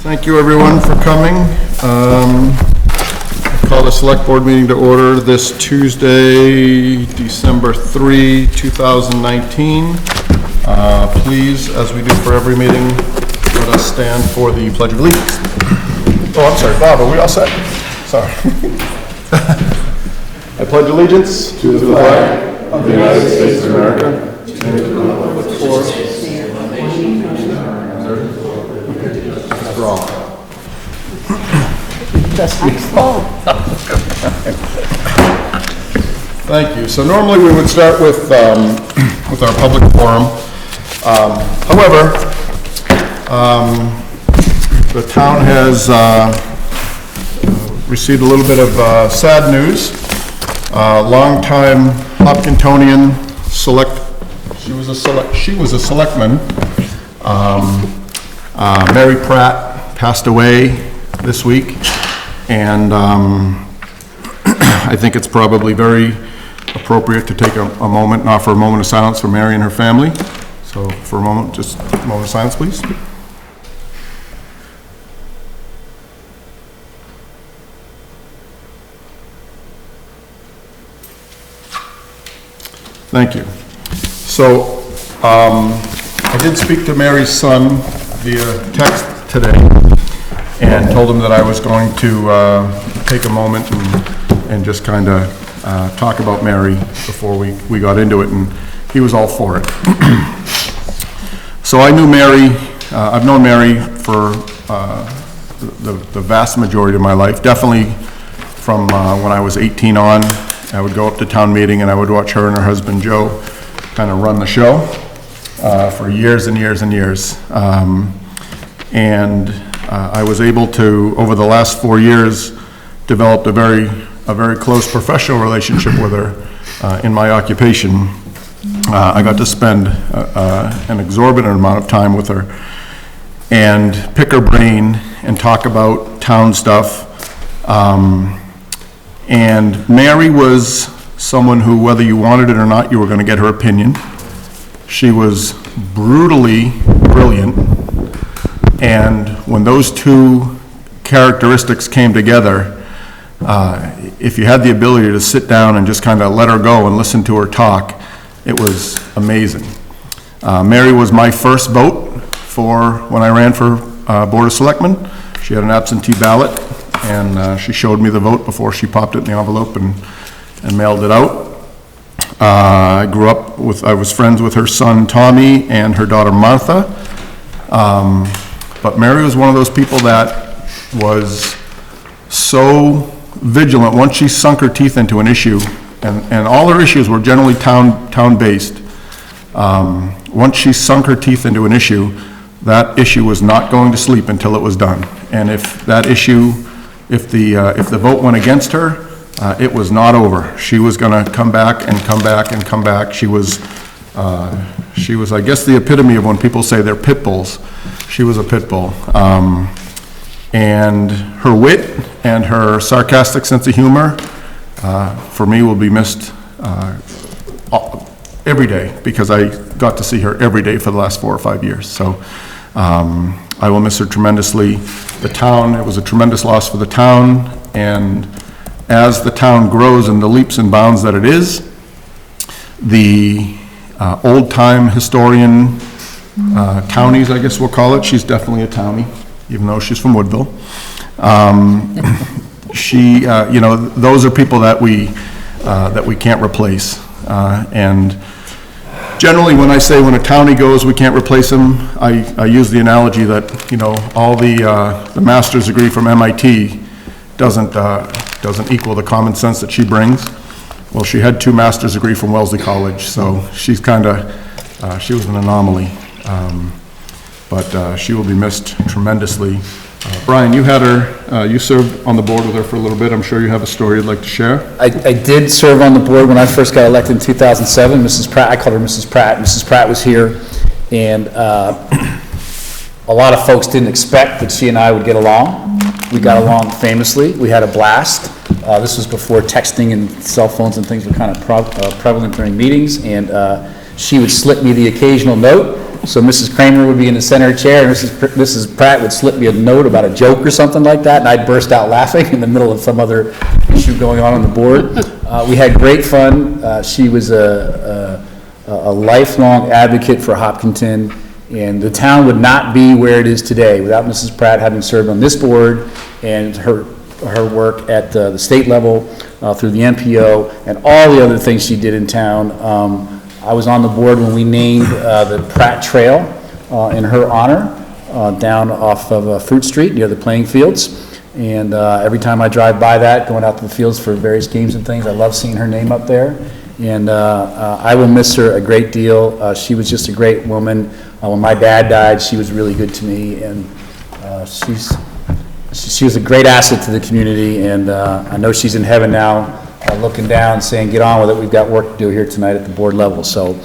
Thank you, everyone, for coming. I call the Select Board meeting to order this Tuesday, December 3, 2019. Please, as we do for every meeting, let us stand for the Pledge of Allegiance. Oh, I'm sorry, Bob, are we all set? Sorry. I pledge allegiance to the flag of the United States of America and to the republic for all. Thank you. So normally we would start with our public forum. However, the town has received a little bit of sad news. Longtime Hopkintonian she was a selectman. Mary Pratt passed away this week, and I think it's probably very appropriate to take a moment and offer a moment of silence for Mary and her family. So for a moment, just a moment of silence, please. Thank you. So I did speak to Mary's son via text today and told him that I was going to take a moment and just kind of talk about Mary before we got into it, and he was all for it. So I knew Mary, I've known Mary for the vast majority of my life, definitely from when I was 18 on. I would go up to town meeting and I would watch her and her husband Joe kind of run the show for years and years and years. I was able to, over the last 4 years, develop a very close professional relationship with her in my occupation. I got to spend an exorbitant amount of time with her and pick her brain and talk about town stuff. And Mary was someone who, whether you wanted it or not, you were going to get her opinion. She was brutally brilliant, and when those two characteristics came together, if you had the ability to sit down and just kind of let her go and listen to her talk, it was amazing. Mary was my first vote for when I ran for Board of Selectmen. She had an absentee ballot, and she showed me the vote before she popped it in the envelope and mailed it out. I was friends with her son Tommy and her daughter Martha. But Mary was one of those people that was so vigilant. Once she sunk her teeth into an issue, and all her issues were generally town-based, once she sunk her teeth into an issue, that issue was not going to sleep until it was done. And if that issue, if the vote went against her, it was not over. She was going to come back and come back and come back. She was, I guess, the epitome of when people say they're pit bulls. She was a pit bull. And her wit and her sarcastic sense of humor, for me, will be missed every day, because I got to see her every day for the last 4 or 5 years. So I will miss her tremendously. The town, it was a tremendous loss for the town, and as the town grows in the leaps and bounds that it is, the old-time historian, townies, I guess we'll call it, she's definitely a townie, even though she's from Woodville. Those are people that we can't replace. And generally, when I say when a townie goes, we can't replace them, I use the analogy that, all the master's degree from MIT doesn't equal the common sense that she brings. Well, she had 2 master's degree from Wellesley College, so she's she was an anomaly. But she will be missed tremendously. Brian, you had her, you served on the board with her for a little bit. I'm sure you have a story you'd like to share. I did serve on the board when I first got elected in 2007. Mrs. Pratt, I called her Mrs. Pratt. Mrs. Pratt was here, and a lot of folks didn't expect that she and I would get along. We got along famously. We had a blast. This was before texting and cell phones and things were kind of prevalent during meetings, and she would slip me the occasional note. So Mrs. Kramer would be in the center chair, and Mrs. Pratt would slip me a note about a joke or something like that, and I'd burst out laughing in the middle of some other issue going on the board. We had great fun. She was a lifelong advocate for Hopkinton, and the town would not be where it is today without Mrs. Pratt having served on this board and her work at the state level through the NPO and all the other things she did in town. I was on the board when we named the Pratt Trail in her honor down off of Fruit Street near the playing fields. And every time I drive by that, going out to the fields for various games and things, I love seeing her name up there. And I will miss her a great deal. She was just a great woman. When my dad died, she was really good to me, and she was a great asset to the community, and I know she's in heaven now, looking down, saying, get on with it, we've got work to do here tonight at the board level. So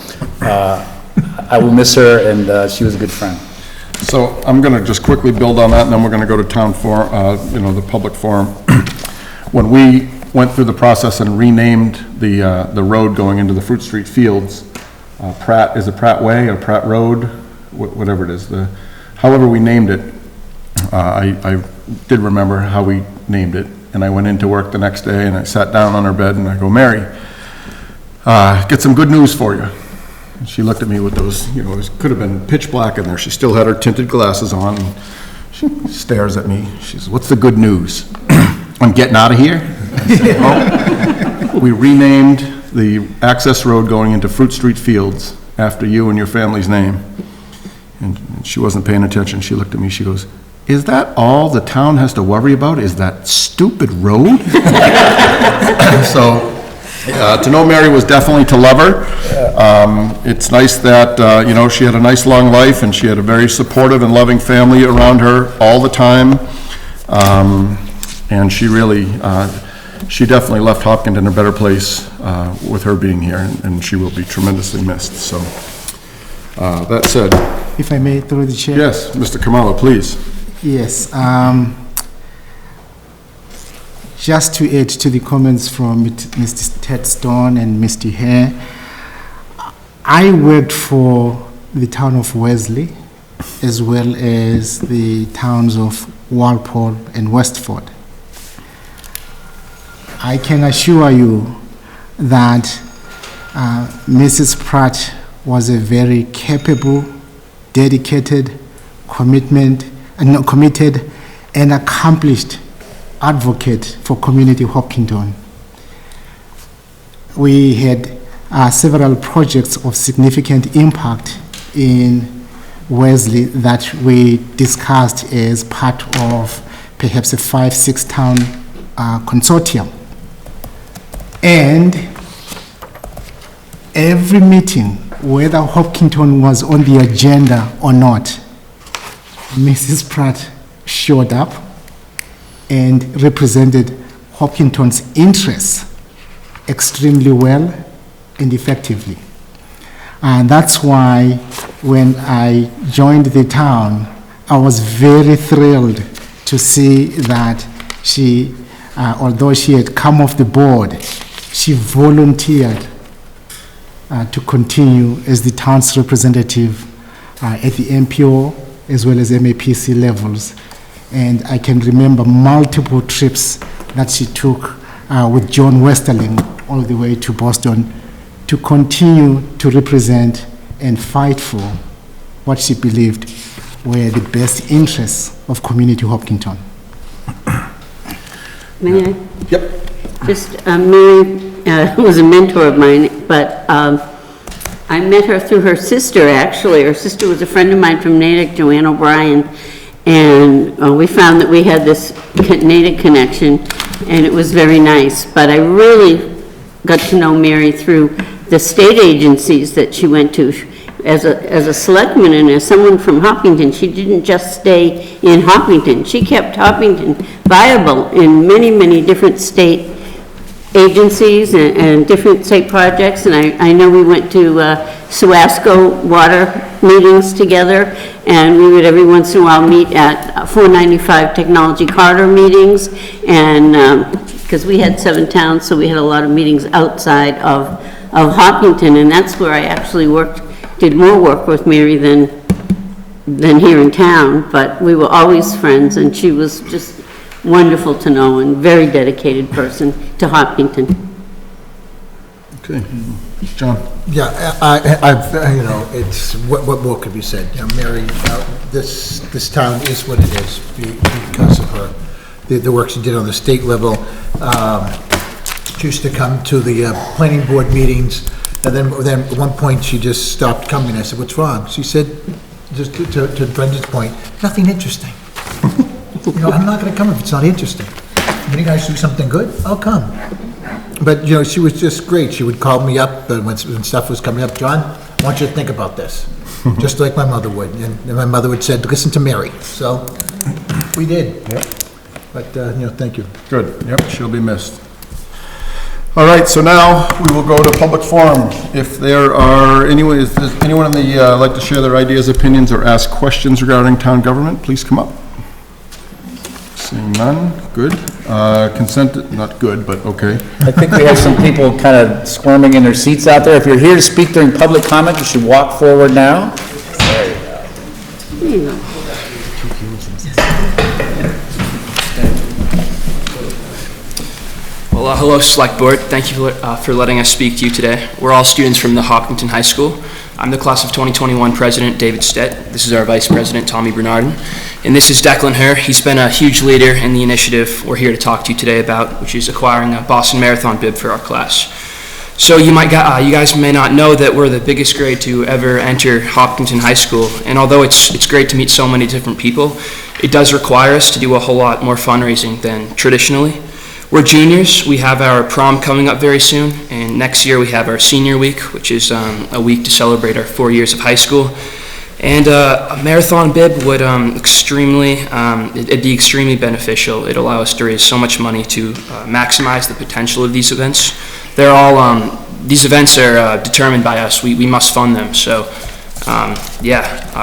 I will miss her, and she was a good friend. So I'm going to just quickly build on that, and then we're going to go to town forum, the public forum. When we went through the process and renamed the road going into the Fruit Street fields, Pratt, is it Pratt Way or Pratt Road? Whatever it is, however we named it, I did remember how we named it, and I went into work the next day and I sat down on her bed and I go, Mary, get some good news for you. And she looked at me with those, it could have been pitch black in there. She still had her tinted glasses on, and she stares at me. She says, what's the good news? I'm getting out of here? I said, well, we renamed the access road going into Fruit Street Fields after you and your family's name. And she wasn't paying attention. She looked at me, she goes, is that all the town has to worry about, is that stupid road? So, to know Mary was definitely to love her. It's nice that, she had a nice long life, and she had a very supportive and loving family around her all the time. And she really, she definitely left Hopkinton in a better place with her being here, and she will be tremendously missed. So, that said. If I may, through the chair. Yes, Mr. Kamala, please. Yes. Just to add to the comments from Mr. Ted Stone and Mr. Hare, I worked for the town of Wesley as well as the towns of Walpole and Westford. I can assure you that Mrs. Pratt was a very capable, dedicated, committed and accomplished advocate for community Hopkinton. We had several projects of significant impact in Wesley that we discussed as part of perhaps a 5-6 town consortium. And every meeting, whether Hopkinton was on the agenda or not, Mrs. Pratt showed up and represented Hopkinton's interests extremely well and effectively. And that's why when I joined the town, I was very thrilled to see that she, although she had come off the board, she volunteered to continue as the town's representative at the MPO as well as MAPC levels. And I can remember multiple trips that she took with John Westerling all the way to Boston to continue to represent and fight for what she believed were the best interests of community Hopkinton. May I? Yep. Just, Mary was a mentor of mine, but I met her through her sister, actually. Her sister was a friend of mine from Natick, Joanne O'Brien, and we found that we had this Natick connection, and it was very nice. But I really got to know Mary through the state agencies that she went to. As a selectman and as someone from Hopkinton, she didn't just stay in Hopkinton. She kept Hopkinton viable in many, many different state agencies and different state projects. And I know we went to Suasco water meetings together, and we would every once in a while meet at 495 Technology Corridor meetings, and because we had 7 towns, so we had a lot of meetings outside of Hopkinton, and that's where I actually worked did more work with Mary than here in town, but we were always friends, and she was just wonderful to know and very dedicated person to Hopkinton. Okay. John? Yeah, I've, you know, it's, what more could be said? You know, Mary, this town is what it is because of her, the work she did on the state level. She used to come to the planning board meetings, and then at one point, she just stopped coming. I said, "What's wrong?" She said, just to Brendan's point, nothing interesting. You know, I'm not gonna come if it's not interesting. When you guys do something good, I'll come. But, you know, she was just great. She would call me up when stuff was coming up. "John, I want you to think about this," just like my mother would. And my mother would say, "Listen to Mary." So we did. Yep. But, you know, thank you. Good, yep, she'll be missed. All right, so now we will go to public forum. If there are anyone, is there anyone in the, like to share their ideas, opinions, or ask questions regarding town government, please come up. Seeing none, good. Consent, not good, but okay. I think we have some people kind of squirming in their seats out there. If you're here to speak during public comment, you should walk forward now. There you go. Well, hello, Select Board. Thank you for letting us speak to you today. We're all students from the Hopkinton High School. I'm the class of 2021 President, David Stett. This is our Vice President, Tommy Bernardin. And this is Declan Herr. He's been a huge leader in the initiative we're here to talk to you today about, which is acquiring a Boston Marathon bib for our class. So you guys may not know that we're the biggest grade to ever enter Hopkinton High School. And although it's great to meet so many different people, it does require us to do a whole lot more fundraising than traditionally. We're juniors. We have our prom coming up very soon, and next year we have our senior week, which is a week to celebrate our 4 years of high school. And a marathon bib would it'd be extremely beneficial. It'd allow us to raise so much money to maximize the potential of these events. They're all these events are determined by us. We must fund them. So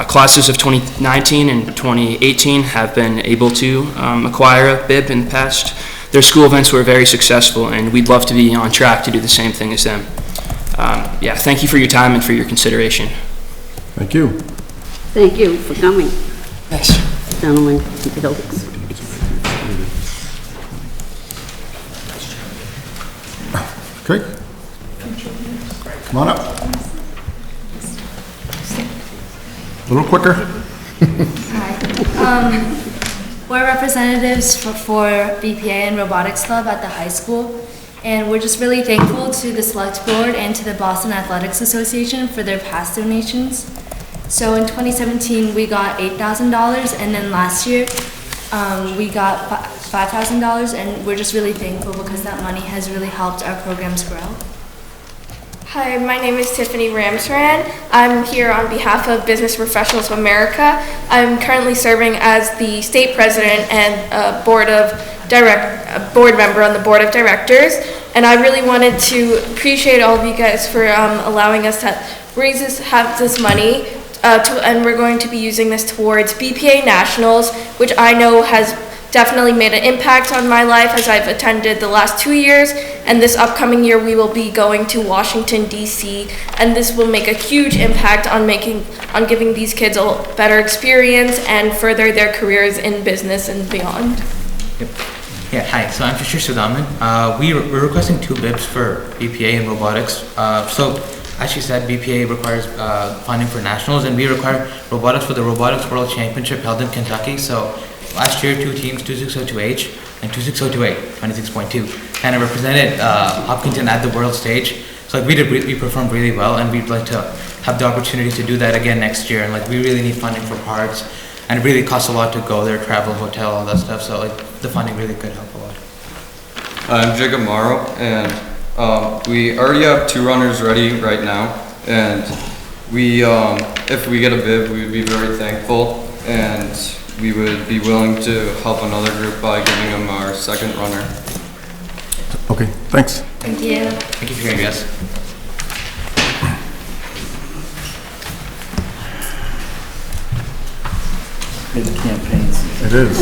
classes of 2019 and 2018 have been able to acquire a bib in the past. Their school events were very successful, and we'd love to be on track to do the same thing as them. Thank you for your time and for your consideration. Thank you. Thank you for coming, Thanks. gentlemen and ladies. Okay. Come on up. A little quicker. We're representatives for BPA and Robotics Club at the high school, and we're just really thankful to the Select Board and to the Boston Athletics Association for their past donations. So in 2017, we got $8,000, and then last year, we got $5,000, and we're just really thankful because that money has really helped our programs grow. Hi, my name is Tiffany Ramsran. I'm here on behalf of Business Professionals of America. I'm currently serving as the state president and a board member on the board of directors. And I really wanted to appreciate all of you guys for allowing us to have this money. And we're going to be using this towards BPA Nationals, which I know has definitely made an impact on my life as I've attended the last 2 years, and this upcoming year we will be going to Washington, D.C., and this will make a huge impact on giving these kids a better experience and further their careers in business and beyond. Yep. Yeah, hi, so I'm Shishir Sudaman. We're requesting 2 bibs for BPA and robotics. So, as she said, BPA requires funding for nationals, and we require robotics for the Robotics World Championship held in Kentucky. So, last year, 2 teams, 2602H and 26028, 26.2, kind of represented Hopkinton at the world stage. So like we performed really well, and we'd like to have the opportunity to do that again next year. And like we really need funding for parts, and it really costs a lot to go there, travel, hotel, all that stuff. So like the funding really could help a lot. I'm Jacob Morrow, and we already have 2 runners ready right now. And we, if we get a bib, we would be very thankful, and we would be willing to help another group by giving them our 2nd runner. Okay, thanks. Thank you. Thank you for hearing us. The campaigns. It is.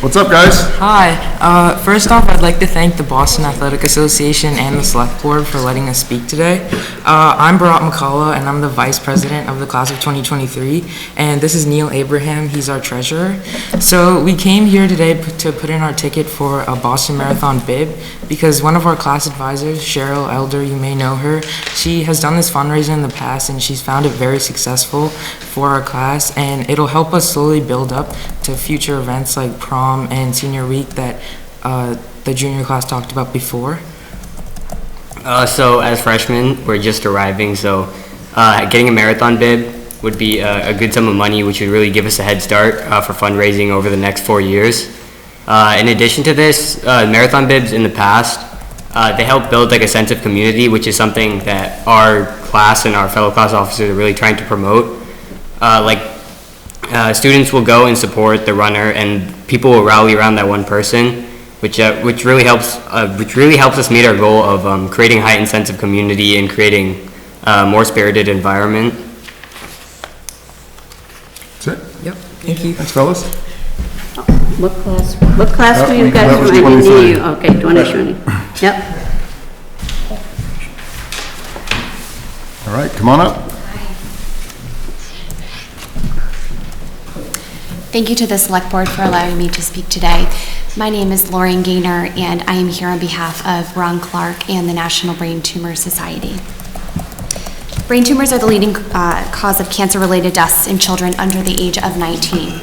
What's up, guys? Hi. First off, I'd like to thank the Boston Athletic Association and the Select Board for letting us speak today. I'm Bharat McCullough, and I'm the Vice President of the Class of 2023, and this is Neil Abraham. He's our treasurer. So we came here today to put in our ticket for a Boston Marathon bib because one of our class advisors, Cheryl Elder, you may know her, she has done this fundraiser in the past, and she's found it very successful for our class, and it'll help us slowly build up to future events like prom and senior week that the junior class talked about before. So as freshmen, we're just arriving, so getting a marathon bib would be a good sum of money, which would really give us a head start for fundraising over the next 4 years. In addition to this, marathon bibs in the past, they help build like a sense of community, which is something that our class and our fellow class officers are really trying to promote. Students will go and support the runner, and people will rally around that one person, which really helps us meet our goal of creating a heightened sense of community and creating a more spirited environment. That's it? Yep. Thank you. Thanks, fellas. What class were you guys that was from? I didn't hear 23. you. Okay, 2020. Yep. All right, come on up. Thank you to the Select Board for allowing me to speak today. My name is Lauren Gaynor, and I am here on behalf of Ron Clark and the National Brain Tumor Society. Brain tumors are the leading cause of cancer-related deaths in children under the age of 19.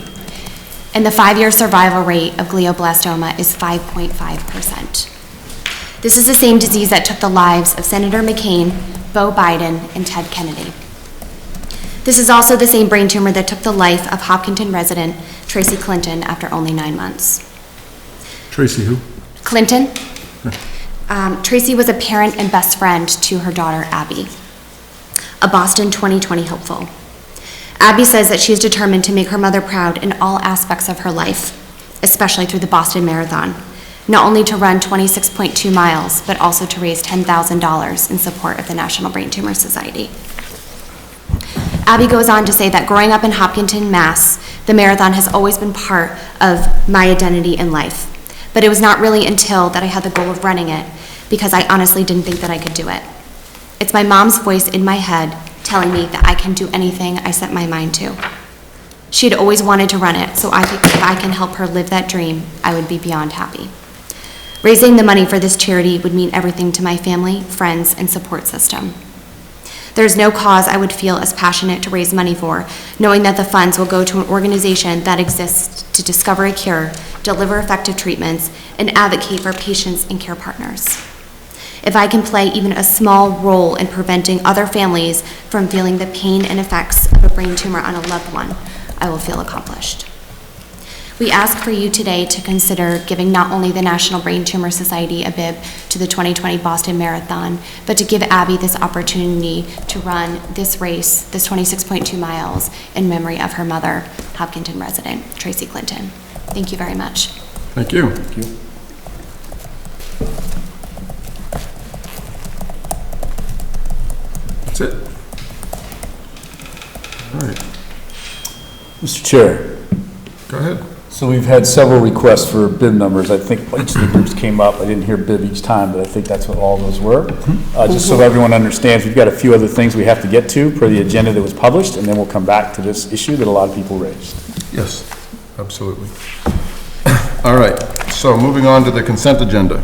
And the 5-year survival rate of glioblastoma is 5.5%. This is the same disease that took the lives of Senator McCain, Beau Biden, and Ted Kennedy. This is also the same brain tumor that took the life of Hopkinton resident Tracy Clinton after only 9 months. Tracy who? Clinton. Tracy was a parent and best friend to her daughter, Abby, a Boston 2020 hopeful. Abby says that she is determined to make her mother proud in all aspects of her life, especially through the Boston Marathon, not only to run 26.2 miles, but also to raise $10,000 in support of the National Brain Tumor Society. Abby goes on to say that growing up in Hopkinton, Mass., the marathon has always been part of my identity in life. But it was not really until that I had the goal of running it, because I honestly didn't think that I could do it. It's my mom's voice in my head telling me that I can do anything I set my mind to. She had always wanted to run it, so I think if I can help her live that dream, I would be beyond happy. Raising the money for this charity would mean everything to my family, friends, and support system. There's no cause I would feel as passionate to raise money for, knowing that the funds will go to an organization that exists to discover a cure, deliver effective treatments, and advocate for patients and care partners. If I can play even a small role in preventing other families from feeling the pain and effects of a brain tumor on a loved one, I will feel accomplished. We ask for you today to consider giving not only the National Brain Tumor Society a bib to the 2020 Boston Marathon, but to give Abby this opportunity to run this race, this 26.2 miles, in memory of her mother, Hopkinton resident, Tracy Clinton. Thank you very much. Thank you. Thank you. That's it. All right. Mr. Chair. Go ahead. So we've had several requests for bib numbers. I think each of the groups came up. I didn't hear bib each time, but I think that's what all those were. Just so everyone understands, we've got a few other things we have to get to per the agenda that was published, and then we'll come back to this issue that a lot of people raised. Yes, absolutely. All right, so moving on to the consent agenda.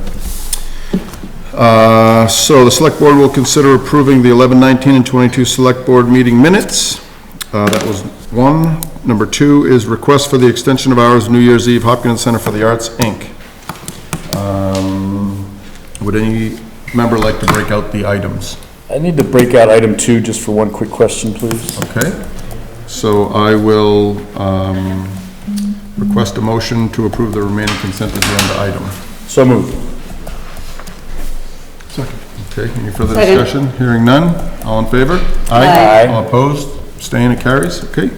So the Select Board will consider approving the 11/19 and 22 Select Board meeting minutes. That was one. Number 2 is request for the extension of hours New Year's Eve, Hopkins Center for the Arts, Inc. Would any member like to break out the items? I need to break out item 2 just for one quick question, please. Okay, so I will request a motion to approve the remaining consent agenda item. So moved. Second. Okay, any further Second. discussion? Hearing none, all in favor? Aye. All opposed? Abstained? It carries? Okay.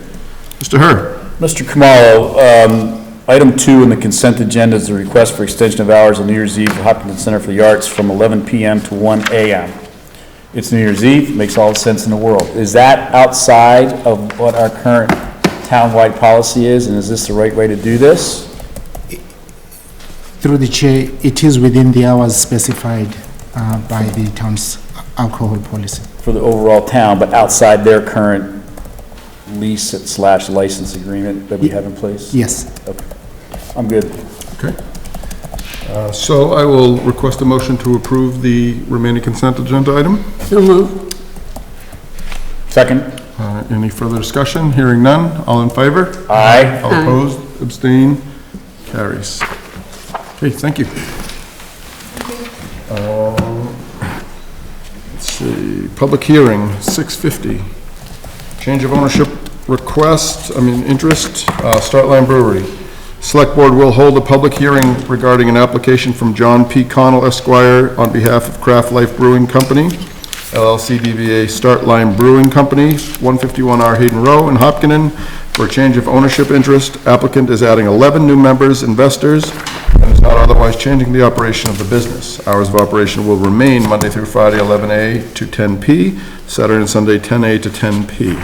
Mr. Herr. Mr. Khumalo, item 2 in the consent agenda is the request for extension of hours on New Year's Eve for Hopkinton Center for the Arts from 11 p.m. to 1 a.m. It's New Year's Eve, makes all the sense in the world. Is that outside of what our current town-wide policy is, and is this the right way to do this? Through the chair, it is within the hours specified by the town's alcohol policy. For the overall town, but outside their current lease/license agreement that we have in place? Yes. Okay. I'm good. Okay. So I will request a motion to approve the remaining consent agenda item. So moved. Second? Any further discussion? Hearing none. All in favor? Aye. All opposed? Abstain? Carries. Okay, thank you. Let's see, public hearing, 6:50. Change of ownership interest, Startline Brewery. Select Board will hold a public hearing regarding an application from John P. Connell Esquire on behalf of Craft Life Brewing Company, LLC DBA Startline Brewing Company, 151R Hayden Row in Hopkinton, for a change of ownership interest. Applicant is adding 11 new members, investors, and is not otherwise changing the operation of the business. Hours of operation will remain Monday through Friday, 11 A to 10 P, Saturday and Sunday, 10 A to 10 P.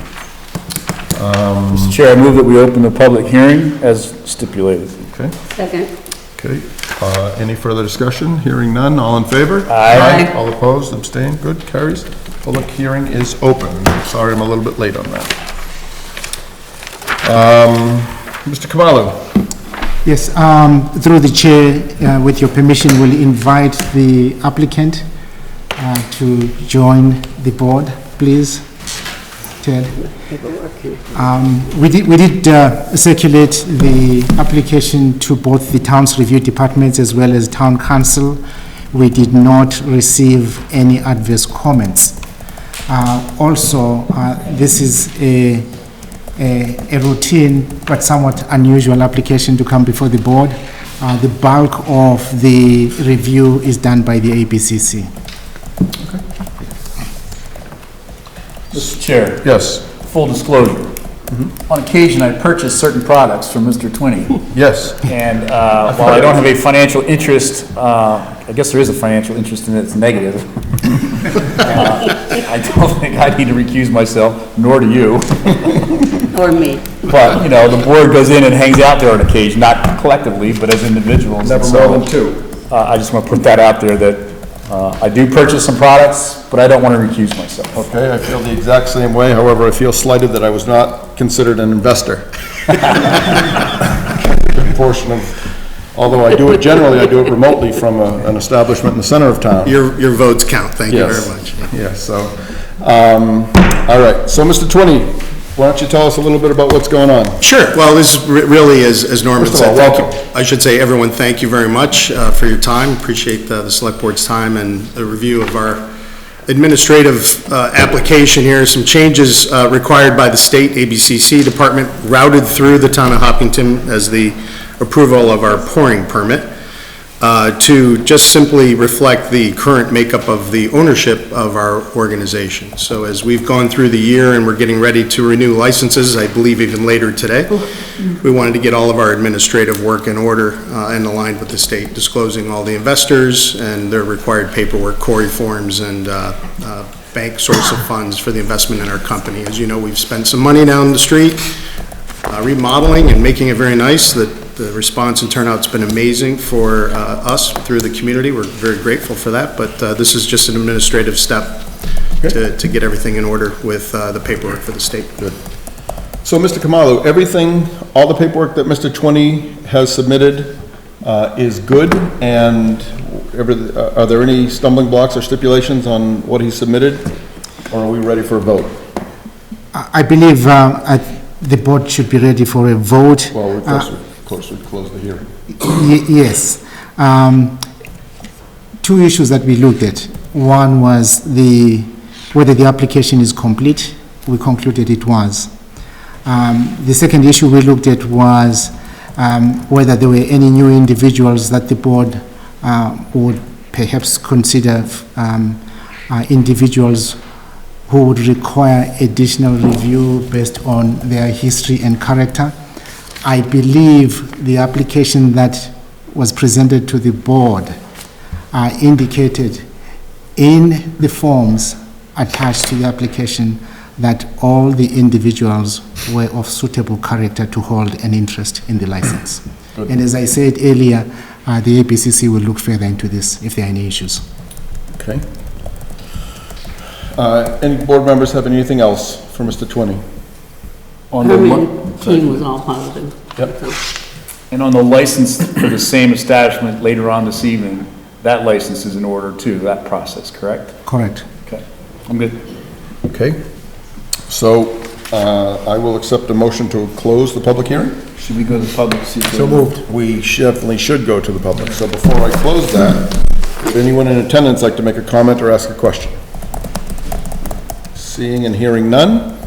Mr. Chair, I move that we open the public hearing as stipulated. Okay. Second. Okay, any further discussion? Hearing none, all in favor? Aye. All opposed, abstained, good, carries. Public hearing is open. Sorry, I'm a little bit late on that. Mr. Kamalu? Yes, through the chair, with your permission, will invite the applicant to join the board, please. Ted. We did circulate the application to both the town's review departments as well as town council. We did not receive any adverse comments. Also, this is a routine but somewhat unusual application to come before the board. The bulk of the review is done by the ABCC. Mr. Chair. Yes. Full disclosure. On occasion, I purchase certain products from Mr. Twinney. Yes. And while I don't have a financial interest, I guess there is a financial interest in it, it's negative. I don't think I need to recuse myself, nor do you. Or me. But, you know, the board goes in and hangs out there on occasion, not collectively, but as individuals. Never So, more than two. I just want to put that out there that I do purchase some products, but I don't want to recuse myself. Okay, I feel the exact same way. However, I feel slighted that I was not considered an investor. Good portion of, although I do it generally, I do it remotely from an establishment in the center of town. Your votes count, thank you very much. Yes, so, all right. So, Mr. Twinney, why don't you tell us a little bit about what's going on? Sure, well, this is really, as Norman First of all, said, welcome. I should say, everyone, thank you very much for your time. Appreciate the Select Board's time and the review of our administrative application here. Some changes required by the state ABCC department routed through the town of Hopkinton as the approval of our pouring permit to just simply reflect the current makeup of the ownership of our organization. So as we've gone through the year and we're getting ready to renew licenses, I believe even later today, we wanted to get all of our administrative work in order and aligned with the state, disclosing all the investors and their required paperwork, Corey forms, and bank source of funds for the investment in our company. As you know, we've spent some money down the street remodeling and making it very nice. The response and turnout's been amazing for us through the community. We're very grateful for that, but this is just an administrative step to get everything in order with the paperwork for the state. Good. So, Mr. Kamalu, all the paperwork that Mr. Twinney has submitted is good, and are there any stumbling blocks or stipulations on what he submitted, or are we ready for a vote? I believe the board should be ready for a vote. Well, we're close to close the hearing. Yes. Two issues that we looked at. One was whether the application is complete. We concluded it was. The second issue we looked at was whether there were any new individuals that the board would perhaps consider individuals who would require additional review based on their history and character. I believe the application that was presented to the board indicated in the forms attached to the application that all the individuals were of suitable character to hold an interest in the license. And as I said earlier, the ABCC will look further into this if there are any issues. Okay. Any board members have anything else for Mr. Twinney? Herman team was all positive. Yep. And on the license for the same establishment later on this evening, that license is in order too, that process, correct? Correct. Okay, I'm good. Okay. So, I will accept a motion to close the public hearing. Should we go to the public? So moved. We definitely should go to the public. So before I close that, would anyone in attendance like to make a comment or ask a question? Seeing and hearing none,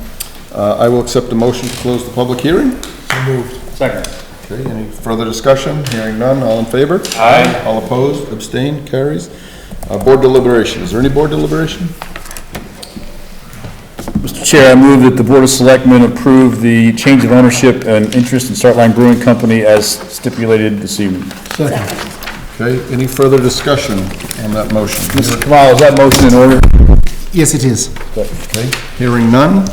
I will accept a motion to close the public hearing. So moved. Second. Okay, any further discussion? Hearing none, all in favor? Aye. All opposed, abstained, carries. Board deliberation, is there any board deliberation? Mr. Chair, I move that the Board of Selectmen approve the change of ownership and interest in Startline Brewing Company as stipulated this evening. Second. Okay, any further discussion on that motion? Mr. Kamal, is that motion in order? Yes, it is. Okay, hearing none,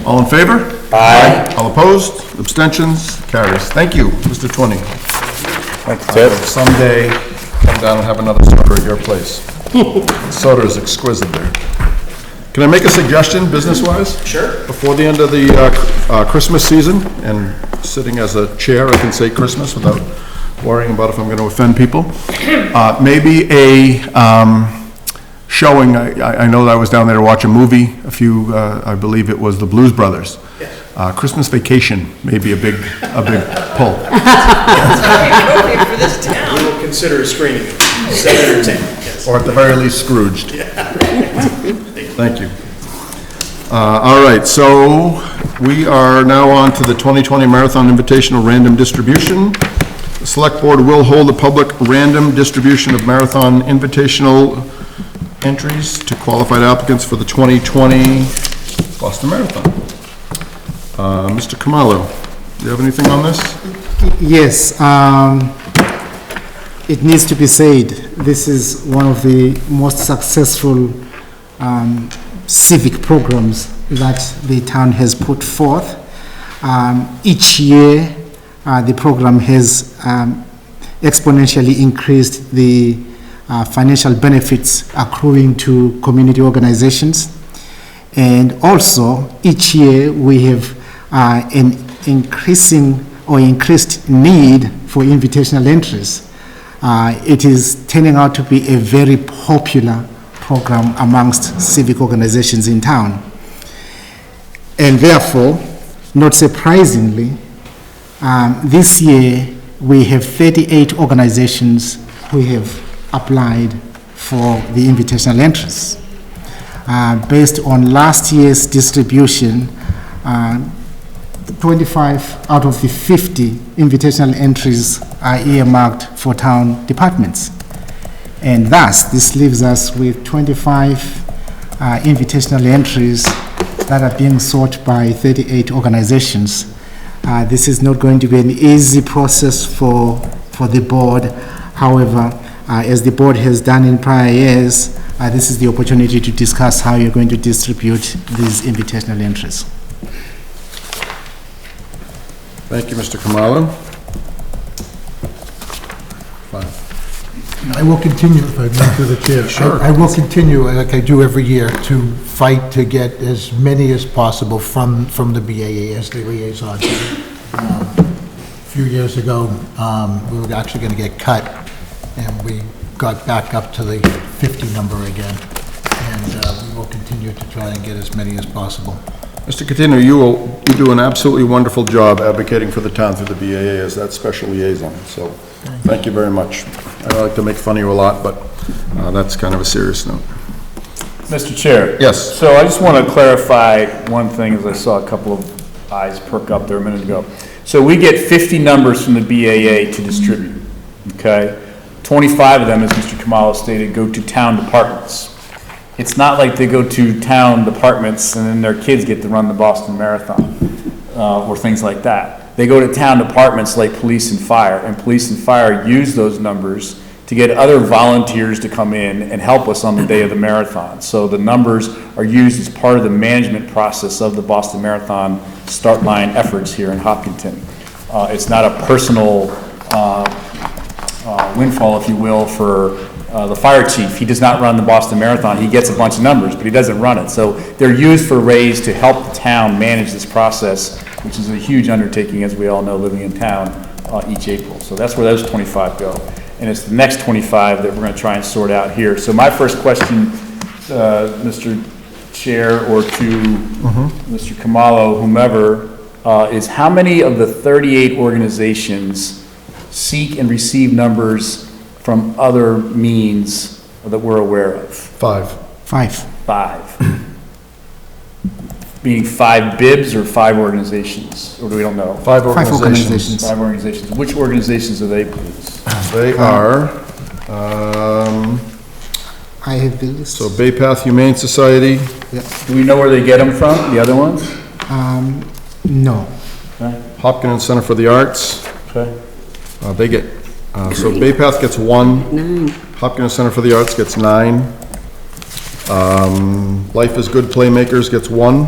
all in favor? Aye. All opposed, abstentions, carries. Thank you, Mr. Twinney. Thank you, Ted. Someday, come down and have another soda at your place. Soda is exquisite there. Can I make a suggestion, business-wise? Sure. Before the end of the Christmas season, and sitting as a chair, I can say Christmas without worrying about if I'm going to offend people. Maybe a showing, I know that I was down there to watch a movie, I believe it was the Blues Brothers. Christmas Vacation may be a big pull. For this town. We will consider screening it, 7 or 10, yes. Or at the very least Scrooged. Thank you. All right, so we are now on to the 2020 Marathon Invitational Random Distribution. The Select Board will hold a public random distribution of Marathon Invitational entries to qualified applicants for the 2020 Boston Marathon. Mr. Kamalo, do you have anything on this? Yes, it needs to be said, this is one of the most successful civic programs that the town has put forth. Each year, the program has exponentially increased the financial benefits accruing to community organizations. And also, each year, we have an increased need for invitational entries. It is turning out to be a very popular program amongst civic organizations in town. And therefore, not surprisingly, this year we have 38 organizations who have applied for the invitational entries. Based on last year's distribution, 25 out of the 50 invitational entries are earmarked for town departments. And thus, this leaves us with 25 invitational entries that are being sought by 38 organizations. This is not going to be an easy process for the board. However, as the board has done in prior years, this is the opportunity to discuss how you're going to distribute these invitational entries. Thank you, Mr. Kamalo. I will continue, if I may, through the chair. Sure. I will continue, like I do every year, to fight to get as many as possible from the BAA as the liaison. A few years ago, we were actually going to get cut, and we got back up to the 50 number again. And we will continue to try and get as many as possible. Mr. Catino, you do an absolutely wonderful job advocating for the town through the BAA as that special liaison, so thank you very much. I like to make fun of you a lot, but that's kind of a serious note. Mr. Chair. Yes. So I just want to clarify one thing, as I saw a couple of eyes perk up there a minute ago. So we get 50 numbers from the BAA to distribute, okay? 25 of them, as Mr. Kamala stated, go to town departments. It's not like they go to town departments and then their kids get to run the Boston Marathon or things like that. They go to town departments like police and fire, and police and fire use those numbers to get other volunteers to come in and help us on the day of the marathon. So the numbers are used as part of the management process of the Boston Marathon start line efforts here in Hopkinton. It's not a personal windfall, if you will, for the fire chief. He does not run the Boston Marathon. He gets a bunch of numbers, but he doesn't run it. So they're used for raise to help the town manage this process, which is a huge undertaking, as we all know, living in town each April. So that's where those 25 go. And it's the next 25 that we're going to try and sort out here. So my first question, Mr. Chair, or to Mr. Kamalo, whomever, is how many of the 38 organizations seek and receive numbers from other means that we're aware of? 5. 5. Meaning 5 BIBs or 5 organizations? Or do we don't know? 5 organizations. 5 organizations. Which organizations are they, please? They are, I have the list. so Bay Path Humane Society, Do we know where they get them from, the other ones? No. Hopkins Center for the Arts, Okay. they get, so Bay Path gets 1. 9. Hopkins Center for the Arts gets 9. Life is Good Playmakers gets 1.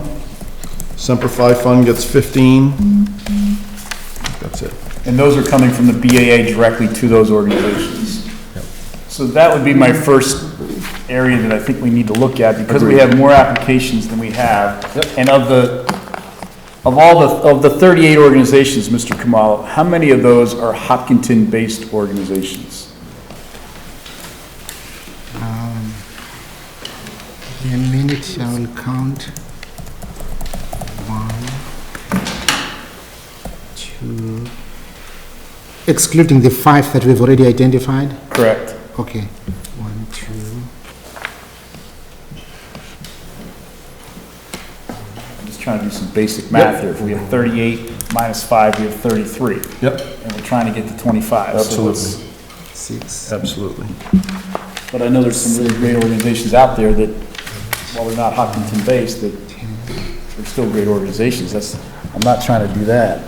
Semper Fi Fund gets 15. That's it. And those are coming from the BAA directly to those organizations. So that would be my first area that I think we need to look at, because we have more applications than we have. And of the 38 organizations, Mr. Kamalo, how many of those are Hopkinton-based organizations? In a minute, I will count. 1, 2, excluding the 5 that we've already identified? Correct. Okay. 1, 2. I'm just trying to do some basic math here. If we have 38 minus 5, we have 33. Yep. And we're trying to get to 25. Absolutely. 6. Absolutely. But I know there's some really great organizations out there that, while they're not Hopkinton-based, that they're still great organizations. I'm not trying to do that.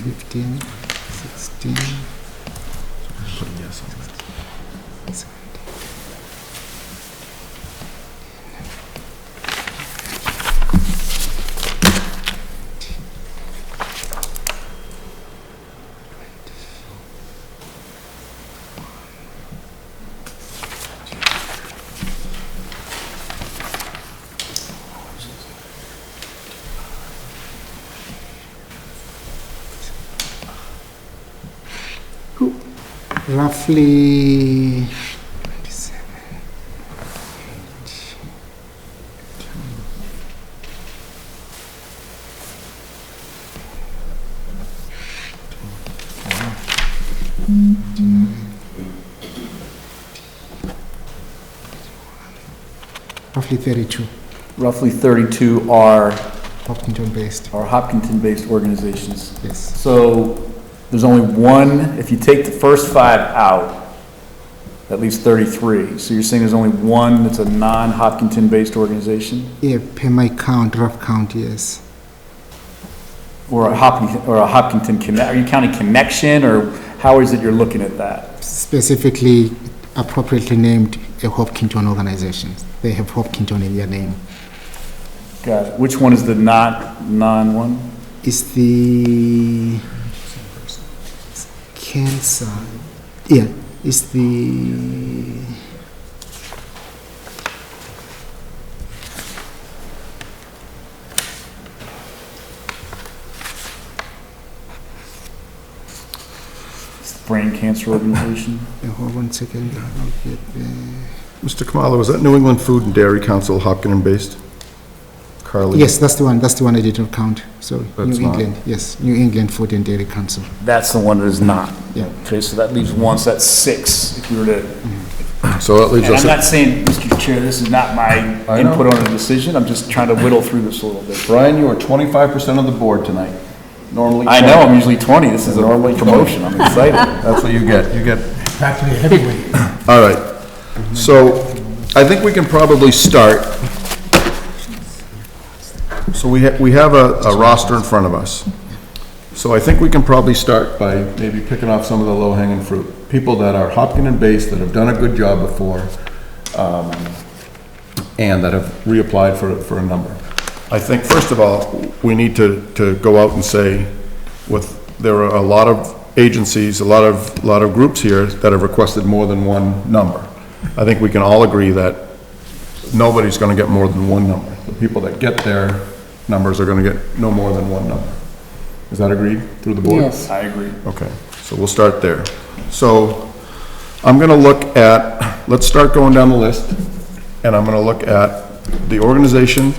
15, 16, 17. Roughly 27, 8, 2, roughly 32 Roughly 32 are Hopkinton-based. Hopkinton-based organizations. Yes. So there's only one, if you take the first 5 out, that leaves 33. So you're saying there's only one that's a non-Hopkinton-based organization? Yeah, per my count, rough count, yes. Or a Hopkinton Connect, are you counting Connection, or how is it you're looking at that? Specifically, appropriately named a Hopkinton organization. They have Hopkinton in their name. Got it. Which one is the non one? It's the cancer. Yeah, it's the Brain Cancer Organization? hold on 1 second. I'll get there. Mr. Kamalo, was that New England Food and Dairy Council Hopkinton-based? Carly? Yes, that's the one I didn't count. Sorry, That's New not. England. Yes, New England Food and Dairy Council. That's the one that is not. Yeah. Okay, so that leaves one, so that's 6, if we were to. So that leaves And us, I'm not saying, Mr. Chair, this is not my I know. input on a decision, I'm just trying to whittle through this a little bit. Brian, you are 25% of the board tonight. Normally. I know, I'm usually 20, this is a promotion, I'm excited. That's what you get. You get, Practically a heavyweight. all right. So I think we can probably start. So we have a roster in front of us. So I think we can probably start by maybe picking off some of the low-hanging fruit. People that are Hopkinton-based, that have done a good job before, and that have reapplied for a number. I think, first of all, we need to go out and say, there are a lot of agencies, a lot of groups here that have requested more than one number. I think we can all agree that nobody's gonna get more than one number. The people that get their numbers are gonna get no more than one number. Is that agreed through the board? Yes. I agree. Okay, so we'll start there. So I'm gonna look at, let's start going down the list, and I'm gonna look at the organization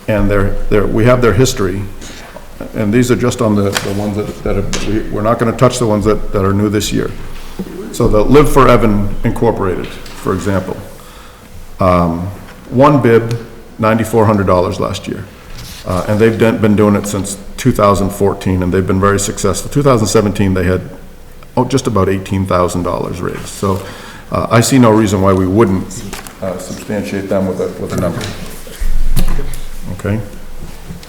and we have their history. And these are just on the ones that have, we're not gonna touch the ones that are new this year. So the Live for Evan Incorporated, for example. One bib, $9,400 last year. And they've been doing it since 2014, and they've been very successful. 2017, they had just about $18,000 raised. So I see no reason why we wouldn't substantiate them with a number. Okay?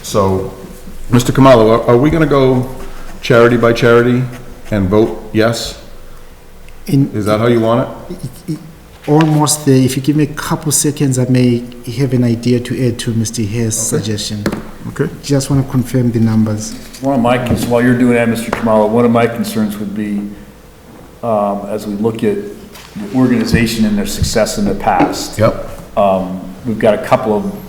So, Mr. Khumalo, are we gonna go charity by charity and vote yes? Is that how you want it? Almost there. If you give me a couple seconds, I may have an idea to add to Mr. Hare's suggestion. Okay. Just want to confirm the numbers. While you're doing that, Mr. Khumalo, one of my concerns would be, as we look at the organization and their success in the past. Yep. We've got a couple of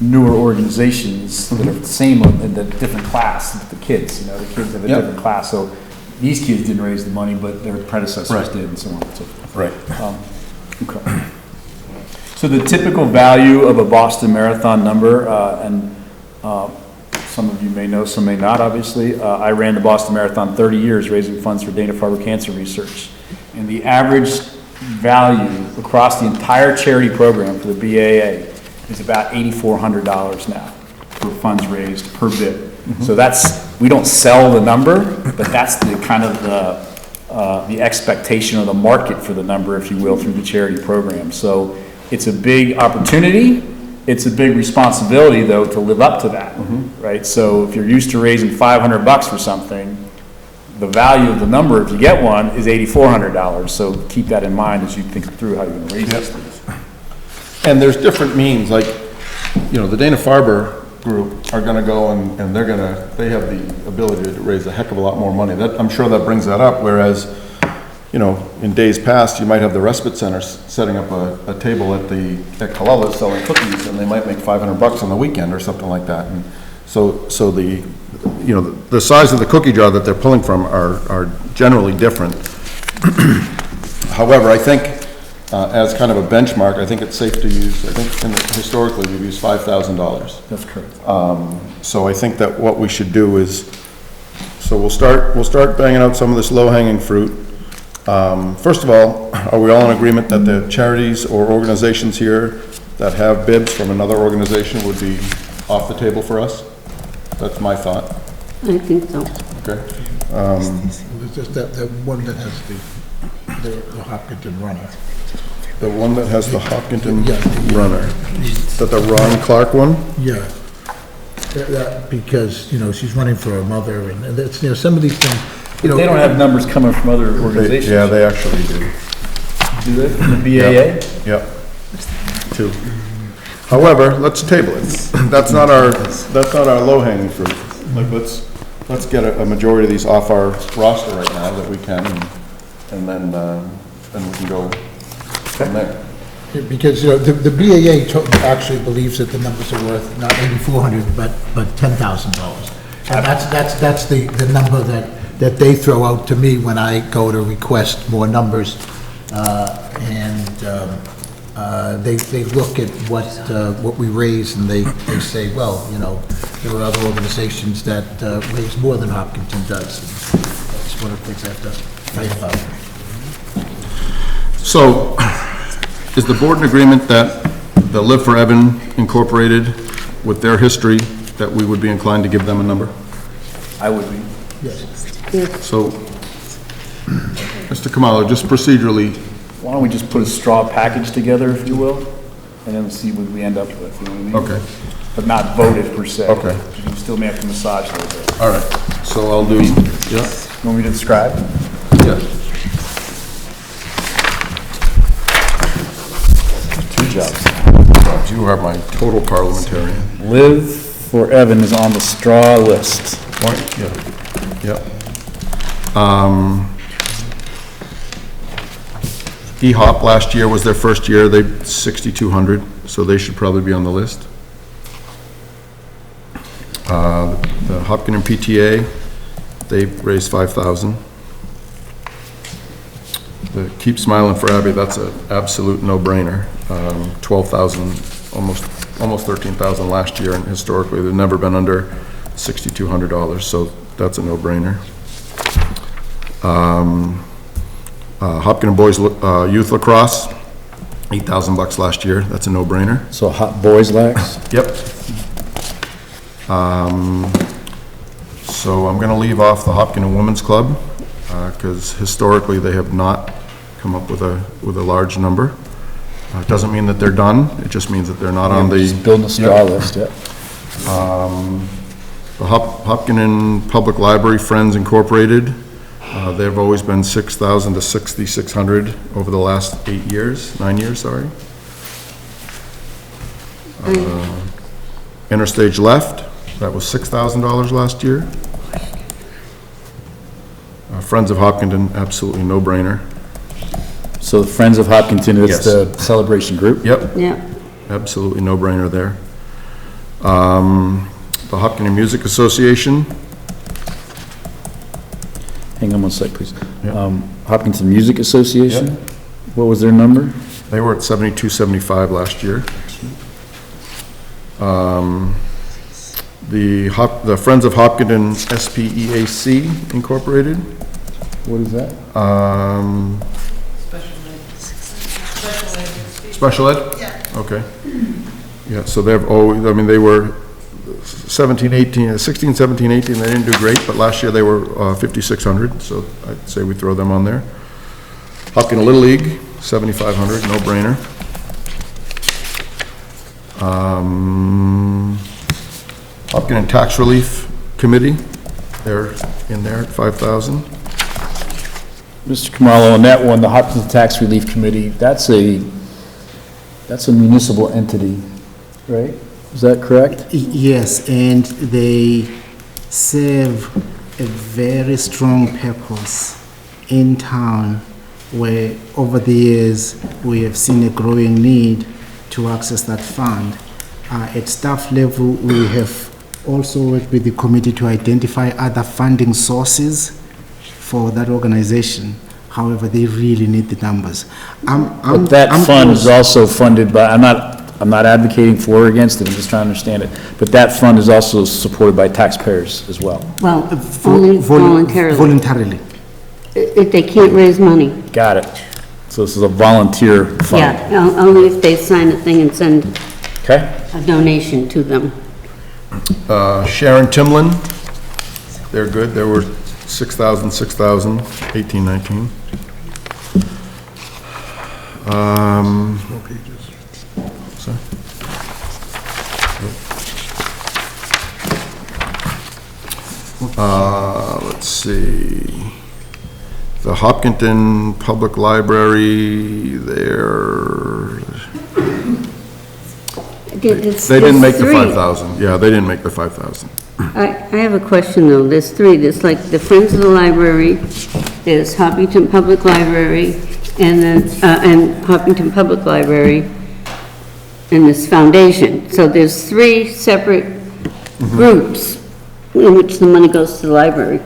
newer organizations that are the same in the different class, the kids have a different class. So these kids didn't raise the money, but their predecessors did, and so on and so forth. Right. Okay. So the typical value of a Boston Marathon number, and some of you may know, some may not, obviously. I ran the Boston Marathon 30 years raising funds for Dana-Farber Cancer Research. And the average value across the entire charity program for the BAA is about $8,400 now for funds raised per bid. So we don't sell the number, but that's the kind of the expectation of the market for the number, if you will, through the charity program. So it's a big opportunity. It's a big responsibility, though, to live up to that, right? So if you're used to raising $500 for something, the value of the number, if you get one, is $8,400. So keep that in mind as you think through how you're going to raise these things. And there's different means, like, the Dana-Farber group are gonna go and they have the ability to raise a heck of a lot more money. I'm sure that brings that up, whereas, in days past, you might have the respite centers setting up a table at Kalala's selling cookies, and they might make $500 on the weekend or something like that. And so the size of the cookie jar that they're pulling from are generally different. However, I think, as kind of a benchmark, I think it's safe to use, historically, we've used $5,000. That's correct. So I think that what we should do is, we'll start banging out some of this low-hanging fruit. First of all, are we all in agreement that the charities or organizations here that have bibs from another organization would be off the table for us? That's my thought. I think so. Okay. It's just the one that has the Hopkinton runner. The one that has the Hopkinton runner. Is that the Ron Clark one? Yeah. Because, she's running for her mother, and that's, some of these things, They don't have numbers coming from other organizations. Yeah, they actually do. Do they? From the BAA? Yep. Two. However, let's table it. That's not our low-hanging fruit. Like, let's get a majority of these off our roster right now that we can, and then we can go from there. Because, the BAA actually believes that the numbers are worth not $8,400, but $10,000. And that's the number that they throw out to me when I go to request more numbers. They look at what we raise, and they say, well, there are other organizations that raise more than Hopkinton does. And that's one of the things I have to fight about. So, is the board in agreement that the Live for Evan Incorporated, with their history, that we would be inclined to give them a number? I would be. Yes. So, Mr. Khumalo, just procedurally. Why don't we just put a straw package together, if you will, and then see what we end up with, you know what I mean? Okay. But not vote it per se. Okay. You still may have to massage a little bit. All right, so I'll do, yeah. Want me to describe? Yeah. Two jobs. You are my total parliamentarian. Liv for Evan is on the straw list. What? Yeah. E-Hop last year was their first year, they, 6,200, so they should probably be on the list. The Hopkinen PTA, they raised 5,000. The Keep Smiling for Abby, that's an absolute no-brainer. 12,000, almost 13,000 last year, and historically, they've never been under $6,200, so that's a no-brainer. Hopkinen Boys Youth Lacrosse, $8,000 last year, that's a no-brainer. So Hot Boys Lax? Yep. So I'm gonna leave off the Hopkinen Women's Club, because historically, they have not come up with a large number. It doesn't mean that they're done, it just means that they're not on the... Just building a straw list, yeah. The Hopkinen Public Library Friends Incorporated, they've always been 6,000 to 6,600 over the last 9 years, sorry. Interstage Left, that was $6,000 last year. Friends of Hopkinton, absolutely no-brainer. So Friends of Hopkinton is Yes. the celebration group? Yep. Yeah. Absolutely no-brainer there. The Hopkinen Music Association, Hang on one sec, please. Yeah. Hopkinton Music Association? Yep. What was their number? they were at 7275 last year. The Friends of Hopkinton SPEAC Incorporated. What is that? Special ed? Yeah. Okay. Yeah, so they've always, I mean, they were 16, 17, 18, they didn't do great, but last year they were 5,600, so I'd say we throw them on there. Hopkinen Little League, 7,500, no-brainer. Hopkinen Tax Relief Committee, they're in there at 5,000. Mr. Camarlo, on that one, the Hopkinton Tax Relief Committee, that's a municipal entity, right? Is that correct? Yes, and they serve a very strong purpose in town where over the years we have seen a growing need to access that fund. At staff level, we have also worked with the committee to identify other funding sources for that organization. However, they really need the numbers. But that fund is also funded by, I'm not advocating for or against it, I'm just trying to understand it. But that fund is also supported by taxpayers as well. Well, only voluntarily. Voluntarily. If they can't raise money. Got it. So this is a volunteer fund. Yeah, only if they sign a thing and send Okay. a donation to them. Sharon Timlin, they're good, they were 6,000, 18, 19. Sorry. Let's see. The Hopkinton Public Library, they didn't make the 5,000. Yeah, they didn't make the 5,000. I have a question though, there's three, there's like the Friends of the Library, there's Hopkinton Public Library, and then, and Hopkinton Public Library, and this foundation. So there's three separate groups in which the money goes to the library.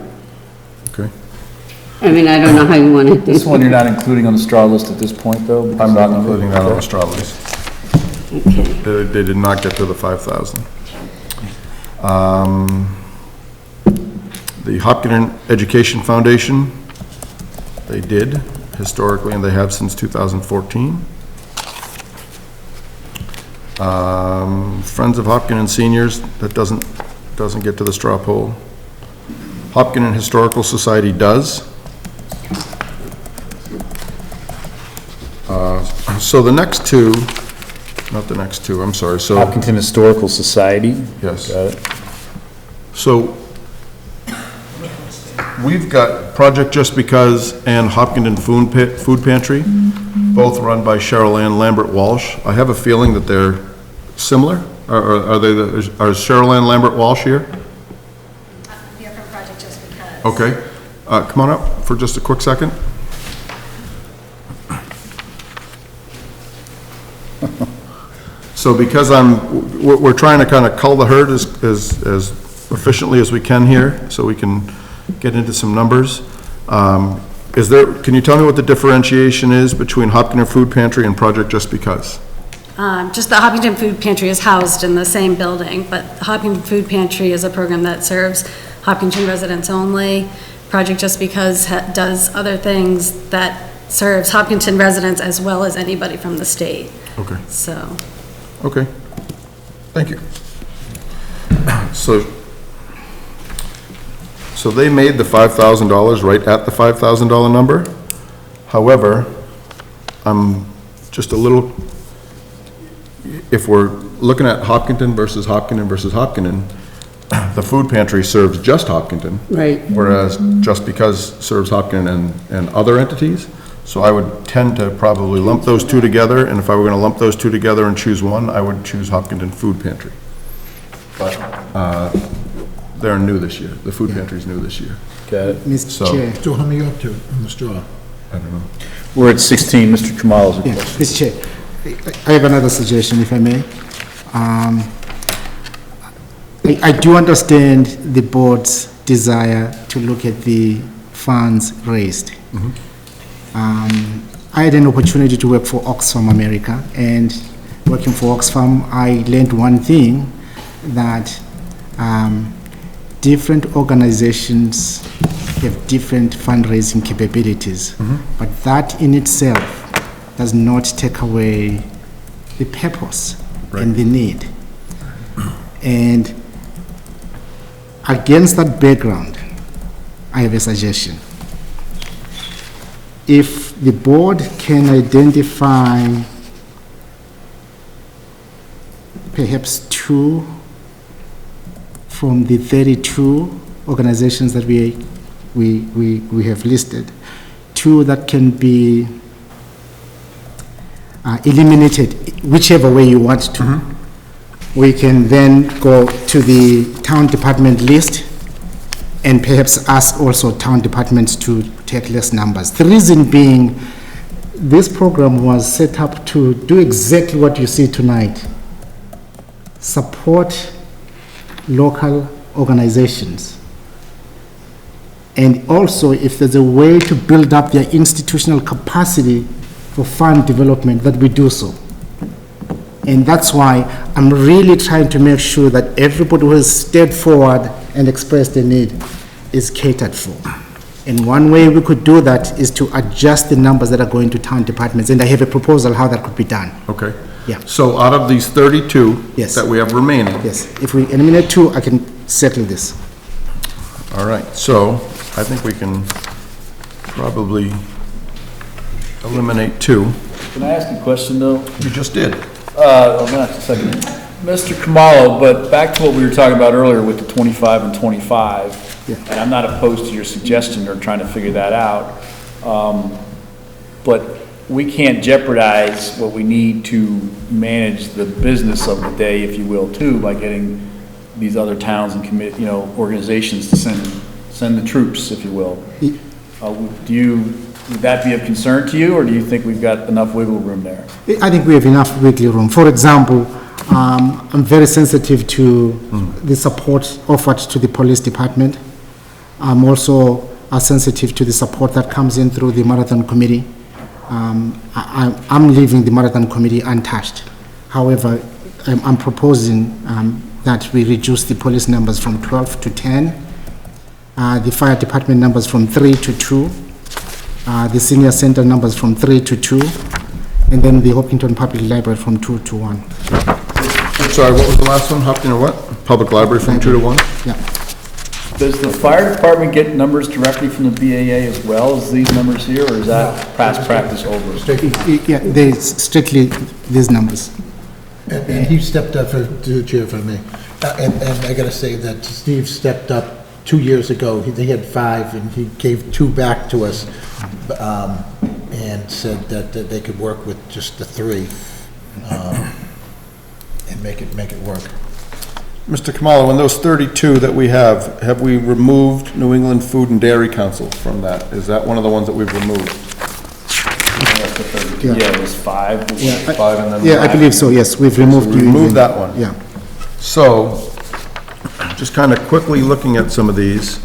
Okay. I mean, I don't know how you want to do. This one you're not including on the straw list at this point, though? I'm not including that on the straw list. Okay. They did not get to the 5,000. The Hopkinen Education Foundation, they did historically, and they have since 2014. Friends of Hopkinen Seniors, that doesn't get to the straw poll. Hopkinen Historical Society does. So the next two, not the next two, I'm sorry, so. Hopkinton Historical Society? Yes. Got it. So, we've got Project Just Because and Hopkinton Food Pantry, both run by Cheryl Ann Lambert Walsh. I have a feeling that they're similar? Are they, are Cheryl Ann Lambert Walsh here? They're from Project Just Because. Okay. Come on up for just a quick second. So because we're trying to kind of cull the herd as efficiently as we can here, so we can get into some numbers. Can you tell me what the differentiation is between Hopkinton Food Pantry and Project Just Because? Just the Hopkinton Food Pantry is housed in the same building, but the Hopkinton Food Pantry is a program that serves Hopkinton residents only. Project Just Because does other things that serves Hopkinton residents as well as anybody from the state. Okay. So. Okay. Thank you. So they made the $5,000 right at the $5,000 number. However, I'm just a little, if we're looking at Hopkinton versus Hopkinton versus Hopkinton, the food pantry serves just Hopkinton. Right. Whereas Just Because serves Hopkinton and other entities. So I would tend to probably lump those two together, and if I were gonna lump those two together and choose one, I would choose Hopkinton Food Pantry. But, they're new this year. The food pantry's new this year. Got it. Mr. Chair. So how many are you up to on the straw? I don't know. We're at 16, Mr. Kamala's Yeah, request. Mr. Chair, I have another suggestion, if I may. I do understand the board's desire to look at the funds raised. I had an opportunity to work for Oxfam America, and working for Oxfam, I learned one thing, that different organizations have different fundraising capabilities, but that in itself does not take away the purpose and the need. And against that background, I have a suggestion. If the board can identify perhaps 2 from the 32 organizations that we have listed, 2 that can be eliminated, whichever way you want to. We can then go to the town department list and perhaps ask also town departments to take less numbers. The reason being, this program was set up to do exactly what you see tonight. Support local organizations. And also, if there's a way to build up their institutional capacity for fund development, that we do so. And that's why I'm really trying to make sure that everybody who has stepped forward and expressed the need is catered for. And one way we could do that is to adjust the numbers that are going to town departments, and I have a proposal how that could be done. Okay. Yeah. So out of these 32 Yes. that we have remaining. Yes, if we eliminate 2, I can settle this. All right, so I think we can probably eliminate 2. Can I ask a question, though? You just did. Hold on a second. Mr. Kamalo, but back to what we were talking about earlier with the 25 and 25, and I'm not opposed to your suggestion or trying to figure that out, but we can't jeopardize what we need to manage the business of the day, if you will, too, by getting these other towns and organizations to send the troops, if you will. Would that be of concern to you, or do you think we've got enough wiggle room there? I think we have enough wiggle room. For example, I'm very sensitive to the support offered to the police department. I'm also sensitive to the support that comes in through the marathon committee. I'm leaving the marathon committee untouched. However, I'm proposing that we reduce the police numbers from 12 to 10, the fire department numbers from 3 to 2, the senior center numbers from 3 to 2, and then the Hopkinton Public Library from 2 to 1. Sorry, what was the last one? Hopkinton what? Public Library from 2 to 1? Yeah. Does the fire department get numbers directly from the BAA as well as these numbers here, or is that past practice over? Yeah, they strictly these numbers. And he stepped up to the chair, if I may. And I gotta say that Steve stepped up 2 years ago. They had 5, and he gave 2 back to us, and said that they could work with just the 3. And and make it work. Mr. Kamala, in those 32 that we have we removed New England Food and Dairy Council from that? Is that one of the ones that we've removed? Yeah. Yeah, it was 5. Yeah, Five and then Yeah, I believe so, yes, we've removed. We removed that one. Yeah. So, just kind of quickly looking at some of these,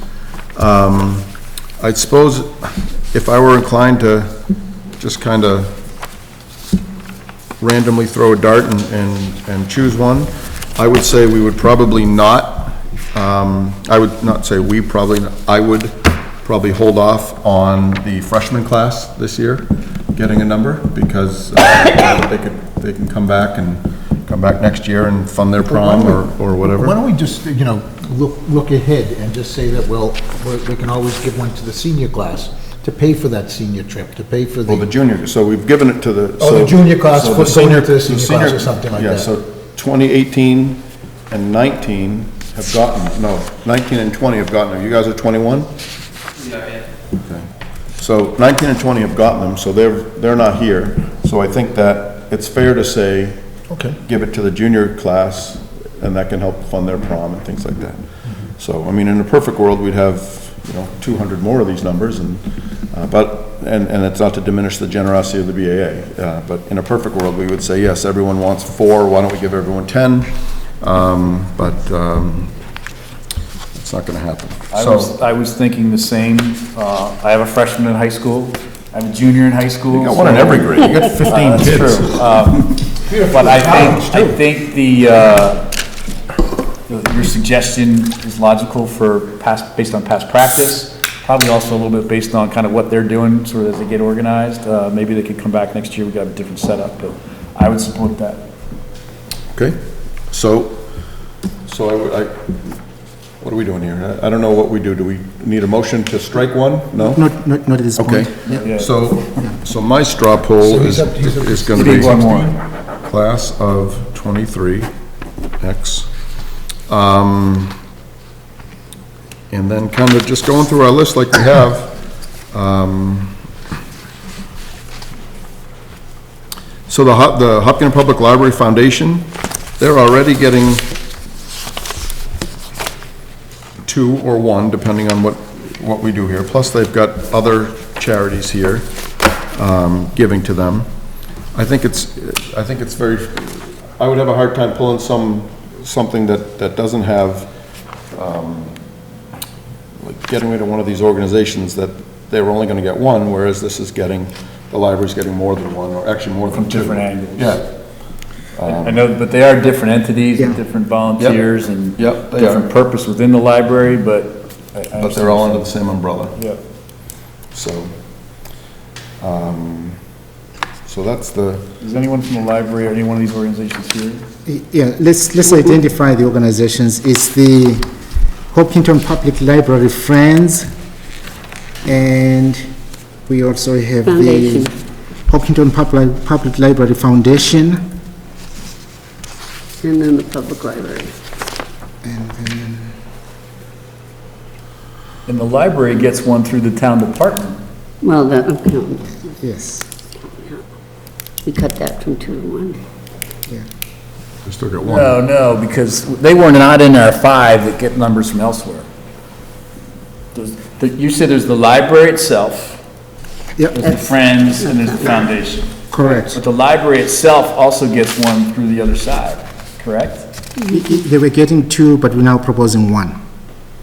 I suppose if I were inclined to just kind of randomly throw a dart and choose one, I would say we would probably not, I would not say we probably, I would probably hold off on the freshman class this year, getting a number, because they can come back next year and fund their prom or whatever. Why don't we just, look ahead and just say that, we can always give one to the senior class to pay for that senior trip, to pay for the... Well, the junior, so we've given it to the... Oh, the junior class, so put the going into the senior class or something like Yeah, that. so 2018 and 19 have gotten, no, 19 and 20 have gotten them. You guys are 21? Yeah. Okay. So 19 and 20 have gotten them, so they're not here. So I think that it's fair to say, Okay. give it to the junior class, and that can help fund their prom and things like that. So, I mean, in a perfect world, we'd have, 200 more of these numbers, and it's not to diminish the generosity of the BAA, but in a perfect world, we would say, yes, everyone wants 4, why don't we give everyone 10? But it's not gonna happen. I was thinking the same. I have a freshman in high school. I have a junior in high school. You got one in every grade, you got 15 That's kids. true. But I think your suggestion is logical based on past practice, probably also a little bit based on kind of what they're doing, sort of as they get organized. Maybe they could come back next year, we got a different setup, but I would support that. Okay, so what are we doing here? I don't know what we do. Do we need a motion to strike one? No? Not at this point. Okay, Yeah. so my straw poll So is he's up- gonna be One more. class of 23, X. And then kind of just going through our list like we have, so the Hopkins Public Library Foundation, they're already getting 2 or 1, depending on what we do here. Plus, they've got other charities here, giving to them. I think it's very, I would have a hard time pulling something that doesn't have, like getting rid of one of these organizations that they were only gonna get 1, whereas this is the library's getting more than 1, or actually more than 2. From different angles. Yeah. I know, but they are different entities and different volunteers and Yep, they different are. purpose within the library, but. But they're all under the same umbrella. Yep. So, so that's the, Is anyone from the library or any one of these organizations here? Yeah, let's identify the organizations. It's the Hopkinton Public Library Friends, and we also have Foundation. the Hopkinton Public Library Foundation, And then the public library. and then, And the library gets one through the town department. Well, okay, yes, we cut that from 2 to 1. we still got 1. No, because they were not in our 5 that get numbers from elsewhere. You said there's the library itself, yep, there's the Friends, and there's the foundation. correct. But the library itself also gets one through the other side, correct? They were getting 2, but we're now proposing 1.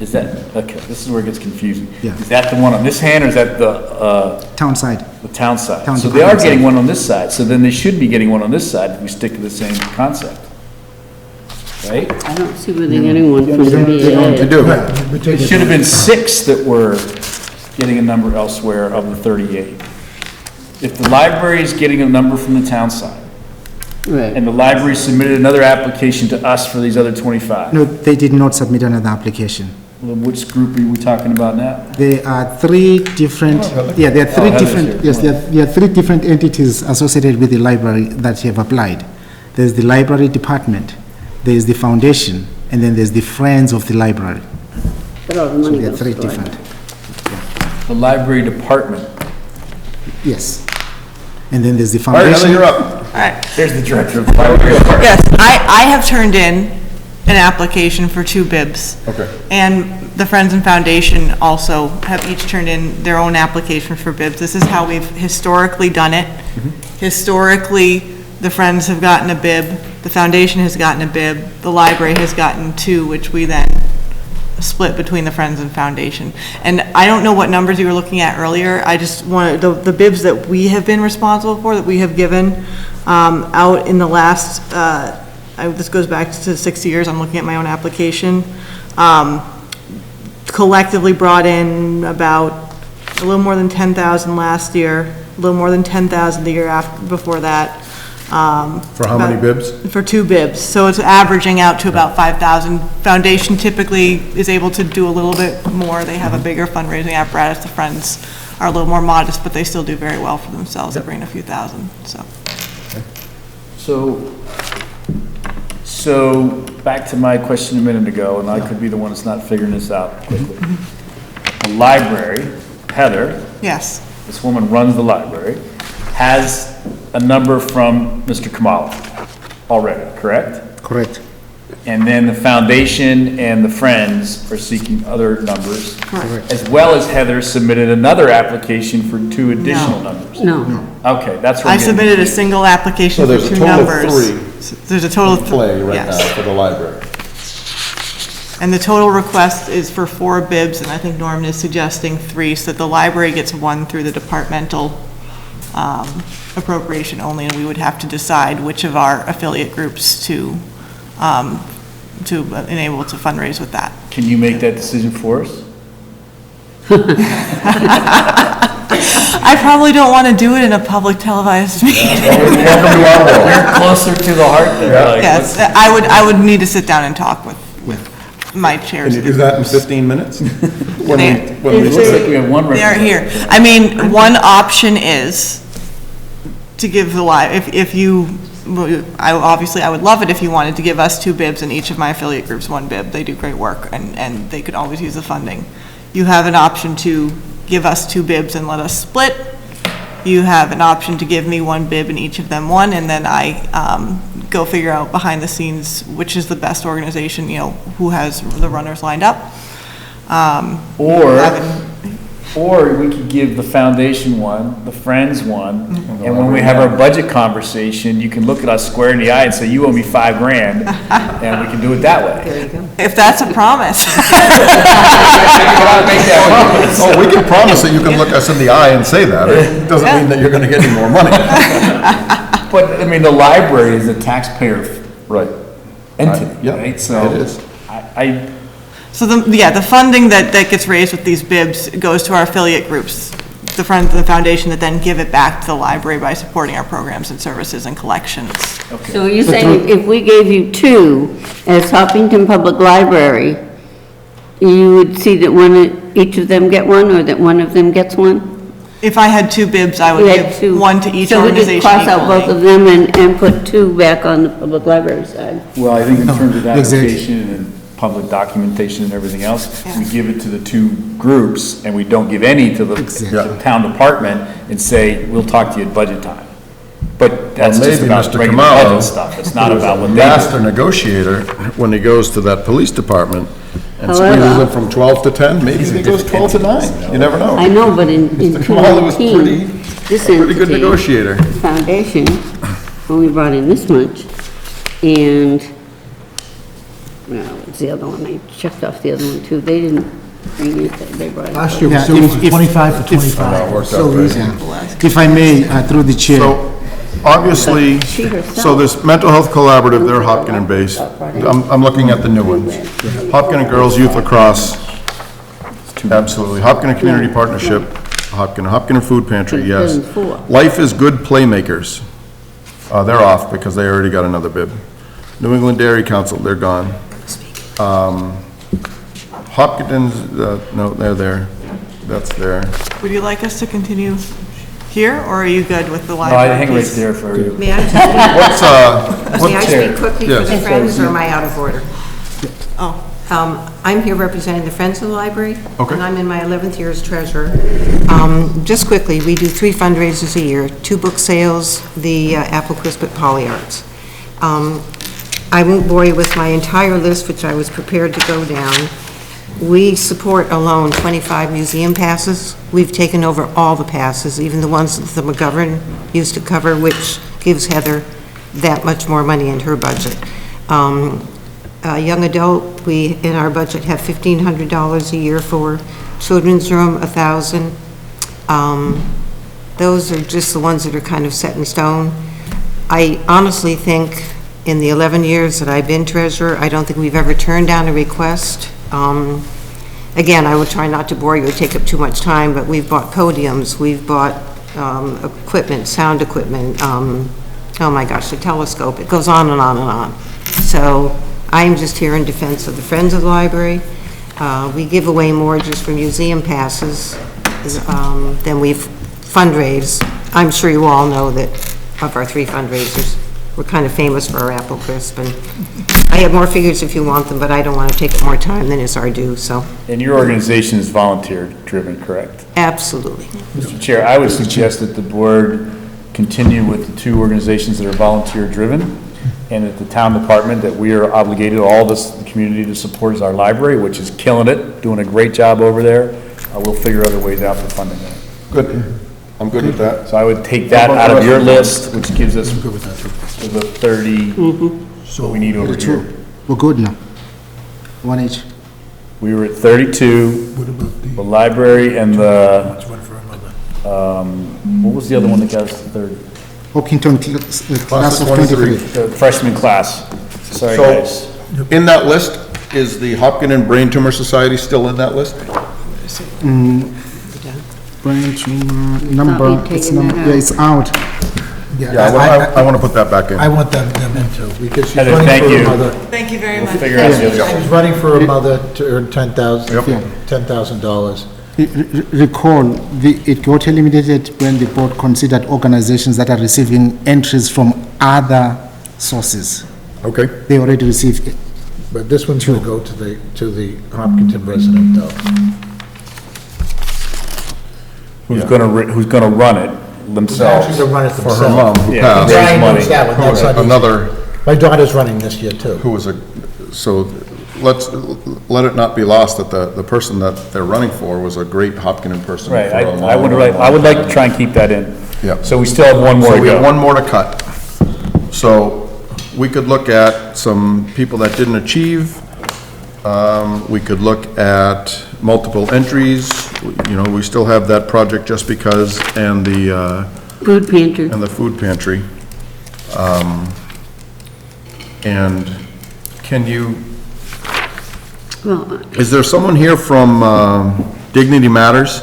Is that, okay, this is where it gets confusing. Yeah. Is that the one on this hand, or is that the Town side. town side? Town So they are department getting side. one on this side, so then they should be getting one on this side if we stick to the same concept. Right? I don't see where they're getting one from the They BAA. do. It should have been 6 that were getting a number elsewhere of the 38. If the library is getting a number from the town side, Right. and the library submitted another application to us for these other 25, No, they did not submit another application. well, which group are we talking about now? There are 3 different, yeah, there are 3 Heather's different, here. yes, there are 3 different entities associated with the library that have applied. There's the library department, there's the foundation, and then there's the Friends of the Library. But all the So money there are goes 3 to the different, library. The library department. yes. And then there's the All right, Heather, foundation. you're up. There's the director of the library. Yes, I have turned in an application for 2 bibs. Okay. And the Friends and Foundation also have each turned in their own application for bibs. This is how we've historically done it. Historically, the Friends have gotten a bib, the Foundation has gotten a bib, the library has gotten 2, which we then split between the Friends and Foundation. And I don't know what numbers you were looking at earlier. I just wanted, the bibs that we have been responsible for, that we have given out in the last, this goes back to 6 years, I'm looking at my own application, collectively brought in about a little more than 10,000 last year, a little more than 10,000 the year before that. For how many bibs? For 2 bibs, so it's averaging out to about 5,000. Foundation typically is able to do a little bit more, they have a bigger fundraising apparatus. The Friends are a little more modest, but they still do very well for themselves, they bring a few thousand, so. So, back to my question a minute ago, and I could be the one that's not figuring this out quickly. The library, Heather, Yes, this woman runs the library, has a number from Mr. Kamala already, correct? Correct. And then the foundation and the Friends are seeking other numbers. Correct. As well as Heather submitted another application for 2 additional numbers. No. Okay, that's what I I'm getting submitted a confused. single application for 2 numbers. There's a total of 3. Play right Yes. now for the library. And the total request is for 4 bibs, and I think Norman is suggesting 3, so that the library gets 1 through the departmental appropriation only, and we would have to decide which of our affiliate groups to enable to fundraise with that. Can you make that decision for us? I probably don't want to do it in a public televised meeting. You're closer to the heart there. like, Yes, I would need to sit down and talk with my chairs. Can you do that in 15 minutes? When It looks like we have one They aren't representative. here. I mean, one option is to give the if you, obviously, I would love it if you wanted to give us 2 bibs and each of my affiliate groups 1 bib. They do great work, and they could always use the funding. You have an option to give us 2 bibs and let us split. You have an option to give me 1 bib and each of them 1, and then I go figure out behind the scenes which is the best organization, who has the runners lined up. Or we could give the foundation 1, the Friends 1, and when we have our budget conversation, you can look at us square in the eye and say, you owe me $5,000, and we can do it that way. If that's a promise. Oh, we can promise that you can look us in the eye and say that. It doesn't mean that you're gonna get any more money. But, I mean, the library is a taxpayer entity, Yeah, right? So it is. So the funding that gets raised with these bibs goes to our affiliate groups, the Friends of the Foundation, that then give it back to the library by supporting our programs and services and collections. So are you saying if we gave you 2 as Hopkinton Public Library, you would see that each of them get 1, or that one of them gets 1? If I had 2 bibs, I would give 1 to each organization So we could cross out equally. both of them and put 2 back on the public library side? Well, I think in terms of exactly. application and public documentation and everything else, we give it to the 2 groups, and we don't give any to the town department and say, we'll talk to you at budget time. But that's just Maybe about Mr. regular Kamalo, budget stuff, it's not who's about a what they master do. negotiator, when he goes to that police department and However- squeezes it from 12 to 10, maybe he goes 12 to 9, you never know. I know, but in Mr. Kamala was 2019, this pretty good entity, negotiator. Foundation, only brought in this much, and, what's the other one? I checked off the other one too. They didn't bring it, they brought it. Last year Yeah, was if- 25 to if- 25. Worked out So great. easy. If I may, through the chair. So, obviously, But she herself- so this mental health collaborative, they're Hopkinen-based. I'm looking at the new ones. Hopkinen Girls Youth Lacrosse, absolutely. Hopkinen Community Partnership, Hopkinen Food Pantry, yes. There's 4. Life is Good Playmakers, they're off because they already got another bib. New England Dairy Council, they're gone. Hopkins, no, they're there, that's there. Would you like us to continue here, or are you good with the No, library? I hang right piece? there for you. May I What's, May I what's, speak quickly for Yes. the Friends, or am I out of order? I'm here representing the Friends of the Library. Okay. And I'm in my 11th year as treasurer. Just quickly, we do 3 fundraisers a year, 2 book sales, the Apple Crisp at Poly Arts. I won't bore you with my entire list, which I was prepared to go down. We support alone 25 museum passes. We've taken over all the passes, even the ones that the McGovern used to cover, which gives Heather that much more money in her budget. Young adult, we, in our budget, have $1,500 a year for. Children's room, $1,000. Those are just the ones that are kind of set in stone. I honestly think, in the 11 years that I've been treasurer, I don't think we've ever turned down a request. Again, I will try not to bore you or take up too much time, but we've bought podiums, we've bought equipment, sound equipment, oh my gosh, the telescope, it goes on and on and on. So I'm just here in defense of the Friends of the Library. We give away more just for museum passes than we've fundraised. I'm sure you all know that of our 3 fundraisers, we're kind of famous for our Apple Crisp, and I have more figures if you want them, but I don't want to take up more time than is our due, so. And your organization is volunteer-driven, correct? Absolutely. Mr. Chair, I would suggest that the board continue with the 2 organizations that are volunteer-driven, and at the town department that we are obligated, all of us, the community, to support is our library, which is killing it, doing a great job over there. We'll figure other ways out for funding that. Good. I'm good with that. So I would take that out of your list, which gives us the 30, what we need over here. We're good now. 1 each. We were at 32, the library and the, what was the other one that got us to 30? Hopkinton class of 23. The freshman class. Sorry, So, guys. in that list, is the Hopkinen Brain Tumor Society still in that list? Brain tumor number, Thought we'd it's taken number, that yeah, out. it's out. Yeah, I want to put that back in. I want them in too, because she's Heather, running thank for you. her mother. Thank you very much. Figure out the other She's one. running for her mother to earn $10,000. Yep. Recall, it got eliminated when the board considered organizations that are receiving entries from other sources. Okay. They already received it. But this one's gonna go to the Hopkinton resident though. Who's gonna run it themselves? Actually, they'll run it For her themselves. mom, who Yeah, passed. raise Brian money. knows that one, that's not easy. Another, My daughter's running this year too. who was so let it not be lost that the person that they're running for was a great Hopkinen person. Right, for a long, I would like to try and keep that in. Yep. So we still have one more So to we have go. one more to cut. So we could look at some people that didn't achieve. We could look at multiple entries. You know, we still have that project Just Because and the, Food pantry. and the food pantry. And can you, Well, is there someone here from Dignity Matters?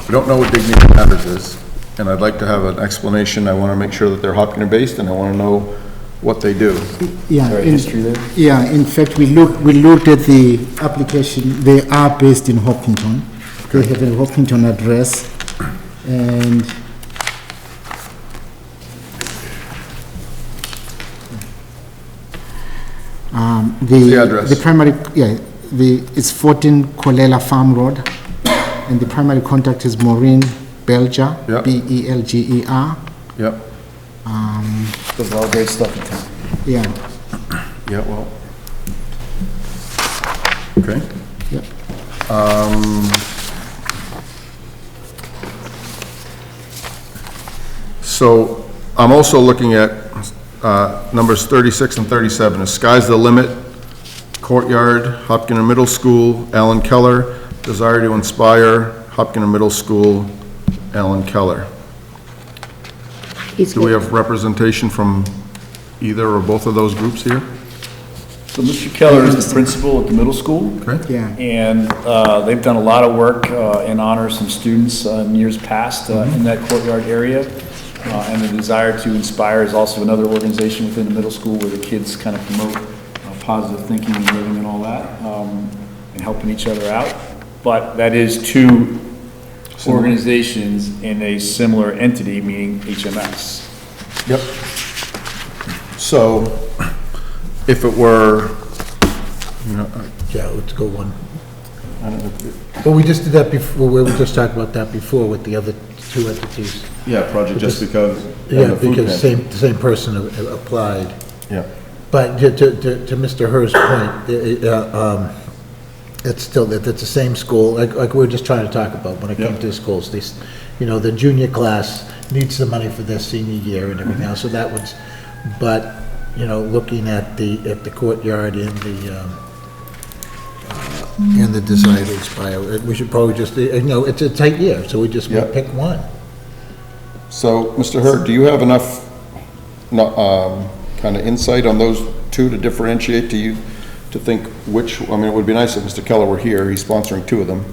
We don't know what Dignity Matters is, and I'd like to have an explanation. I want to make sure that they're Hopkinen-based, and I want to know what they do. Yeah. there a history there? Yeah, in fact, we looked at the application, they are based in Hopkinton. They have a Hopkinton address, and The address. the primary, yeah, it's 14 Colela Farm Road, and the primary contact is Maureen Belger, Yep. Belger. Yep, Does a lot of great stuff in town. Yeah, yeah, well. Okay. Yep. So I'm also looking at numbers 36 and 37. Is Sky's the Limit, Courtyard, Hopkinen Middle School, Alan Keller, Desire to Inspire, Hopkinen Middle School, Alan Keller. he's Do we good. have representation from either or both of those groups here? So Mr. Keller is the principal at the middle school. Okay. yeah. And they've done a lot of work in honor of some students in years past in that courtyard area. And the Desire to Inspire is also another organization within the middle school where the kids kind of promote positive thinking and living and all that, and helping each other out. But that is 2 organizations in a similar entity, meaning HMS. Yep. So, if it were, you know, Yeah, let's go one. Well, we just did that before, we were just talking about that before with the other two entities. yeah, project just because. Yeah, because the same person applied. Yeah. But to Mr. Herr's point, it's still, that's the same school, like we were just trying to talk about when it comes to schools. These, you know, the junior class needs the money for their senior year and everything else, so that was, but, you know, looking at the courtyard and the desire to inspire, we should probably just, you know, it's a tight year, so we just pick one. So, Mr. Hurd, do you have enough, kind of insight on those two to differentiate to you, to think which, I mean, it would be nice if Mr. Keller were here, he's sponsoring two of them.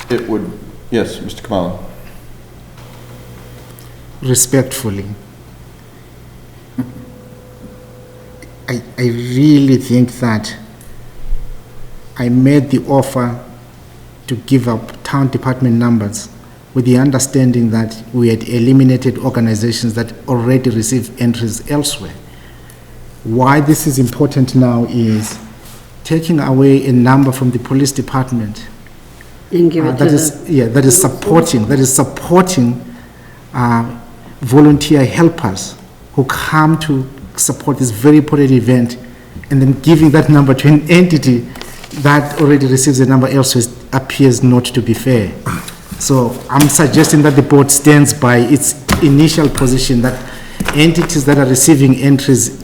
It would, yes, Mr. Kamala. Respectfully, I really think that I made the offer to give up town department numbers with the understanding that we had eliminated organizations that already receive entries elsewhere. Why this is important now is taking away a number from the police department. And give it to that is supporting volunteer helpers who come to support this very important event, and then giving that number to an entity that already receives a number elsewhere appears not to be fair. So I'm suggesting that the board stands by its initial position that entities that are receiving entries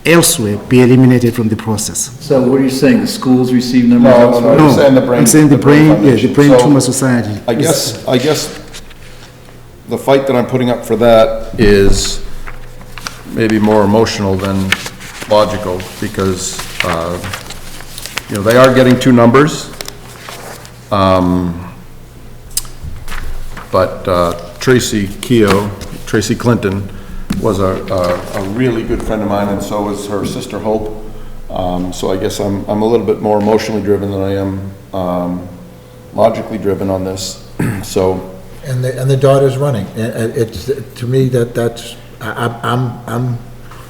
elsewhere be eliminated from the process. So what are you saying, the schools receive numbers? No, I'm saying the brain. I'm saying the brain So, tumor society. I guess the fight that I'm putting up for that is maybe more emotional than logical, because, you know, they are getting two numbers. But Tracy Clinton was a really good friend of mine, and so was her sister Hope. So I guess I'm a little bit more emotionally driven than I am logically driven on this. So. And the daughter's running. It's, to me, that's, I'm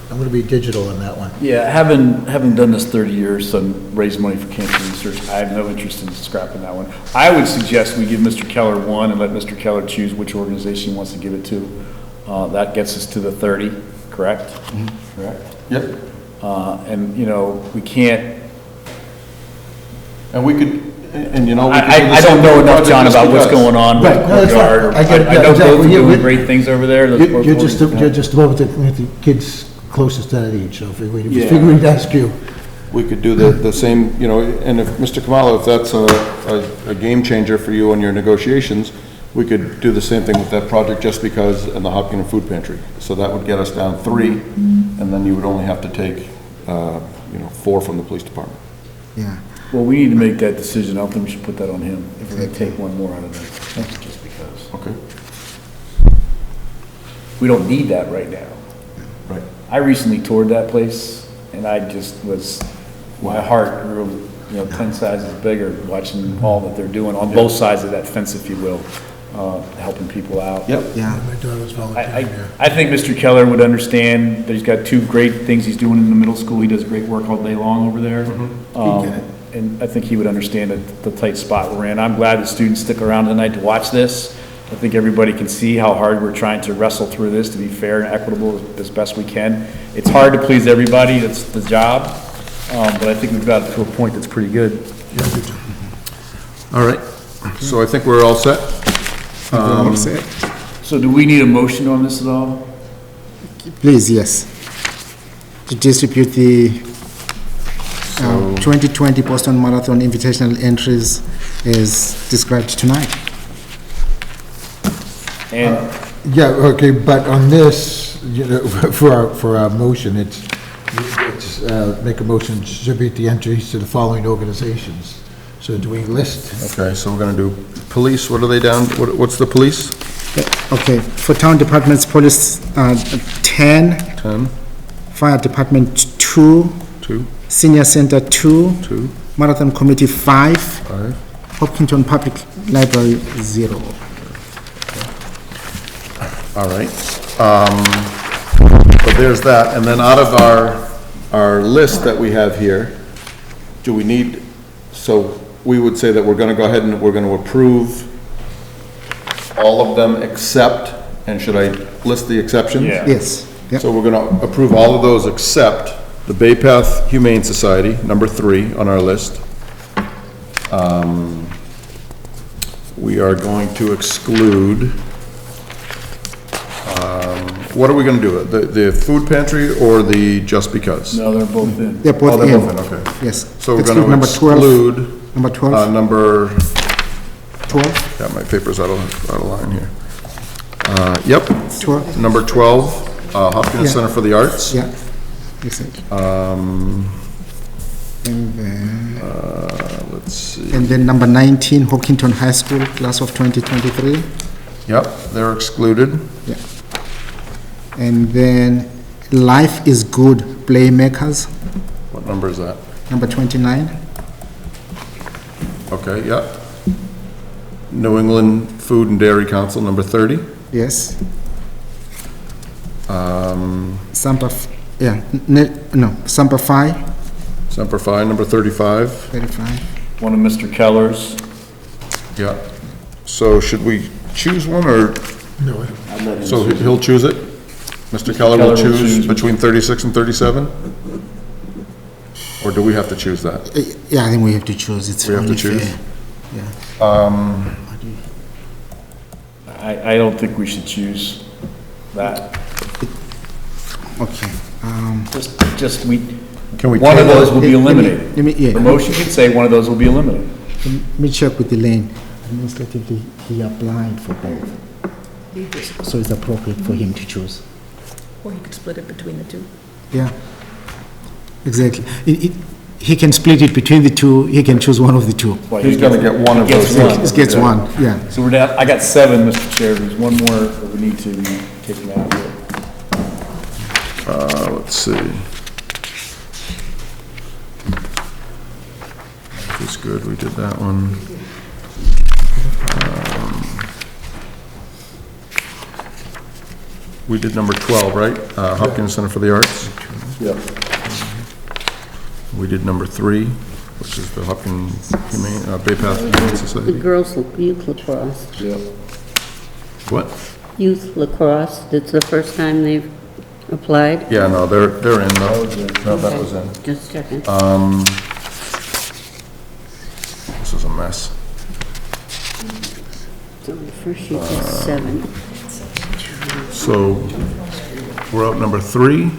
gonna be digital on that one. Yeah, having done this 30 years and raised money for cancer research, I have no interest in scrapping that one. I would suggest we give Mr. Keller one and let Mr. Keller choose which organization he wants to give it to. That gets us to the 30, correct? Mm-hmm. Correct? Yep. And, you know, we can't. And we could, and you know. I don't know enough, John, about what's going on with the courtyard. I know both are doing great things over there. You're just about the kids closest to that age, so if we figure we'd ask you. We could do the same, you know, and if, Mr. Kamala, if that's a game changer for you on your negotiations, we could do the same thing with that project just because, and the Hopkins Food Pantry. So that would get us down 3, and then you would only have to take, you know, 4 from the police department. Yeah. Well, we need to make that decision. I don't think we should put that on him if we're gonna take one more out of there, just because. Okay. We don't need that right now. Right. I recently toured that place, and I just was, my heart grew, you know, 10 sizes bigger watching all that they're doing on both sides of that fence, if you will, helping people out. Yep. Yeah. My daughter's volunteering there. I think Mr. Keller would understand that he's got 2 great things he's doing in the middle school. He does great work all day long over there. And I think he would understand the tight spot we're in. I'm glad the students stick around tonight to watch this. I think everybody can see how hard we're trying to wrestle through this to be fair and equitable as best we can. It's hard to please everybody, that's the job, but I think we've got to a point that's pretty good. All right. So I think we're all set. So do we need a motion on this at all? Please, yes. To distribute the 2020 Boston Marathon invitational entries is described tonight. And Yeah, okay, but on this, you know, for our motion, it's make a motion to distribute the entries to the following organizations. So do we list? Okay, so we're gonna do police, what are they down, what's the police? Okay, for town departments, police, 10. 10, Fire department, 2. 2, Senior center, 2. 2, Marathon committee, 5. 5. Hopkinton Public Library, 0. All right. So there's that, and then out of our our list that we have here, do we need, so we would say that we're gonna go ahead and we're gonna approve all of them except, and should I list the exceptions? Yes. Yep. So we're gonna approve all of those except the Bay Path Humane Society, number 3 on our list. We are going to exclude, what are we gonna do? The food pantry or the just because? No, they're both in. They're both Oh, they're in. both in, okay. Yes. So we're Exclude gonna number 12. exclude, Number 12, number, 12, yeah, my paper's out of line here. Yep, 12, number 12, Hopkins Yeah. Center for the Arts. yeah. Exactly. And then, Let's see, and then number 19, Hopkinton High School, class of 2023. yep, they're excluded. Yeah. And then Life is Good Playmakers, What number is that? number 29. Okay, yep. New England Food and Dairy Council, number 30. Yes. Sampa, Sampa Phi, Semper Fi, number 35. 35. One of Mr. Keller's. Yeah. So should we choose one, or? No, So he'll choose it? Mr. Keller will choose between 36 and 37? Or do we have to choose that? Yeah, I think we have to choose. It's We have to only choose? fair. Yeah. I don't think we should choose that. Okay. Just, we, Can we one of table those it? will be eliminated. yeah. The motion can say one of those will be eliminated. Let me check with Elaine. Administratively, he applied for both. So it's appropriate for him to choose. Or he could split it between the two. Yeah, exactly. He can split it between the two, he can choose one of the two. He's gonna get one of those. He gets one, yeah. So we're down, I got 7, Mr. Chair, there's one more that we need to take him out here. Let's see. That's good, we did that one. We did number 12, right? Hopkins Center for the Arts. Yep. We did number 3, which is the Hopkins Humane, Bay Path Humane The Society. girls' youth lacrosse. Yep. What? Youth lacrosse, it's the first time they've applied? Yeah, no, they're in, though. No, that was in. Just checking. This is a mess. So the first sheet is 7. So, we're out number 3.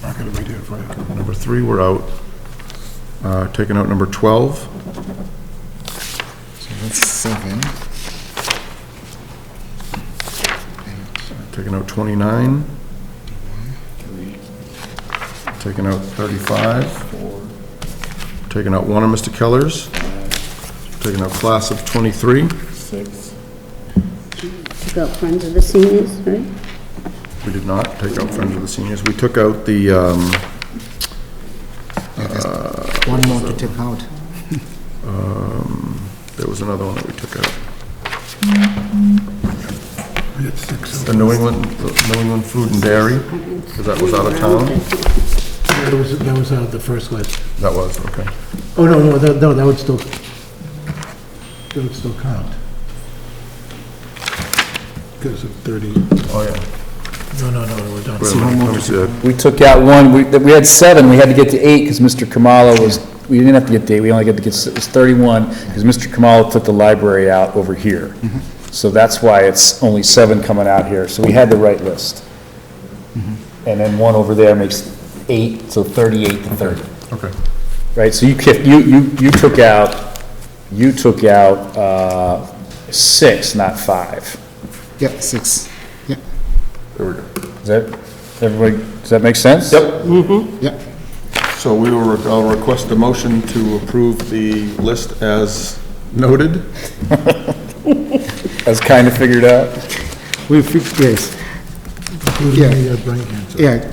I gotta read it right. Number 3, we're out. Taking out number 12. So that's 7. Taking out 29. Taking out 35. Taking out one of Mr. Keller's. Taking out class of 23. 6. Took out Friends of the Seniors, right? We did not take out Friends of the Seniors. We took out the, One more to take out. there was another one that we took out. The New England Food and Dairy, because that was out of town. that was out of the first list. That was, okay. Oh, no, that would still count. Because of 30, Oh, yeah. no, we're done. Wait a minute, let me see that. We took out 1, we had 7, we had to get to 8 because Mr. Kamala was, we didn't have to get to 8, we only got to get, it was 31 because Mr. Kamala took the library out over here. So that's why it's only 7 coming out here, so we had the right list. And then 1 over there makes 8, so 38 to 30. Okay. Right, so you took out 6, not 5. Yeah, 6. Yeah, There we go. Does that make sense? Yep. yeah. So I'll request a motion to approve the list as noted. As kind of figured out? We fixed, yes. Including the brain cancer. Yeah,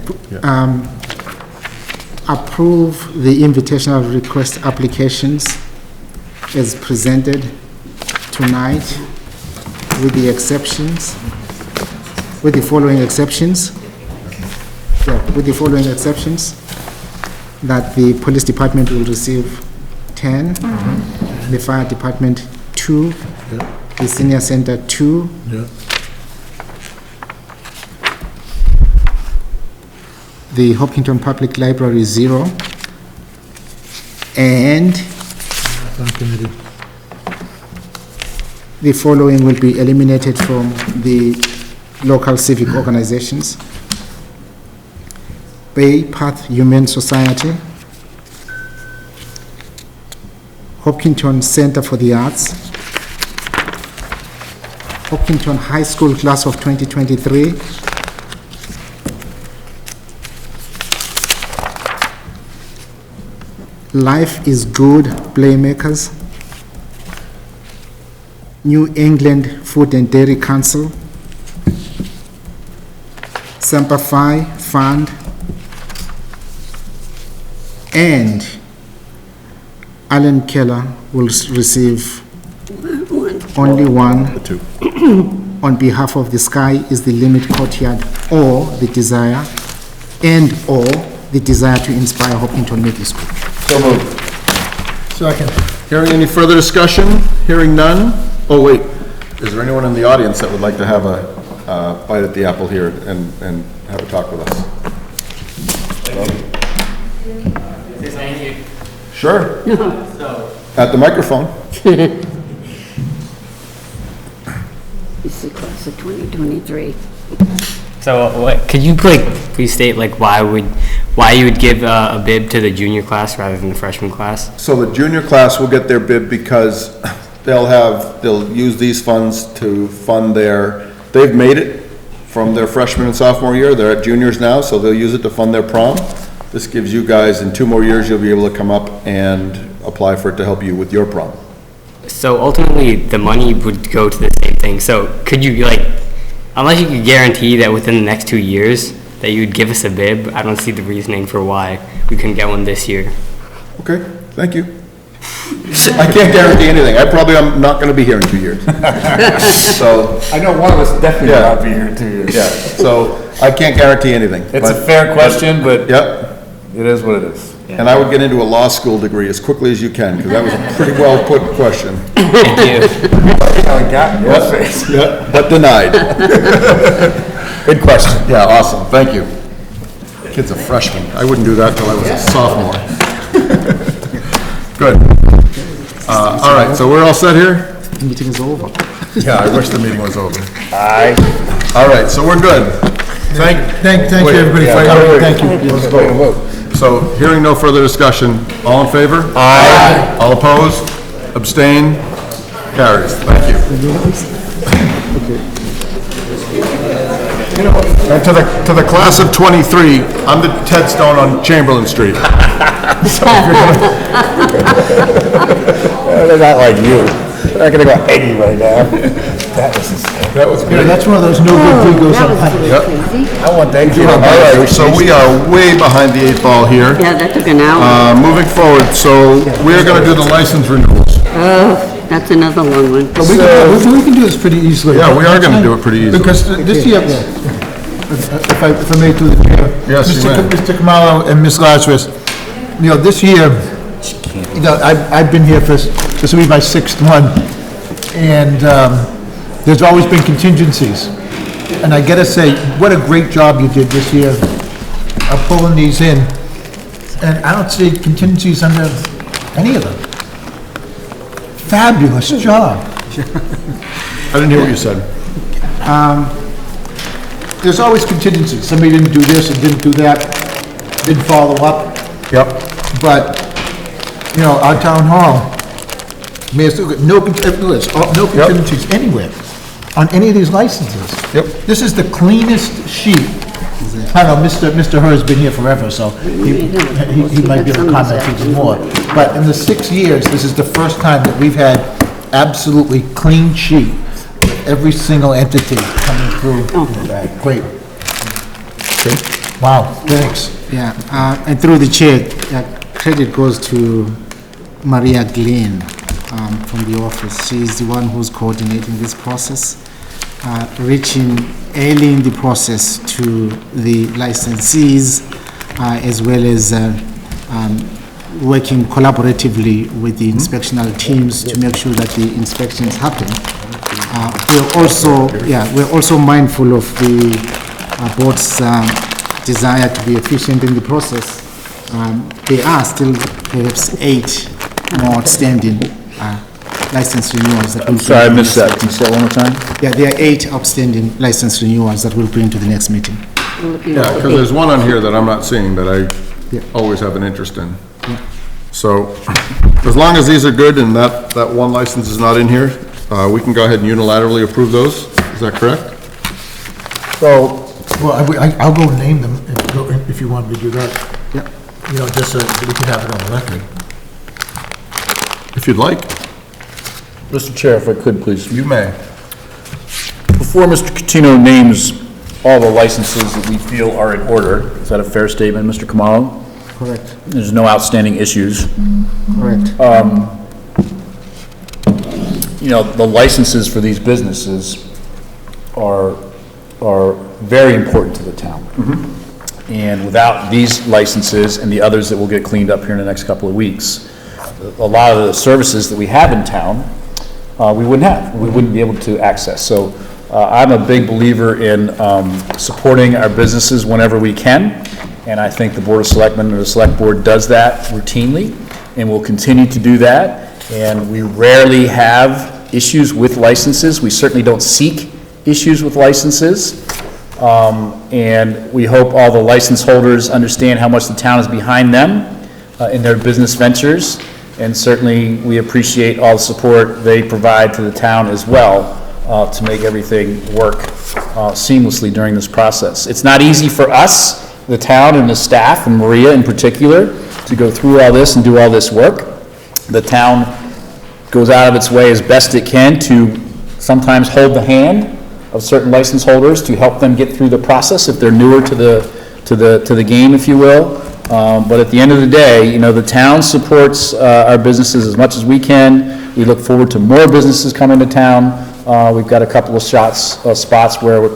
approve the invitational request applications as presented tonight with the exceptions. with the following exceptions. Yeah, with the following exceptions, that the police department will receive 10, the fire department 2, the senior center 2, the Hopkinton Public Library 0, and the following will be eliminated from the local civic organizations: Bay Path Humane Society, Hopkinton Center for the Arts, Hopkinton High School Class of 2023, Life is Good Playmakers, New England Food and Dairy Council, Semper Fi Fund, and Alan Keller will receive only one on behalf of the Sky is the Limit Courtyard or the Desire, and/or the Desire to Inspire Hopkinton Middle School. So moved. Second. Hearing any further discussion? Hearing none? Oh, wait. Is there anyone in the audience that would like to have a bite at the apple here and have a talk with us? Thank you. Sure. So, At the microphone. It's the class of 2023. could you please state why you would give a bib to the junior class rather than the freshman class? So the junior class will get their bib because they'll use these funds to fund they've made it from their freshman and sophomore year. They're at juniors now, so they'll use it to fund their prom. This gives you guys, in 2 more years, you'll be able to come up and apply for it to help you with your prom. So ultimately, the money would go to the same thing. So could you unless you could guarantee that within the next 2 years that you'd give us a bib, I don't see the reasoning for why we couldn't get one this year. Okay, thank you. I can't guarantee anything. I probably am not gonna be here in 2 years. So. I know one of us definitely Yeah. will not be here in 2 years. Yeah, so I can't guarantee anything. It's a fair question, but Yep, it is what it is. and I would get into a law school degree as quickly as you can, because that was a pretty well-put question. Thank you. Yeah, but denied. Good question. Yeah, awesome, thank you. Kid's a freshman. I wouldn't do that till I was a sophomore. Good. All right, so we're all set here? The meeting is over. Yeah, I wish the meeting was over. Aye. All right, so we're good. Thank Thank you, everybody, for your, thank you. Let's vote. So, hearing no further discussion, all in favor? Aye. All opposed? Abstain? Carries. Thank you. And to the class of 23, I'm the Ted Stone on Chamberlain Street. They're not like you. They're not gonna go 80 right now. That was Yeah, good. that's one of those no good Vigos on Hunter. I want that kid. All right, so we are way behind the 8 ball here. Yeah, that took an hour. Moving forward, so we're gonna do the license renewals. Oh, that's another long one. But we can do this pretty easily. Yeah, we are gonna do it pretty easily. Because this year, if I may through the chair. Yes, you may. Mr. Kamalo and Ms. Lazarus, this year, I've been here this will be my 6th one, and there's always been contingencies. And I gotta say, what a great job you did this year of pulling these in. And I don't see contingencies under any of them. Fabulous job. I didn't hear what you said. There's always contingencies. Somebody didn't do this and didn't do that, didn't follow up. Yep. But, our town hall, no contingencies anywhere on any of these licenses. Yep. This is the cleanest sheet. I don't know, Mr. Herr's been here forever, so he might be able to comment even more. But in the 6 years, this is the first time that we've had absolutely clean sheet, every single entity coming through. Great. Wow, thanks. Yeah, and through the chair, credit goes to Maria Glenn from the office. She is the one who's coordinating this process. reaching early in the process to the licensees, as well as working collaboratively with the inspectional teams to make sure that the inspections happen. We're also mindful of the board's desire to be efficient in the process. There are still perhaps 8 more outstanding license renewals that I'm sorry, I missed that. Can you say it one more time? Yeah, there are 8 outstanding license renewals that we'll bring to the next meeting. Yeah, because there's one on here that I'm not seeing that I always have an interest in. So, as long as these are good and that one license is not in here, we can go ahead and unilaterally approve those. Is that correct? So, Well, I'll go name them if you want me to do that. Yeah. You know, just so we can have it on the record. If you'd like. Mr. Chair, if I could, please. You may. Before Mr. Catino names all the licenses that we feel are in order, is that a fair statement, Mr. Kamalo? Correct. There's no outstanding issues. Correct. You know, the licenses for these businesses are very important to the town. And without these licenses and the others that will get cleaned up here in the next couple of weeks, a lot of the services that we have in town, we wouldn't be able to access. So I'm a big believer in supporting our businesses whenever we can, and I think the Board of Selectmen or the Select Board does that routinely, and will continue to do that. And we rarely have issues with licenses. We certainly don't seek issues with licenses. And we hope all the license holders understand how much the town is behind them in their business ventures. And certainly, we appreciate all the support they provide to the town as well to make everything work seamlessly during this process. It's not easy for us, the town and the staff, and Maria in particular, to go through all this and do all this work. The town goes out of its way as best it can to sometimes hold the hand of certain license holders to help them get through the process if they're newer to the game, if you will. But at the end of the day, you know, the town supports our businesses as much as we can. We look forward to more businesses coming to town. We've got a couple of spots where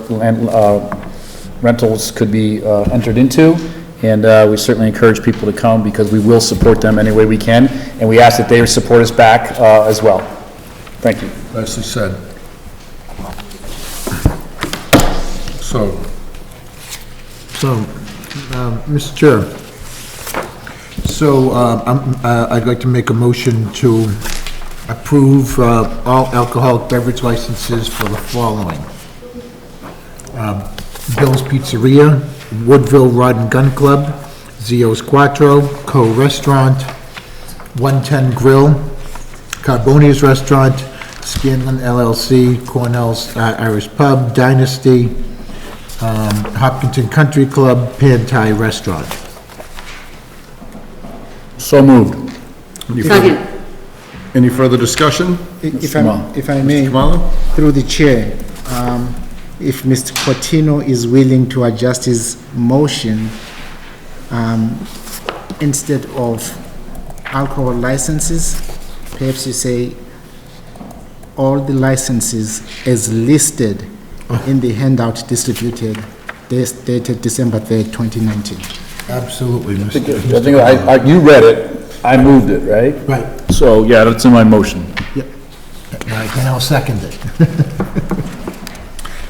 rentals could be entered into, and we certainly encourage people to come because we will support them any way we can, and we ask that they support us back as well. Thank you. Nicely said. So, Mr. Chair, I'd like to make a motion to approve all alcoholic beverage licenses for the following. Bill's Pizzeria, Woodville Rod and Gun Club, Zio's Quattro, Co Restaurant, 110 Grill, Carboni's Restaurant, Scanlon LLC, Cornell's Irish Pub, Dynasty, Hopkinton Country Club, Pan Thai Restaurant. So moved. Any further discussion? If I may, through the chair, if Mr. Coutinho is willing to adjust his motion, instead of alcohol licenses, perhaps you say all the licenses as listed in the handout distributed, dated December 3rd, 2019. Absolutely, Mr. I think you read it, I moved it, right? Right. So, yeah, that's in my motion. Yep. And I'll second it.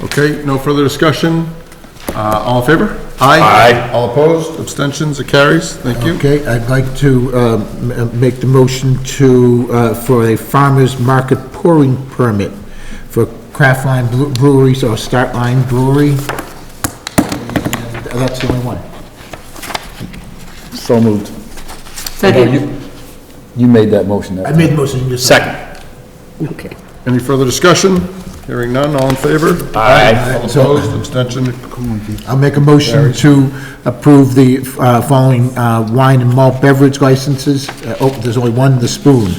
Okay, no further discussion. All in favor? Aye. All opposed? Abstentions? It carries. Thank you. Okay, I'd like to make the motion for a farmer's market pouring permit for Craftline Breweries or Startline Brewery. And that's the only one. So moved. Second. You made that motion. I made the motion. You just Second. Okay. Any further discussion? Hearing none, all in favor? Aye. All opposed? Abstention? I'll make a motion to approve the following wine and malt beverage licenses. There's only one, The Spoon.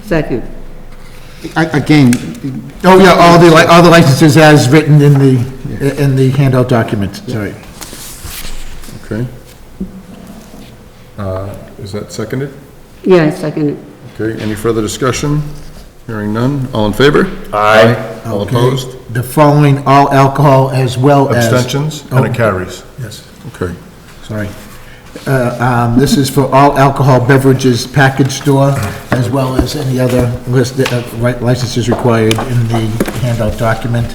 Second. Again, Oh, yeah, all the licenses as written in the handout document, sorry. Okay. Is that seconded? Yeah, I second it. Okay, any further discussion? Hearing none, all in favor? Aye. All Okay. opposed? The following all alcohol as well as... Abstentions, and it carries. Yes, Okay. sorry. This is for all alcohol beverages package store, as well as any other licenses required in the handout document.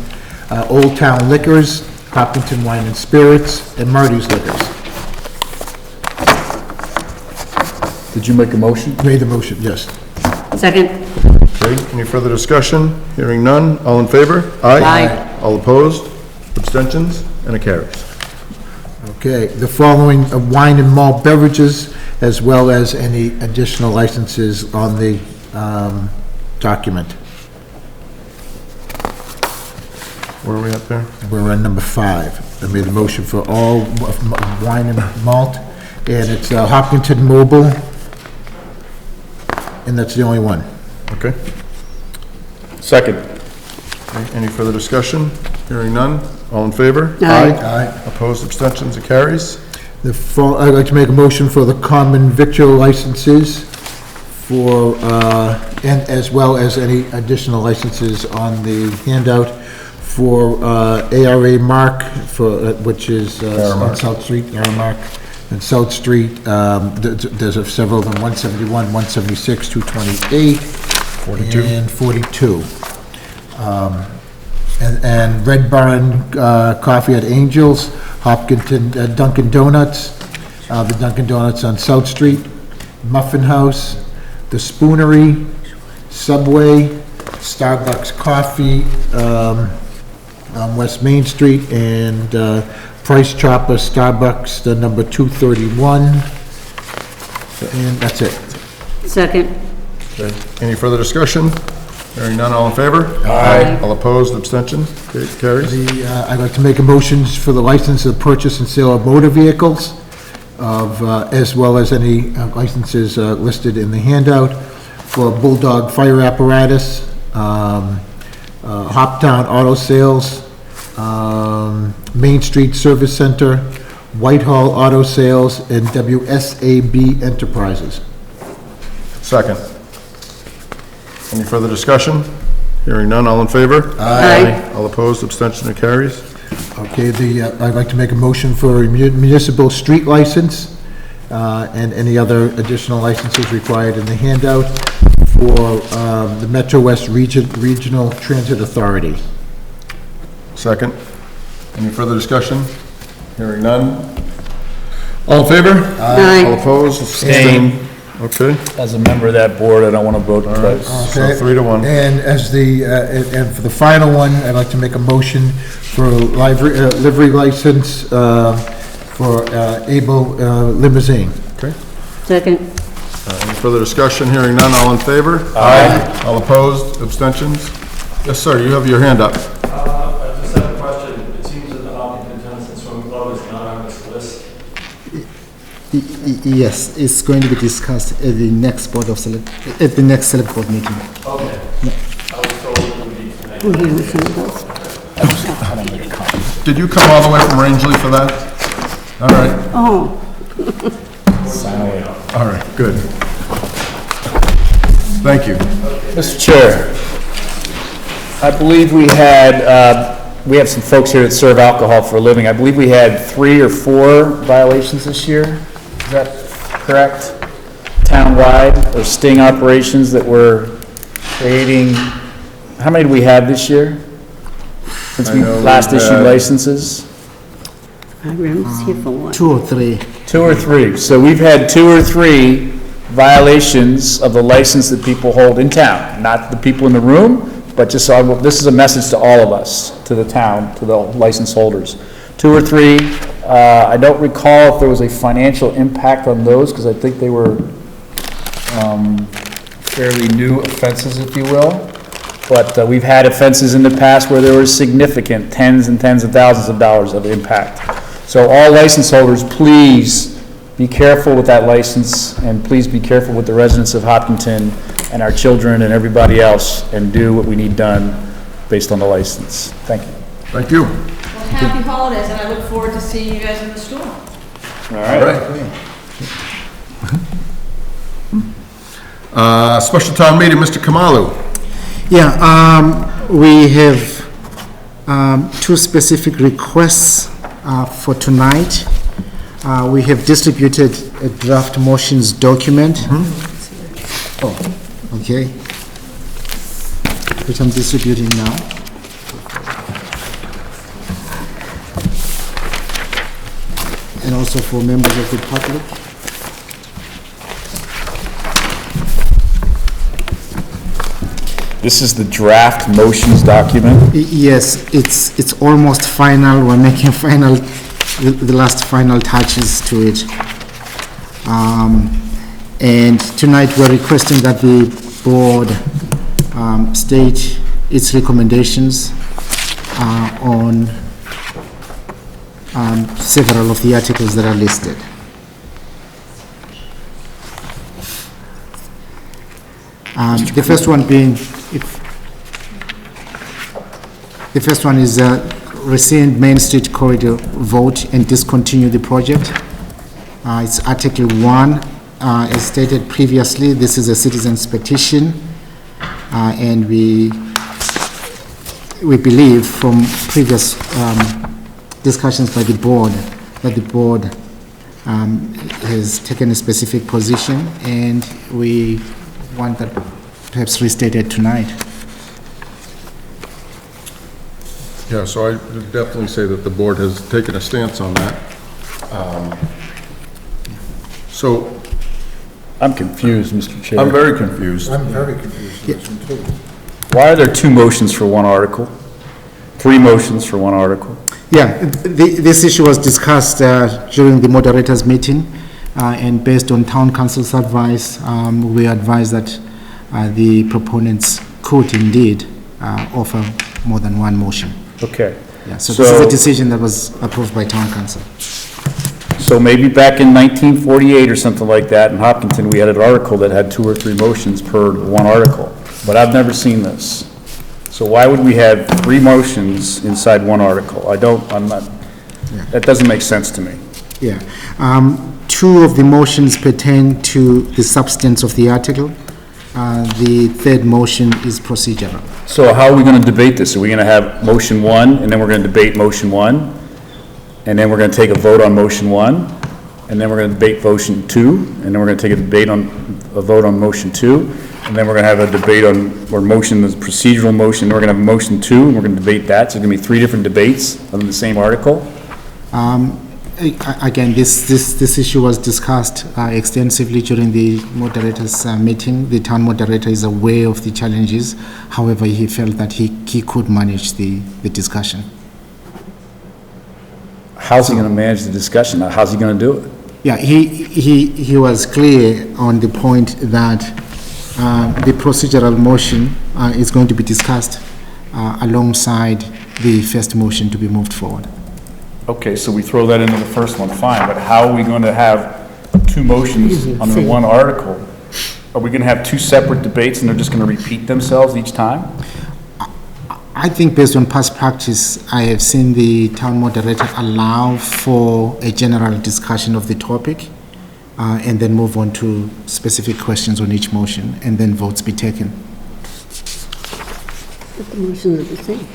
Old Town Liquors, Hopkinton Wine and Spirits, and Marty's Liquors. Did you make a motion? Made the motion, yes. Second. Okay, any further discussion? Hearing none, all in favor? Aye. All opposed? Abstentions, and it carries. Okay, the following wine and malt beverages, as well as any additional licenses on the document. Where are we at there? We're on number 5. I made a motion for all wine and malt, and it's Hopkinton Mobile, and that's the only one. Okay. Second. Okay, any further discussion? Hearing none, all in favor? Aye. Aye. Opposed, abstentions, it carries. I'd like to make a motion for the common victual licenses for, and as well as any additional licenses on the handout for ARA Mark, for, which is on South Street, Aramark, and South Street. There's several of them, 171, 176, 228, 42. and 42. And Red Barn Coffee at Angels, Hopkinton Dunkin' Donuts, the Dunkin' Donuts on South Street, Muffin House, the Spoonery, Subway, Starbucks Coffee on West Main Street, and Price Chopper Starbucks, the number 231, and that's it. Second. Okay, any further discussion? Hearing none, all in favor? Aye. All opposed, abstention, okay, it carries. I'd like to make a motion for the license of purchase and sale of motor vehicles, as well as any licenses listed in the handout for Bulldog Fire Apparatus, Hoptown Auto Sales, Main Street Service Center, Whitehall Auto Sales, and WSAB Enterprises. Second. Any further discussion? Hearing none, all in favor? Aye. All opposed, abstention, it carries. Okay, I'd like to make a motion for a municipal street license, and any other additional licenses required in the handout for the Metro West Regional Transit Authority. Second. Any further discussion? Hearing none. All in favor? Aye. All opposed? Abstain. Okay, As a member of that board, I don't want to vote twice. so Okay. 3-1. And as and for the final one, I'd like to make a motion for a livery license for Able Limousine. Okay. Second. Any further discussion? Hearing none, all in favor? Aye. All opposed? Abstentions? Yes, sir, you have your hand up. I just have a question. It seems that the Hopkinton Tennis and Swimming Club is not on this list. Yes, it's going to be discussed at the next at the next select board meeting. Okay. I was told it would be tonight. Did you come all the way from Rangeley for that? All right, Oh. all right, good. Thank you. Mr. Chair, I believe we have some folks here that serve alcohol for a living. I believe we had 3 or 4 violations this year. Is that correct? Townwide, or sting operations that were creating, how many do we have this year? Since we I know last we've issued had- licenses? I remember here for what? 2 or 3. 2 or 3. So we've had 2 or 3 violations of the license that people hold in town. Not the people in the room, but just, this is a message to all of us, to the town, to the license holders. 2 or 3, I don't recall if there was a financial impact on those, because I think they were fairly new offenses, if you will. But we've had offenses in the past where there were significant tens and tens of thousands of dollars of impact. So all license holders, please be careful with that license, and please be careful with the residents of Hopkinton and our children and everybody else, and do what we need done based on the license. Thank you. Thank you. Well, happy holidays, and I look forward to seeing you guys in the store. All right. Special town meeting, Mr. Kamalu. Yeah, we have two specific requests for tonight. We have distributed a draft motions document. Oh, okay. Which I'm distributing now. And also for members of the public. This is the draft motions document. Yes, it's almost final. We're making the last final touches to it. And tonight we're requesting that the board state its recommendations on several of the articles that are listed. The first one being, the first one is rescind Main Street Corridor vote and discontinue the project. It's Article 1. As stated previously, this is a citizen's petition, and we believe from previous discussions by the board that the board has taken a specific position, and we want that perhaps restated tonight. Yeah, so I would definitely say that the board has taken a stance on that. So. I'm confused, Mr. Chair. I'm very confused. I'm very confused with this one too. Why are there two motions for one article? Three motions for one article? Yeah, this issue was discussed during the moderator's meeting, and based on town council's advice, we advised that the proponents could indeed offer more than one motion. Okay. Yeah, so this is a decision that was approved by town council. So maybe back in 1948 or something like that, in Hopkinton, we had an article that had 2 or 3 motions per one article, but I've never seen this. So why would we have 3 motions inside one article? That doesn't make sense to me. Yeah. 2 of the motions pertain to the substance of the article. The third motion is procedural. So how are we going to debate this? Are we going to have motion 1, and then we're going to debate motion 1? And then we're going to take a vote on motion 1, and then we're going to debate motion 2, and then we're going to take a vote on motion 2, and then we're going to have a debate on, or motion, the procedural motion, and we're going to have motion 2, and we're going to debate that. So it's going to be 3 different debates on the same article. Again, this issue was discussed extensively during the moderator's meeting. The town moderator is aware of the challenges. However, he felt that he could manage the discussion. How's he going to manage the discussion? How's he going to do it? Yeah, he was clear on the point that the procedural motion is going to be discussed alongside the first motion to be moved forward. Okay, so we throw that into the first one, fine, but how are we going to have 2 motions under one article? Are we going to have 2 separate debates and they're just going to repeat themselves each time? I think based on past practice, I have seen the town moderator allow for a general discussion of the topic and then move on to specific questions on each motion and then votes be taken. But the motions are the same.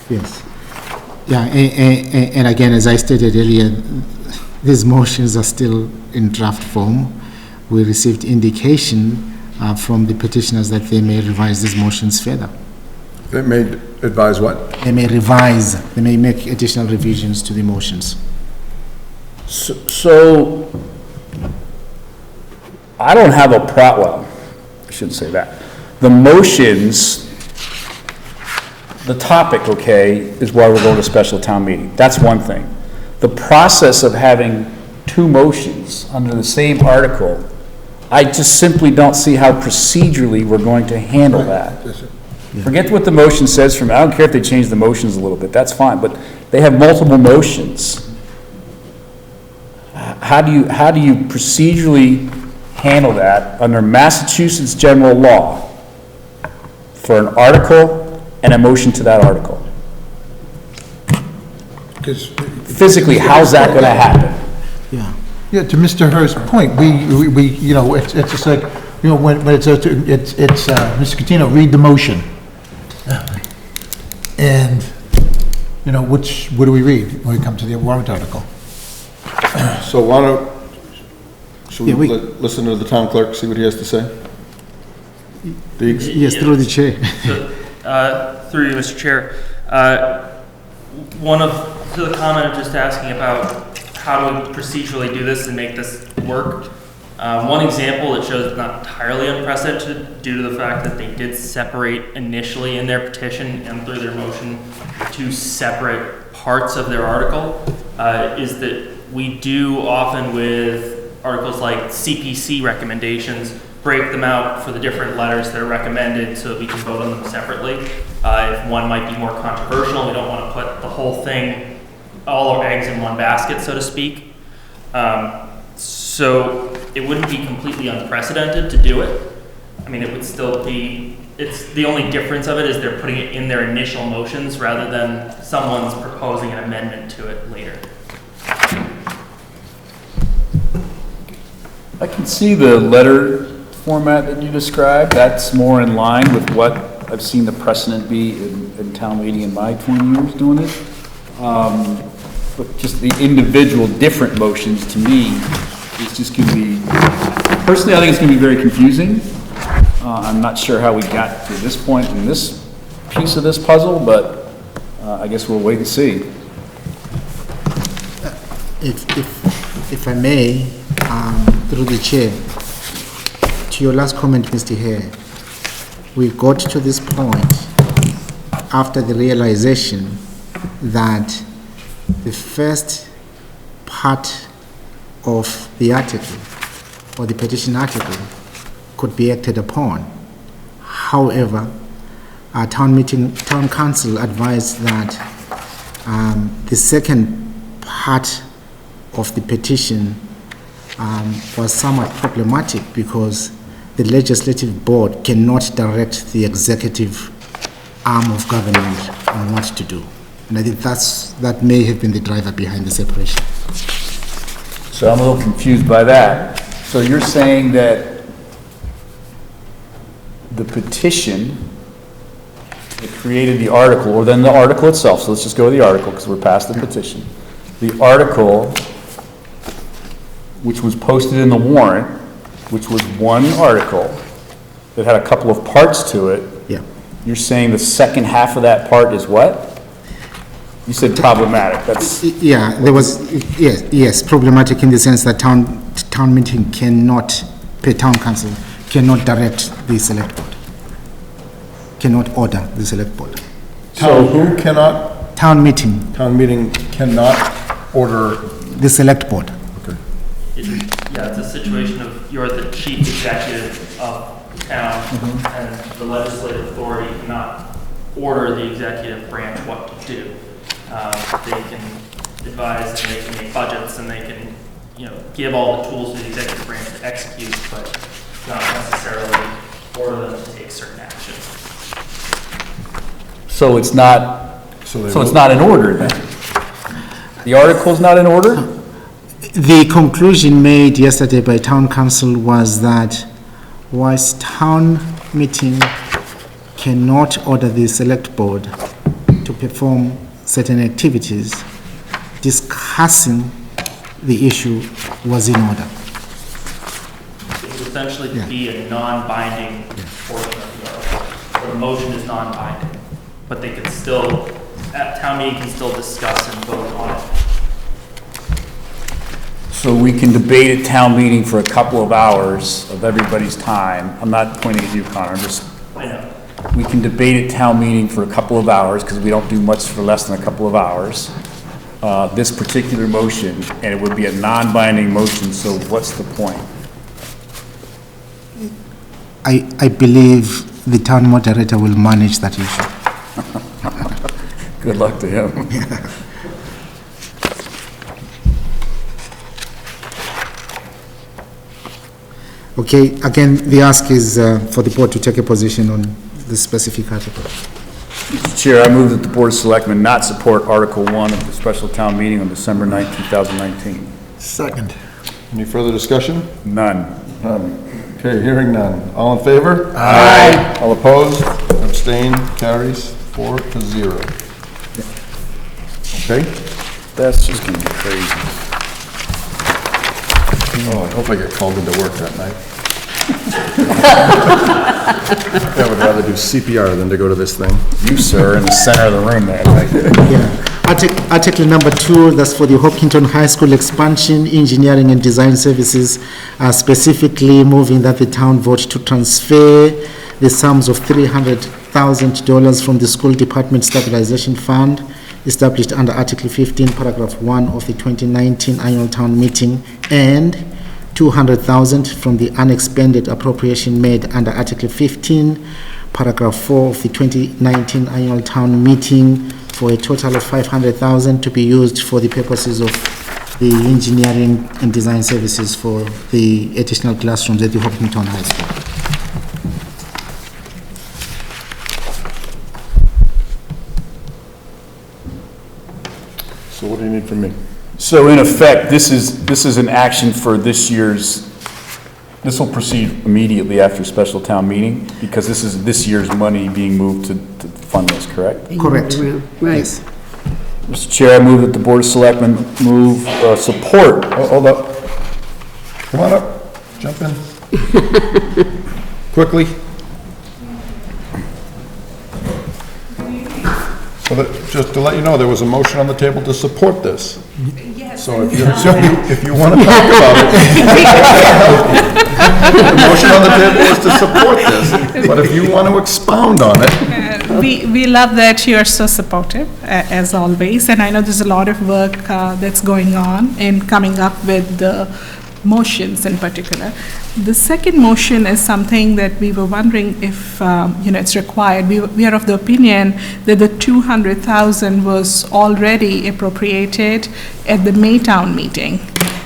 Yes. Yeah, and again, as I stated earlier, these motions are still in draft form. We received indication from the petitioners that they may revise these motions further. They may advise what? They may revise, they may make additional revisions to the motions. So I don't have a well, I shouldn't say that. The motions, the topic, okay, is why we're going to special town meeting. That's one thing. The process of having 2 motions under the same article, I just simply don't see how procedurally we're going to handle that. Forget what the motion says from, I don't care if they change the motions a little bit, that's fine, but they have multiple motions. How do you procedurally handle that under Massachusetts general law for an article and a motion to that article? because. Physically, how's that gonna happen? Yeah. Yeah, to Mr. Hurst's point, we, you know, it's just like, you know, when it's Mr. Catino, read the motion. And, you know, what do we read when we come to the warrant article? So why don't, should we listen to the town clerk, see what he has to say? Deeks? Yes, through the chair. Through you, Mr. Chair. To the comment of just asking about how do we procedurally do this and make this work. One example that shows it's not entirely unprecedented due to the fact that they did separate initially in their petition and through their motion two separate parts of their article, is that we do often with articles like CPC recommendations, break them out for the different letters that are recommended so that we can vote on them separately. If one might be more controversial, we don't want to put the whole thing, all our eggs in one basket, so to speak. So it wouldn't be completely unprecedented to do it. I mean, it would still be, it's the only difference of it is they're putting it in their initial motions rather than someone's proposing an amendment to it later. I can see the letter format that you described. That's more in line with what I've seen the precedent be in town meeting in my 20 years doing it. But just the individual different motions, to me, it's just going to be, personally, I think it's going to be very confusing. I'm not sure how we got to this point in this piece of this puzzle, but I guess we'll wait and see. If I may, through the chair, to your last comment, Mr. Hare, we got to this point after the realization that the first part of the article, or the petition article, could be acted upon. However, our town council advised that the second part of the petition was somewhat problematic because the legislative board cannot direct the executive arm of government on what to do. And I think that may have been the driver behind the separation. So I'm a little confused by that. So you're saying that the petition that created the article, or then the article itself, so let's just go to the article because we're past the petition. The article, which was posted in the warrant, which was one article that had a couple of parts to it. Yeah. You're saying the second half of that part is what? You said problematic. That's yeah. There was yes, problematic in the sense that town meeting cannot, per town council, cannot direct the select board, cannot order the select board. So who cannot? Town meeting. Town meeting cannot order the select board. Okay. Yeah, it's a situation of you're the chief executive of town, and the legislative authority cannot order the executive branch what to do. They can advise and they can make budgets and they can, give all the tools to the executive branch to execute, but not necessarily order them to take certain actions. so it's not. So it's not in order then. The article's not in order. The conclusion made yesterday by town council was that whilst town meeting cannot order the select board to perform certain activities, discussing the issue was in order. It would essentially be a non-binding portion of the article. The motion is non-binding, but they could still, at town meeting, can still discuss and vote on it. So we can debate at town meeting for a couple of hours of everybody's time. I'm not pointing at you, Connor, I'm just. I know. We can debate at town meeting for a couple of hours, because we don't do much for less than a couple of hours, this particular motion, and it would be a non-binding motion, so what's the point? I believe the town moderator will manage that issue. Good luck to him. Okay, again, the ask is for the board to take a position on the specific article. Mr. Chair, I move that the Board of Selectmen not support Article 1 of the special town meeting on December 9, 2019. Second. Any further discussion? None. None. Okay, hearing none. All in favor? Aye. All opposed? Abstain? Carries 4-0. Okay? That's just gonna be crazy. Oh, I hope I get called into work that night. I would rather do CPR than to go to this thing. You, sir, in the center of the room there. Yeah. Article number 2, that's for the Hopkinton High School expansion, engineering and design services, specifically moving that the town vote to transfer the sums of $300,000 from the School Department Stabilization Fund established under Article 15, Paragraph 1 of the 2019 Annual Town Meeting, and $200,000 from the unexpended appropriation made under Article 15, Paragraph 4 of the 2019 Annual Town Meeting, for a total of $500,000 to be used for the purposes of the engineering and design services for the additional classrooms at the Hopkinton High School. So what do you need from me? So in effect, this is an action for this year's, this will proceed immediately after special town meeting, because this is this year's money being moved to fund this, correct? Correct. Right. Yes. Mr. Chair, I move that the Board of Selectmen support. Oh, hold up. Come on up. Jump in. Quickly. So that, just to let you know, there was a motion on the table to support this. So if you want to talk about it. The motion on the table is to support this, but if you want to expound on it. We love that you are so supportive, as always, and I know there's a lot of work that's going on in coming up with the motions in particular. The second motion is something that we were wondering if, it's required. We are of the opinion that the $200,000 was already appropriated at the Maytown meeting.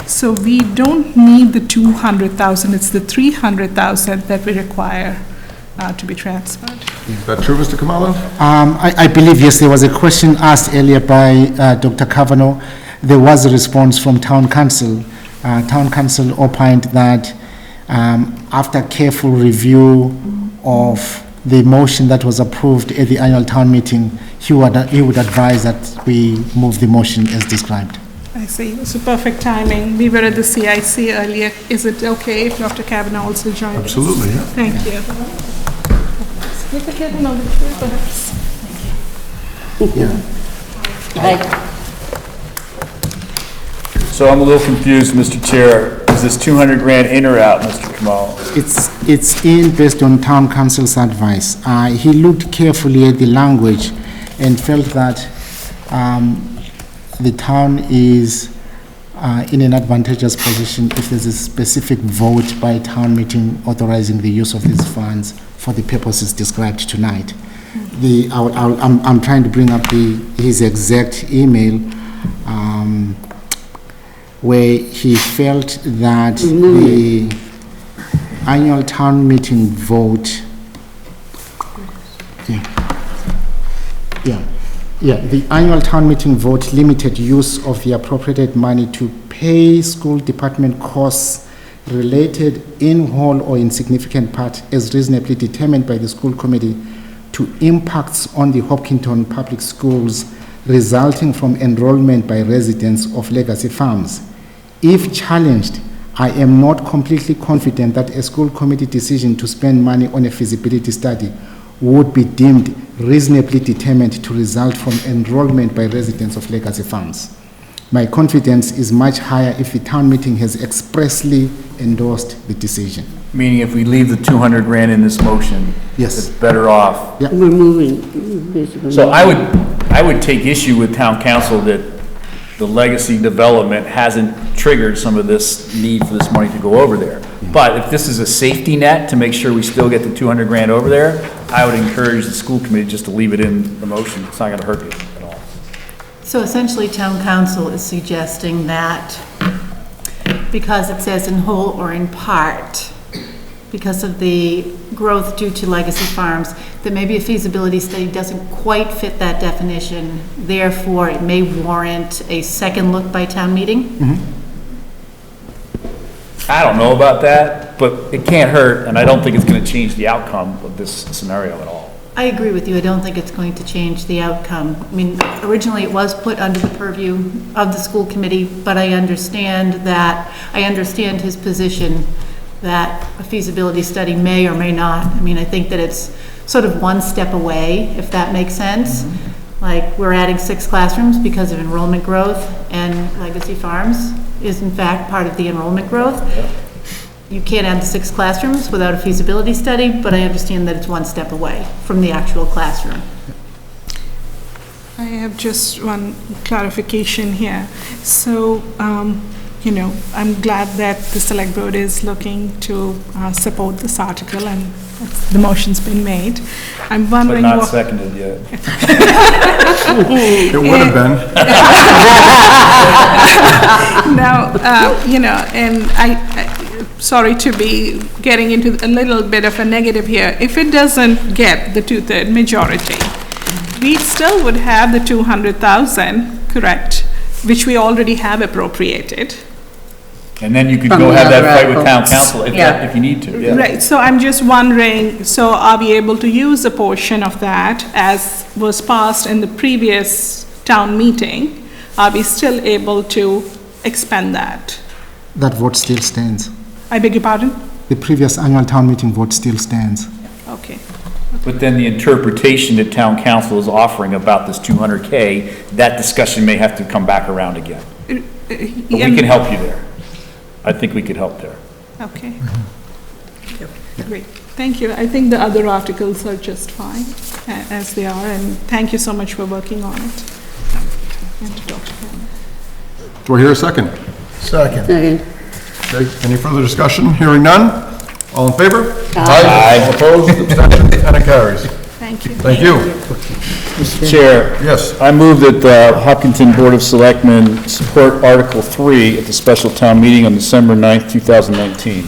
So we don't need the $200,000, it's the $300,000 that we require to be transferred. Is that true, Mr. Kamalo? I believe, yes, there was a question asked earlier by Dr. Kavanaugh. There was a response from Town Council. Town Council opined that after careful review of the motion that was approved at the annual town meeting, he would advise that we move the motion as described. I see. It's a perfect timing. We were at the CIC earlier. Is it okay if Dr. Kavanaugh also joins us? Absolutely, yeah. Thank you. We could get another chair, perhaps. Thank you. Right. So I'm a little confused, Mr. Chair. Is this 200 grand in or out, Mr. Kamal? It's in based on Town Council's advice. He looked carefully at the language and felt that the town is in an advantageous position if there's a specific vote by town meeting authorizing the use of these funds for the purposes described tonight. I'm trying to bring up his exact email where he felt that the annual town meeting vote, the annual town meeting vote limited use of the appropriated money to pay school department costs related in whole or in significant part as reasonably determined by the school committee to impacts on the Hopkinton Public Schools resulting from enrollment by residents of legacy farms. If challenged, I am not completely confident that a school committee decision to spend money on a feasibility study would be deemed reasonably determined to result from enrollment by residents of legacy farms. My confidence is much higher if the town meeting has expressly endorsed the decision. Meaning if we leave the 200 grand in this motion, yes, it's better off. Yeah. We're moving, basically. So I would take issue with town council that the legacy development hasn't triggered some of this need for this money to go over there. But if this is a safety net to make sure we still get the 200 grand over there, I would encourage the school committee just to leave it in the motion. It's not gonna hurt you at all. So essentially, town council is suggesting that because it says in whole or in part, because of the growth due to legacy farms, that maybe a feasibility study doesn't quite fit that definition. Therefore, it may warrant a second look by town meeting? I don't know about that, but it can't hurt, and I don't think it's gonna change the outcome of this scenario at all. I agree with you. I don't think it's going to change the outcome. I mean, originally it was put under the purview of the school committee, but I understand his position that a feasibility study may or may not. I mean, I think that it's sort of one step away, if that makes sense. Like, we're adding 6 classrooms because of enrollment growth, and Legacy Farms is in fact part of the enrollment growth. You can't add the 6 classrooms without a feasibility study, but I understand that it's one step away from the actual classroom. I have just one clarification here. So, I'm glad that the select board is looking to support this article, and the motion's been made. I'm But wondering not what... seconded yet. It would have been. Now, and sorry to be getting into a little bit of a negative here. If it doesn't get the 2/3 majority, we still would have the 200,000, correct, which we already have appropriated. And then you could From go the have that other fight with town articles. council if Yeah. you need to, yeah. Right, so I'm just wondering, so are we able to use a portion of that as was passed in the previous town meeting? Are we still able to expend that? That vote still stands. I beg your pardon? The previous annual town meeting vote still stands. Okay. But then the interpretation that town council is offering about this 200K, that discussion may have to come back around again. But we can help you there. I think we could help there. Okay. Great, thank you. I think the other articles are just fine as they are, and thank you so much for working on it. And to Dr. Cameron. Do I hear a second? Second. Okay, any further discussion? Hearing none? All in favor? Aye. All opposed? Abstentions? And it carries. Thank you. Thank you. Mr. Chair. Yes. I move that the Hopkinton Board of Selectmen support Article 3 at the special town meeting on December 9th, 2019.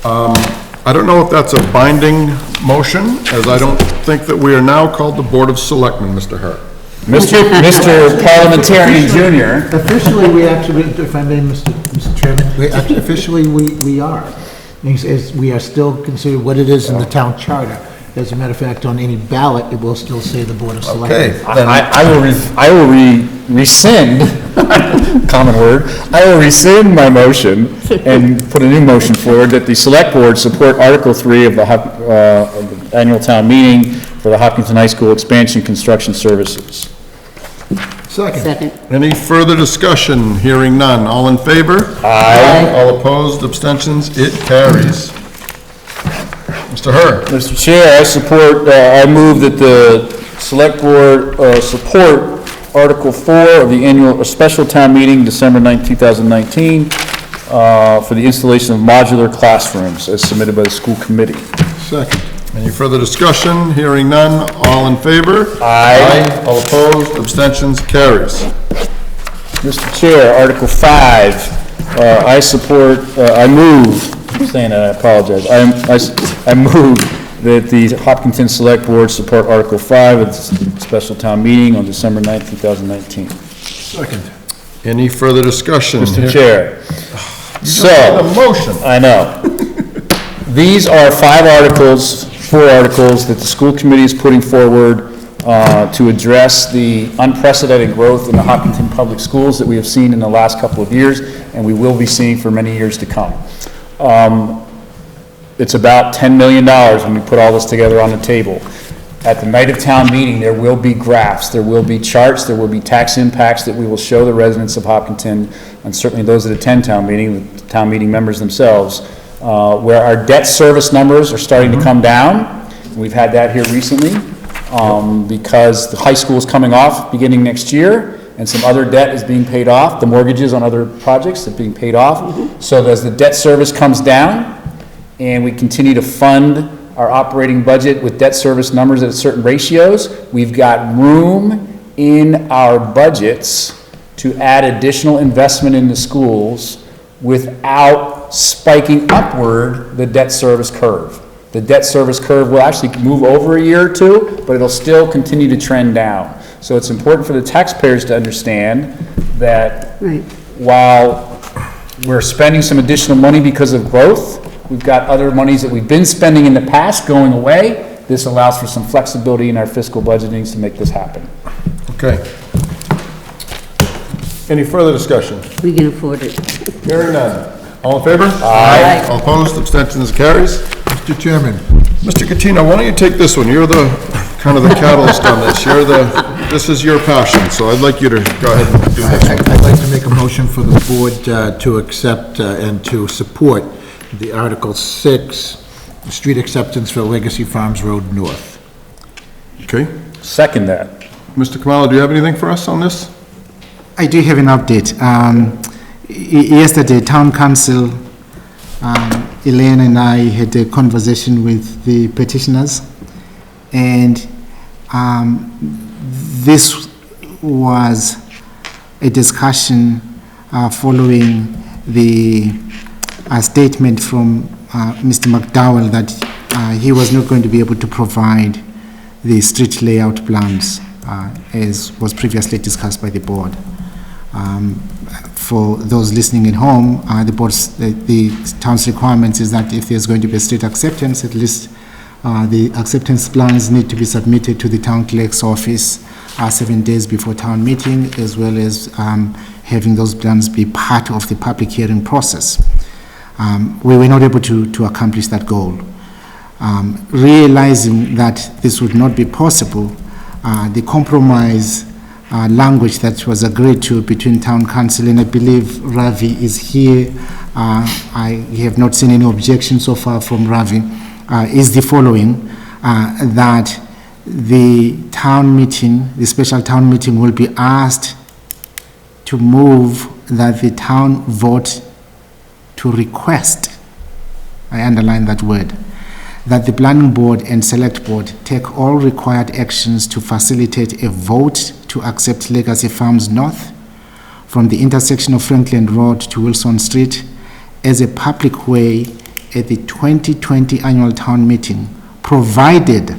I don't know if that's a binding motion, as I don't think that we are now called the Board of Selectmen, Mr. Hart. Mr. Parliamentarian Junior. Officially, we actually, if I may, Mr. Chairman, officially, we are. We are still considered what it is in the town charter. As a matter of fact, on any ballot, it will still say the Board of Selectmen. Okay. I will rescind, common word, I will rescind my motion and put a new motion forward that the Select Board support Article 3 of the annual town meeting for the Hopkinton High School expansion construction services. Second. Any further discussion? Hearing none. All in favor? Aye. All opposed? Abstentions? It carries. Mr. Hurd. Mr. Chair, I move that the Select Board support Article 4 of the annual, special town meeting, December 9th, 2019, for the installation of modular classrooms as submitted by the school committee. Second. Any further discussion? Hearing none. All in favor? Aye. All opposed? Abstentions? Carries. Mr. Chair, Article 5, I move, I'm saying that, I apologize. I move that the Hopkinton Select Board support Article 5 of the special town meeting on December 9th, 2019. Second. Any further discussion? Mr. Chair. You just had a motion. I know. These are 4 articles that the school committee is putting forward to address the unprecedented growth in the Hopkinton Public Schools that we have seen in the last couple of years, and we will be seeing for many years to come. It's about $10 million when we put all this together on the table. At the night of town meeting, there will be graphs, there will be charts, there will be tax impacts that we will show the residents of Hopkinton, and certainly those that attend town meeting, the town meeting members themselves, where our debt service numbers are starting to come down. We've had that here recently, because the high school is coming off beginning next year, and some other debt is being paid off, the mortgages on other projects are being paid off. So as the debt service comes down, and we continue to fund our operating budget with debt service numbers at certain ratios, we've got room in our budgets to add additional investment in the schools without spiking upward the debt service curve. The debt service curve will actually move over a year or two, but it'll still continue to trend down. So it's important for the taxpayers to understand that while we're spending some additional money because of growth, we've got other monies that we've been spending in the past going away. This allows for some flexibility in our fiscal budgeting to make this happen. Okay. Any further discussion? We can afford it. Hearing none. All in favor? Aye. All opposed, abstentions, carries. Mr. Chairman. Mr. Catino, why don't you take this one? You're the, kind of the catalyst on this. This is your passion, so I'd like you to go ahead and do this one. I'd like to make a motion for the board to accept and to support the Article 6, street acceptance for Legacy Farms Road North. Okay. Second that. Mr. Kamala, do you have anything for us on this? I do have an update. Yesterday, Town Council, Elaine and I had a conversation with the petitioners, and this was a discussion following the statement from Mr. McDowell that he was not going to be able to provide the street layout plans as was previously discussed by the board. For those listening at home, the town's requirements is that if there's going to be a street acceptance, at least the acceptance plans need to be submitted to the town clerk's office 7 days before town meeting, as well as having those plans be part of the public hearing process. We were not able to accomplish that goal. Realizing that this would not be possible, the compromise language that was agreed to between Town Council, and I believe Ravi is here, I have not seen any objection so far from Ravi, is the following, that the town meeting, the special town meeting will be asked to move that the town vote to request, I underline that word, that the planning board and select board take all required actions to facilitate a vote to accept Legacy Farms North from the intersection of Franklin Road to Wilson Street as a public way at the 2020 annual town meeting, provided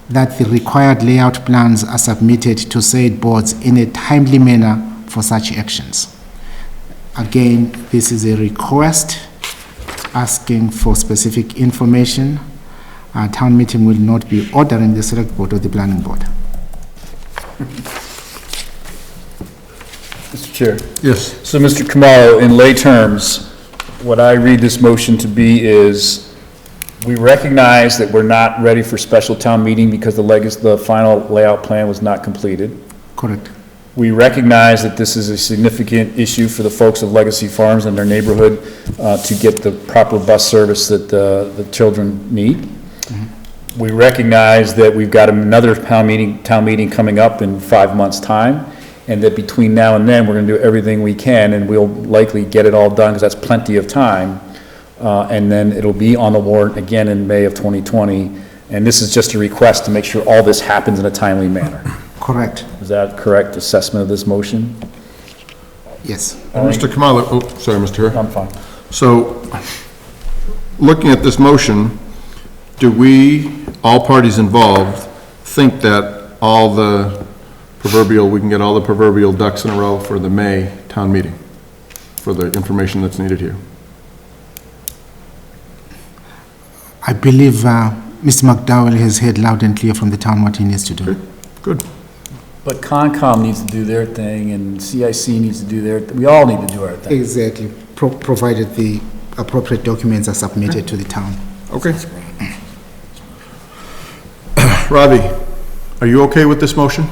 that the required layout plans are submitted to said boards in a timely manner for such actions. Again, this is a request asking for specific information. Town meeting will not be ordering the select board or the planning board. Mr. Chair. Yes. So, Mr. Kamalo, in lay terms, what I read this motion to be is we recognize that we're not ready for special town meeting because the final layout plan was not completed. Correct. We recognize that this is a significant issue for the folks of Legacy Farms and their neighborhood to get the proper bus service that the children need. We recognize that we've got another town meeting coming up in 5 months' time, and that between now and then, we're going to do everything we can, and we'll likely get it all done, because that's plenty of time, and then it'll be on the warrant again in May of 2020, and this is just a request to make sure all this happens in a timely manner. Correct. Is that a correct assessment of this motion? Yes. Mr. Kamala, oh, sorry, Mr. Hare. I'm fine. So, looking at this motion, do we, all parties involved, think that we can get all the proverbial ducks in a row for the May town meeting, for the information that's needed here? I believe Mr. McDowell has heard loud and clear from the town what he needs to do. Okay. Good. But Concom needs to do their thing, and CIC needs to do their, we all need to do our thing. Exactly, provided the appropriate documents are submitted to the town. Okay. Ravi, are you okay with this motion?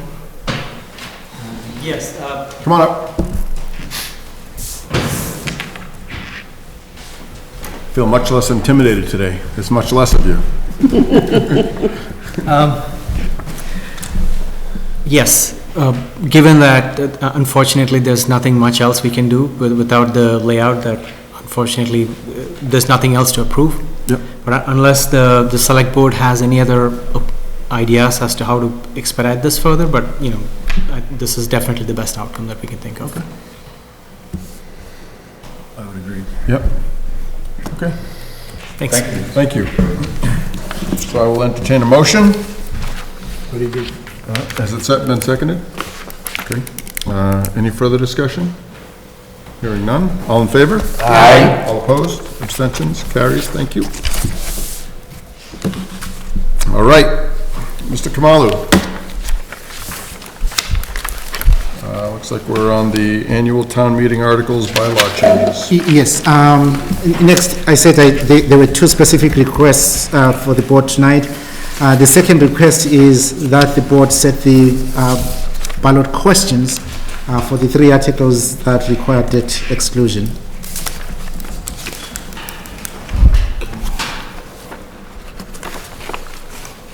Yes. Come on up. Feel much less intimidated today. There's much less of you. Yes. Given that unfortunately there's nothing much else we can do without the layout, that unfortunately there's nothing else to approve. Yep. But unless the select board has any other ideas as to how to expedite this further, but this is definitely the best outcome that we can think of. Okay. I would agree. Yep. Okay. Thanks. Thank you. So I will entertain a motion. What do you do? Has it been seconded? Okay. Any further discussion? Hearing none. All in favor? Aye. All opposed? Abstentions? Carries? Thank you. All right. Mr. Kamalu. Looks like we're on the annual town meeting articles bylaw changes. Yes, next, I said there were two specific requests for the board tonight. The second request is that the board set the ballot questions for the three articles that require debt exclusion.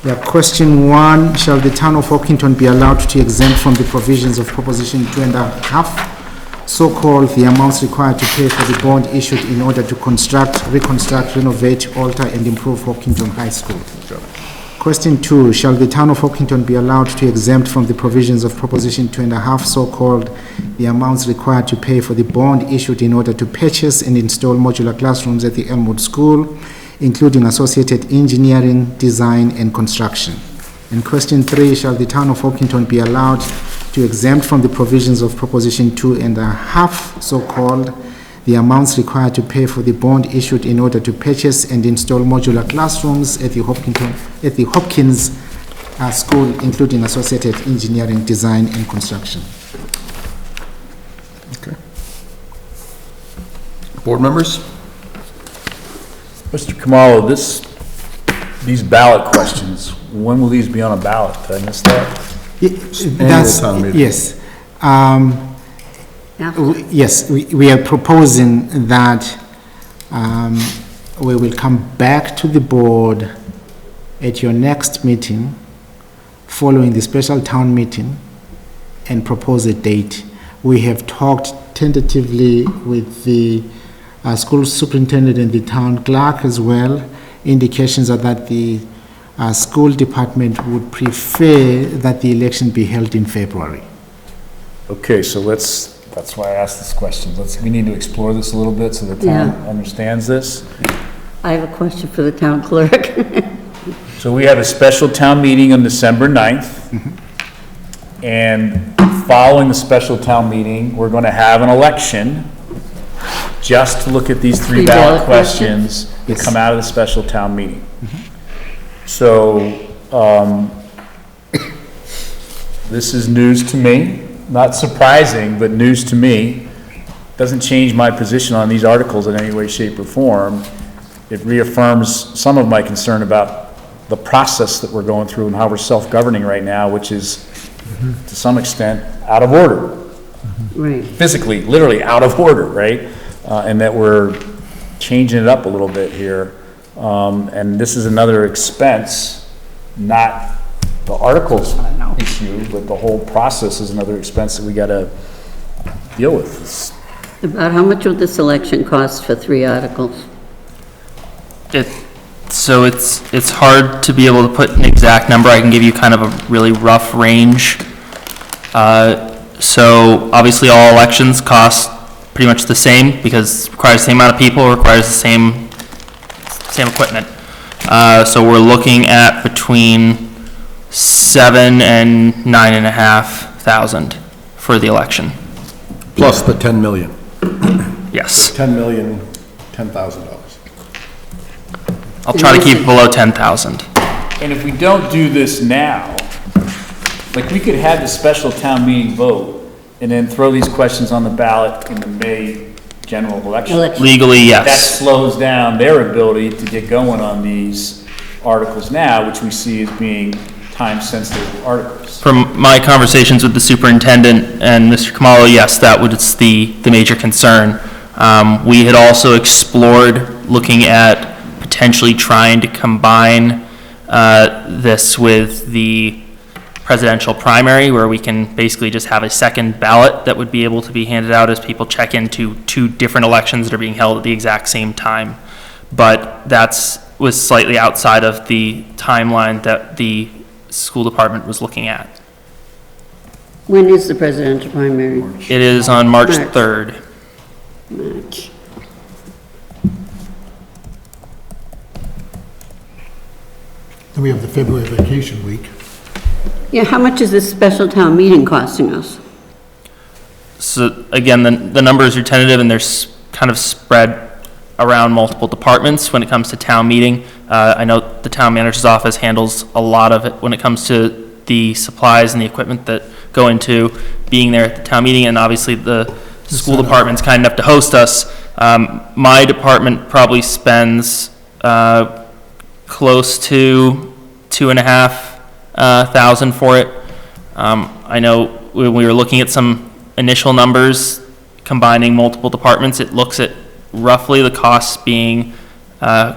Yeah, question 1, shall the town of Hopkinton be allowed to exempt from the provisions of Proposition 2.5, so-called the amounts required to pay for the bond issued in order to construct, reconstruct, renovate, alter, and improve Hopkinton High School? Question 2, shall the town of Hopkinton be allowed to exempt from the provisions of Proposition 2.5, so-called the amounts required to pay for the bond issued in order to purchase and install modular classrooms at the Elmwood School, including associated engineering, design, and construction? And question 3, shall the town of Hopkinton be allowed to exempt from the provisions of Proposition 2.5, so-called the amounts required to pay for the bond issued in order to purchase and install modular classrooms at the Hopkins School, including associated engineering, design, and construction? Okay. Board members? Mr. Kamalo, these ballot questions, when will these be on a ballot? Did I miss that? That's, town meeting. yes. Yes, we are proposing that we will come back to the board at your next meeting, following the special town meeting, and propose a date. We have talked tentatively with the school superintendent and the town clerk as well. Indications are that the school department would prefer that the election be held in February. Okay, so that's why I asked this question. We need to explore this a little bit so the town understands this. I have a question for the town clerk. So we have a special town meeting on December 9th. And following the special town meeing, we're going to have an election just to look at these three ballot questions that come out of the special town meeting. So, this is news to me. Not surprising, but news to me. Doesn't change my position on these articles in any way, shape, or form. It reaffirms some of my concern about the process that we're going through and how we're self-governing right now, which is, to some extent, out of order. Right. Physically, literally out of order, right? And that we're changing it up a little bit here. And this is another expense, not the articles issue, but the whole process is another expense that we gotta deal with. About how much would this election cost for 3 articles? So it's hard to be able to put an exact number. I can give you kind of a really rough range. So obviously all elections cost pretty much the same because it requires the same amount of people, requires the same equipment. So we're looking at between $7,000 and $9,500 for the election. Plus the 10 million. Yes. 10 million, $10,000. I'll try to keep it below 10,000. And if we don't do this now, like we could have the special town meeting vote and then throw these questions on the ballot in the May general election. Legally, yes. That slows down their ability to get going on these articles now, which we see as being time-sensitive articles. From my conversations with the superintendent and Mr. Kamalo, yes, that was the major concern. We had also explored looking at potentially trying to combine this with the presidential primary, where we can basically just have a second ballot that would be able to be handed out as people check into 2 different elections that are being held at the exact same time. But was slightly outside of the timeline that the school department was looking at. When is the presidential primary? It is on March 3rd. March. Then we have the February vacation week. Yeah, how much is this special town meeting costing us? So again, the numbers are tentative and they're kind of spread around multiple departments when it comes to town meeting. I know the town manager's office handles a lot of it when it comes to the supplies and the equipment that go into being there at the town meeting, and obviously the school department's kind enough to host us. My department probably spends close to $2,500 for it. I know when we were looking at some initial numbers, combining multiple departments, it looks at roughly the costs being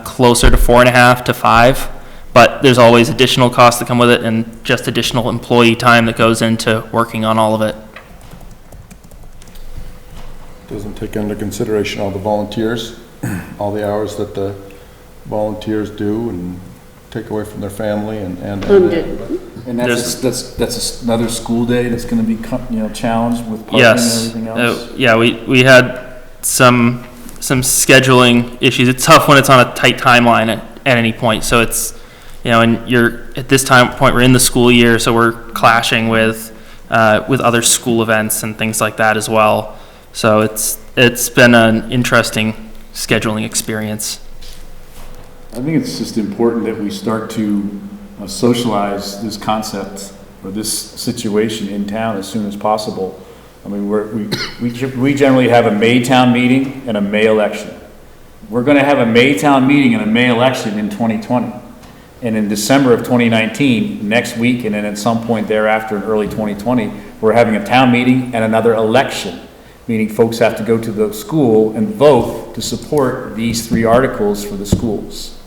closer to $4.5 to $5, but there's always additional costs that come with it and just additional employee time that goes into working on all of it. Doesn't take into consideration all the volunteers, all the hours that the volunteers do and take away from their family and that's another school day that's gonna be, challenged with parking and Yes. everything else? Yeah, we had some scheduling issues. It's tough when it's on a tight timeline at any point. So it's, and you're, at this point, we're in the school year, so we're clashing with other school events and things like that as well. So it's been an interesting scheduling experience. I think it's just important that we start to socialize this concept or this situation in town as soon as possible. I mean, we generally have a May town meeting and a May election. We're gonna have a May town meeting and a May election in 2020. And in December of 2019, next week, and then at some point thereafter in early 2020, we're having a town meeting and another election, meaning folks have to go to the school and vote to support these 3 articles for the schools.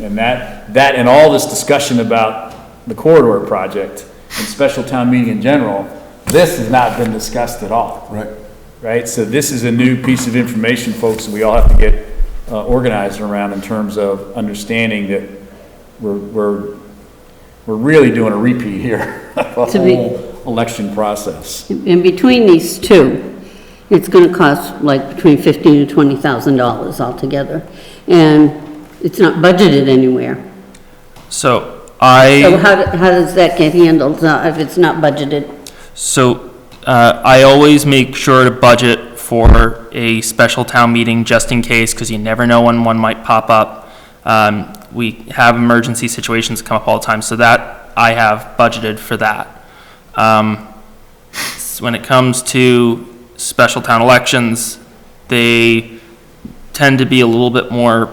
And that and all this discussion about the corridor project and special town meeting in general, this has not been discussed at all. Right. Right? So this is a new piece of information, folks, that we all have to get organized around in terms of understanding that we're really doing a repeat here of the whole election process. In between these two, it's gonna cost like between $15,000 to $20,000 altogether. And it's not budgeted anywhere. So So how does that get handled if it's not budgeted? So I always make sure to budget for a special town meeting just in case, because you never know when one might pop up. We have emergency situations that come up all the time, so that I have budgeted for that. When it comes to special town elections, they tend to be a little bit more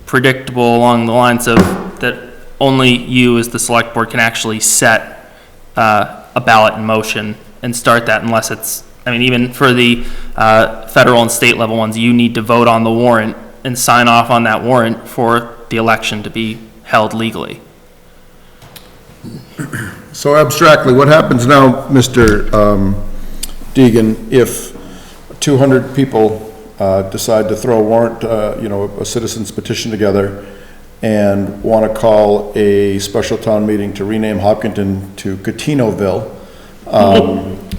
predictable along the lines of that only you as the select board can actually set a ballot in motion and start that unless it's, even for the federal and state level ones, you need to vote on the warrant and sign off on that warrant for the election to be held legally. So abstractly, what happens now, Mr. Deegan, if 200 people decide to throw a warrant, a citizen's petition together and want to call a special town meeting to rename Hopkinton to Catinoville,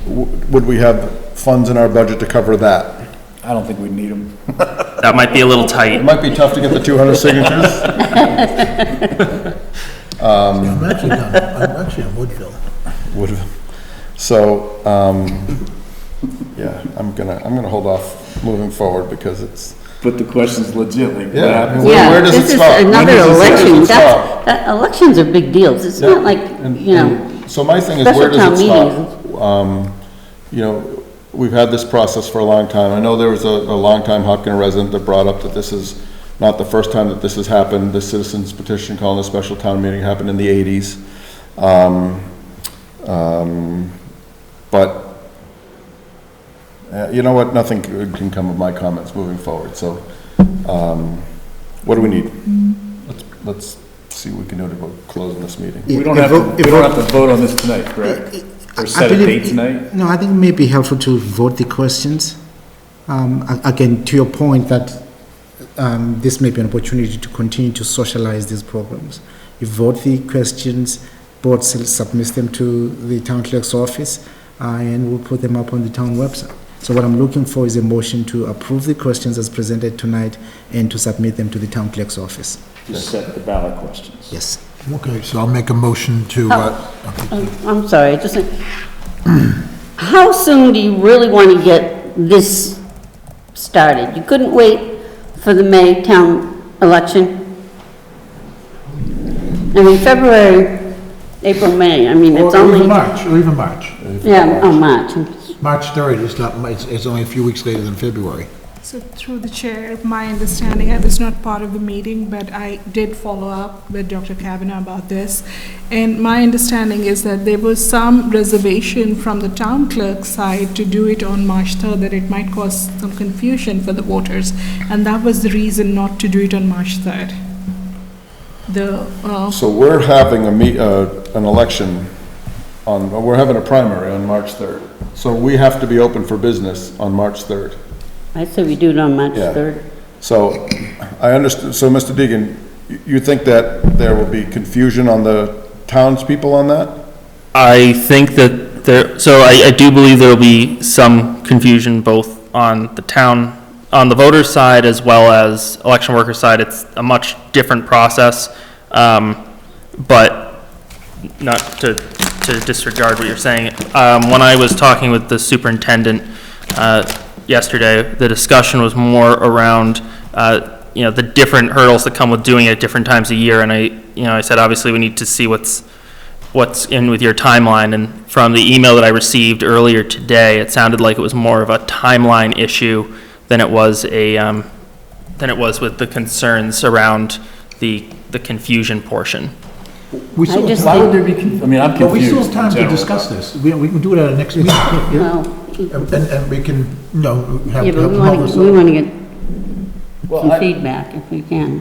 would we have funds in our budget to cover that? I don't think we need them. That might be a little tight. It might be tough to get the 200 signatures. I'm actually on Woodville. So, yeah, I'm gonna hold off moving forward because it's. But the question's legit, like, what Yeah, happens? where does it stop? This is another election. Stop? Elections are big deals. It's not like, So my thing is, special where does it town stop? We've had this process for a long time. I know there was a longtime Hopkins resident that brought up that this is not the first time that this has happened. The citizens petition calling a special town meeting happened in the 80s. But you know what? Nothing good can come of my comments moving forward. So, what do we need? Let's see what we can do to close this meeting. We don't have to vote on this tonight, correct? Or set a date tonight? No, I think it may be helpful to vote the questions. Again, to your point that this may be an opportunity to continue to socialize these programs. You vote the questions, board submits them to the town clerk's office, and we'll put them up on the town website. So what I'm looking for is a motion to approve the questions as presented tonight and to submit them to the town clerk's office. To set the ballot questions. Yes. Okay, so I'll make a motion to, I'm sorry, just, how soon do you really want to get this started? You couldn't wait for the May town election? I mean, February, April, May, I mean, it's or only... even March. Yeah, oh, March. March 3rd, it's only a few weeks later than February. So through the chair, my understanding, I was not part of the meeting, but I did follow up with Dr. Kavanaugh about this. And my understanding is that there was some reservation from the town clerk's side to do it on March 3rd, that it might cause some confusion for the voters. And that was the reason not to do it on March 3rd. So we're having an election we're having a primary on March 3rd. So we have to be open for business on March 3rd. I say we do it on March Yeah. 3rd. So I understand, so Mr. Deegan, you think that there will be confusion on the townspeople on that? I think that I do believe there will be some confusion both on the voter side as well as election worker side. It's a much different process, but not to disregard what you're saying. When I was talking with the superintendent yesterday, the discussion was more around the different hurdles that come with doing it at different times a year, and I said obviously we need to see what's in with your timeline, and from the email that I received earlier today, it sounded like it was more of a timeline issue than it was with the concerns around the confusion portion. We still, Why would there be, I'm but we confused. still have time to generally. discuss this. We can do it at our next meeting. And we can, have. Yeah, but we want to get some feedback if we can.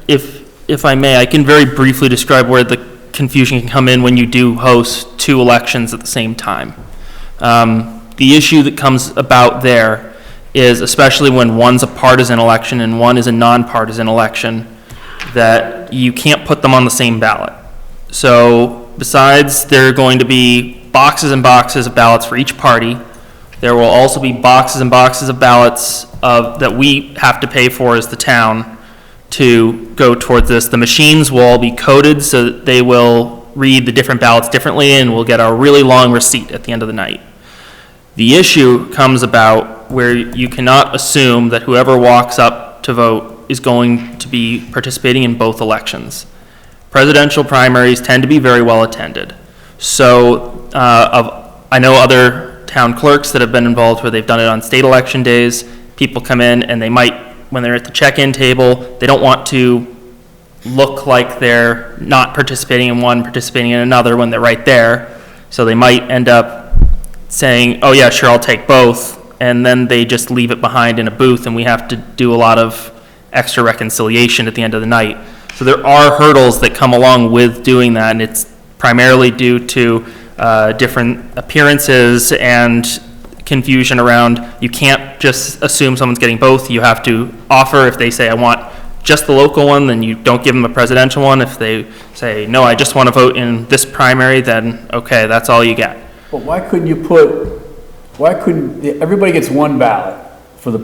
If I may, I can very briefly describe where the confusion can come in when you do host two elections at the same time. The issue that comes about there is, especially when one's a partisan election and one is a nonpartisan election, that you can't put them on the same ballot. So besides there are going to be boxes and boxes of ballots for each party, there will also be boxes and boxes of ballots that we have to pay for as the town to go towards this. The machines will all be coded so that they will read the different ballots differently, and we'll get a really long receipt at the end of the night. The issue comes about where you cannot assume that whoever walks up to vote is going to be participating in both elections. Presidential primaries tend to be very well attended. So I know other town clerks that have been involved where they've done it on state election days. People come in and they might, when they're at the check-in table, they don't want to look like they're not participating in one, participating in another when they're right there. So they might end up saying, oh yeah, sure, I'll take both. And then they just leave it behind in a booth, and we have to do a lot of extra reconciliation at the end of the night. So there are hurdles that come along with doing that, and it's primarily due to different appearances and confusion around, you can't just assume someone's getting both. You have to offer, if they say, I want just the local one, then you don't give them a presidential one. If they say, no, I just want to vote in this primary, then okay, that's all you get. But why couldn't everybody gets one ballot for the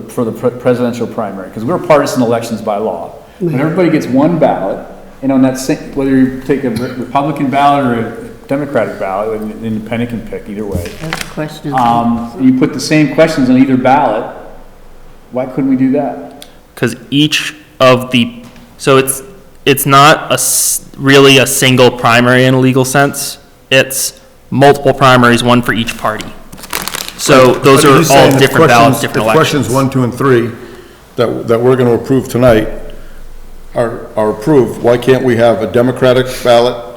presidential primary? Because we're partisan elections by law. But everybody gets one ballot, and on that same, whether you take a Republican ballot or a Democratic ballot, an independent can pick either way. That's a question. You put the same questions on either ballot. Why couldn't we do that? Because each of the, so it's not really a single primary in a legal sense. It's multiple primaries, one for each party. So those are all different ballots, different elections. Questions 1, 2, and 3 that we're going to approve tonight are approved. Why can't we have a Democratic ballot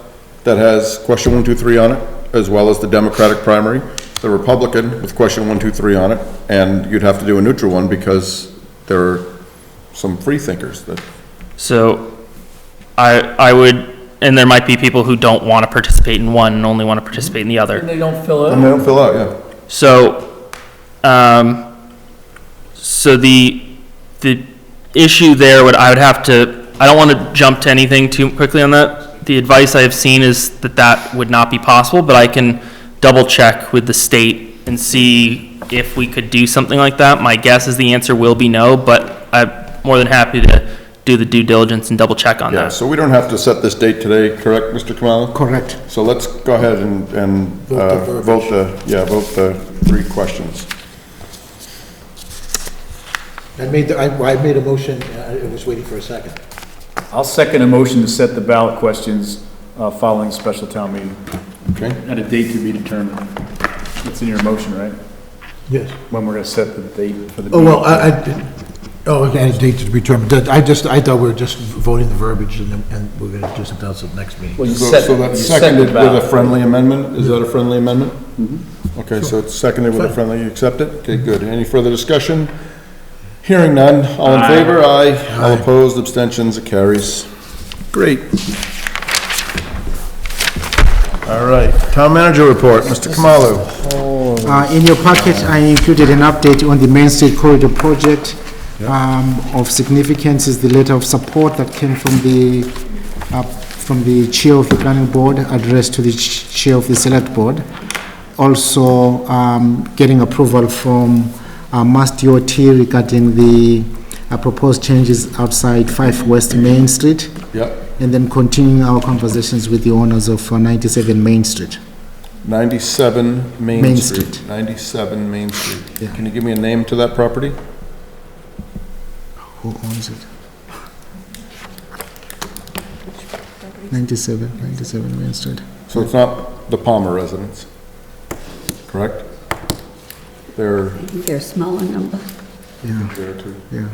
that has question 1, 2, 3 on it, as well as the Democratic primary, the Republican with question 1, 2, 3 on it, and you'd have to do a neutral one because there are some free thinkers that. So I would, and there might be people who don't want to participate in one and only want to participate in the other. And they don't fill out. And they don't fill out, yeah. So, so the issue there I would have to, I don't want to jump to anything too quickly on that. The advice I have seen is that would not be possible, but I can double check with the state and see if we could do something like that. My guess is the answer will be no, but I'm more than happy to do the due diligence and double check on Yeah, that. so we don't have to set this date today, correct, Mr. Kamala? Correct. So let's go ahead and vote the 3 questions. I made a motion, I was waiting for a second. I'll second a motion to set the ballot questions following special town meeting. Okay. At a date to be determined. It's in your motion, right? Yes. When we're gonna set the date for the. Oh, well, okay, a date to be determined. I thought we were just voting the verbiage and we're gonna do something else at the next meeting. Well, you So set- that's you set seconded the with a ballot. friendly amendment? Is that a friendly amendment? Mm-hmm. Okay, so it's seconded with a friendly, you accept it? Okay, good. Any further discussion? Hearing none. All in favor? Aye. All opposed? Abstentions? It carries. Great. All right, town manager report, Mr. Kamalu. In your package, I included an update on the Main Street Corridor project. Of significance is the letter of support that came from the chair of the planning board addressed to the chair of the select board. Also, getting approval from Mass DOT regarding the proposed changes outside 5 West Main Street. Yep. And then continuing our conversations with the owners of 97 Main Street. 97 Main Main Street. Street. 97 Main Street. Can you give me a name to that property? Who owns it? 97 Main Street. So it's not the Palmer residence, correct? They're They're a smaller number. Yeah. there too. Yeah.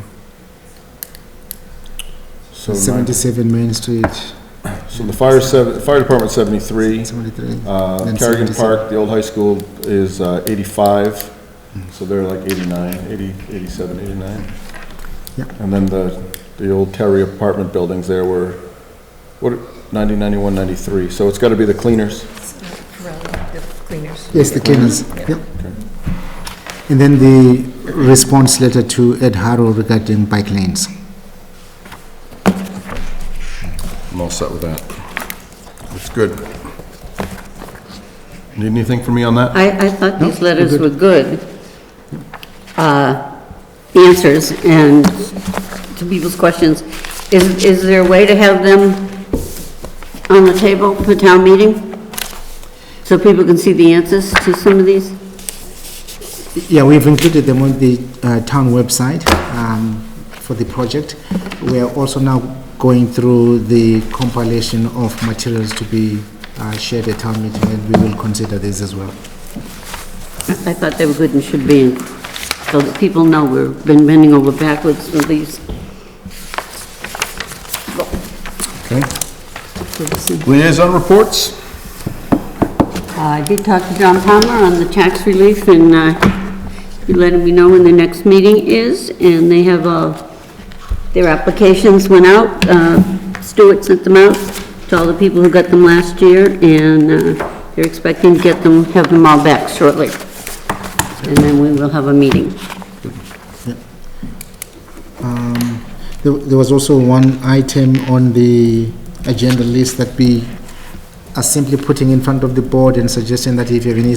So 77 Main Street. So the fire department 73. 73. Then Then Carrigan 77. Park, the old high school is 85. So they're like 89, 80, 87, 89. Yeah. And then the old Terry apartment buildings there were, 90, 91, 93. So it's got to be the cleaners. Cleaners. Yes, the cleaners. Yep. And then the response letter to Ed Harrow regarding bike lanes. I'm all set with that. It's good. Need anything from me on that? I thought No, these letters we're were good. Answers and to people's questions. Is there a way to have them on the table for town meeting? So people can see the answers to some of these? Yeah, we've included them on the town website for the project. We are also now going through the compilation of materials to be shared at town meeting, and we will consider this as well. I thought they were good and should be, so that people know we've been bending over backwards for these. Okay. Liaison reports? I did talk to John Palmer on the tax relief, and he letting me know when the next meeting is, and they have, their applications went out, Stuart sent them out to all the people who got them last year, and they're expecting to have them all back shortly. And then we will have a meeting. There was also one item on the agenda list that we are simply putting in front of the board and suggesting that if you have any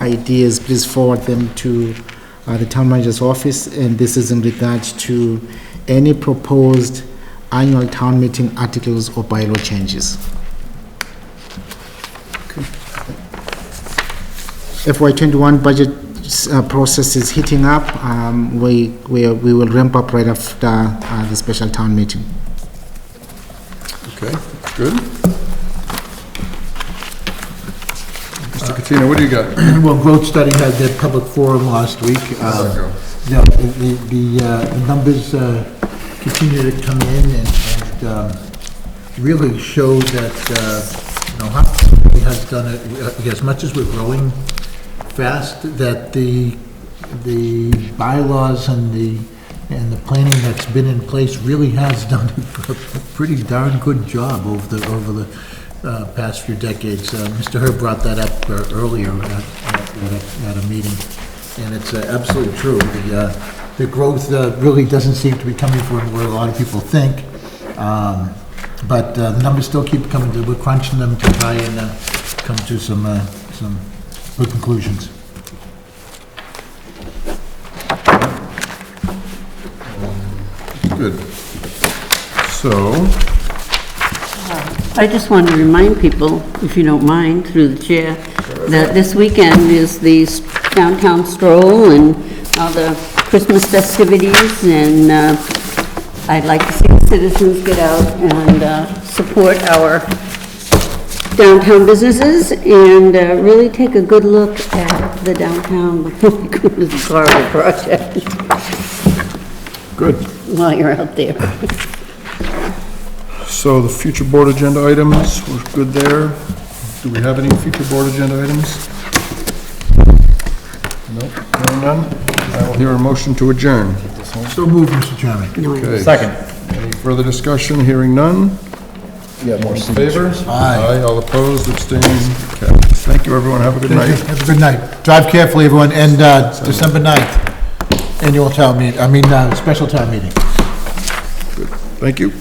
ideas, please forward them to the town manager's office, and this is in regard to any proposed annual town meeting articles or bylaw changes. FY21 budget process is heating up. We will ramp up right after the special town meeting. Okay, good. Mr. Katina, what do you got? Well, Growth Study had their public forum last week. The numbers continue to come in and really show that, Hopkins has done it, as much as we're growing fast, that the bylaws and the planning that's been in place really has done a pretty darn good job over the past few decades. Mr. Herb brought that up earlier at a meeting, and it's absolutely true. The growth really doesn't seem to be coming from where a lot of people think, but the numbers still keep coming. We're crunching them to try and come to some good conclusions. Good. So, I just want to remind people, if you don't mind, through the chair, that this weekend is the downtown stroll and all the Christmas festivities, and I'd like to see the citizens get out and support our downtown businesses and really take a good look at the downtown Carver project. good. While you're out there. So the future board agenda items, we're good there. Do we have any future board agenda items? Nope, hearing none. I will hear a motion to adjourn. So moved, Mr. Chairman. Okay. Second. Any further discussion? Hearing none. Yeah, more All in favor? Aye. All opposed, abstained, carried. Thank you, everyone. Have a good night. Have a good night. Drive carefully, everyone, and December 9th, annual town meeting, special town meeting. Thank you.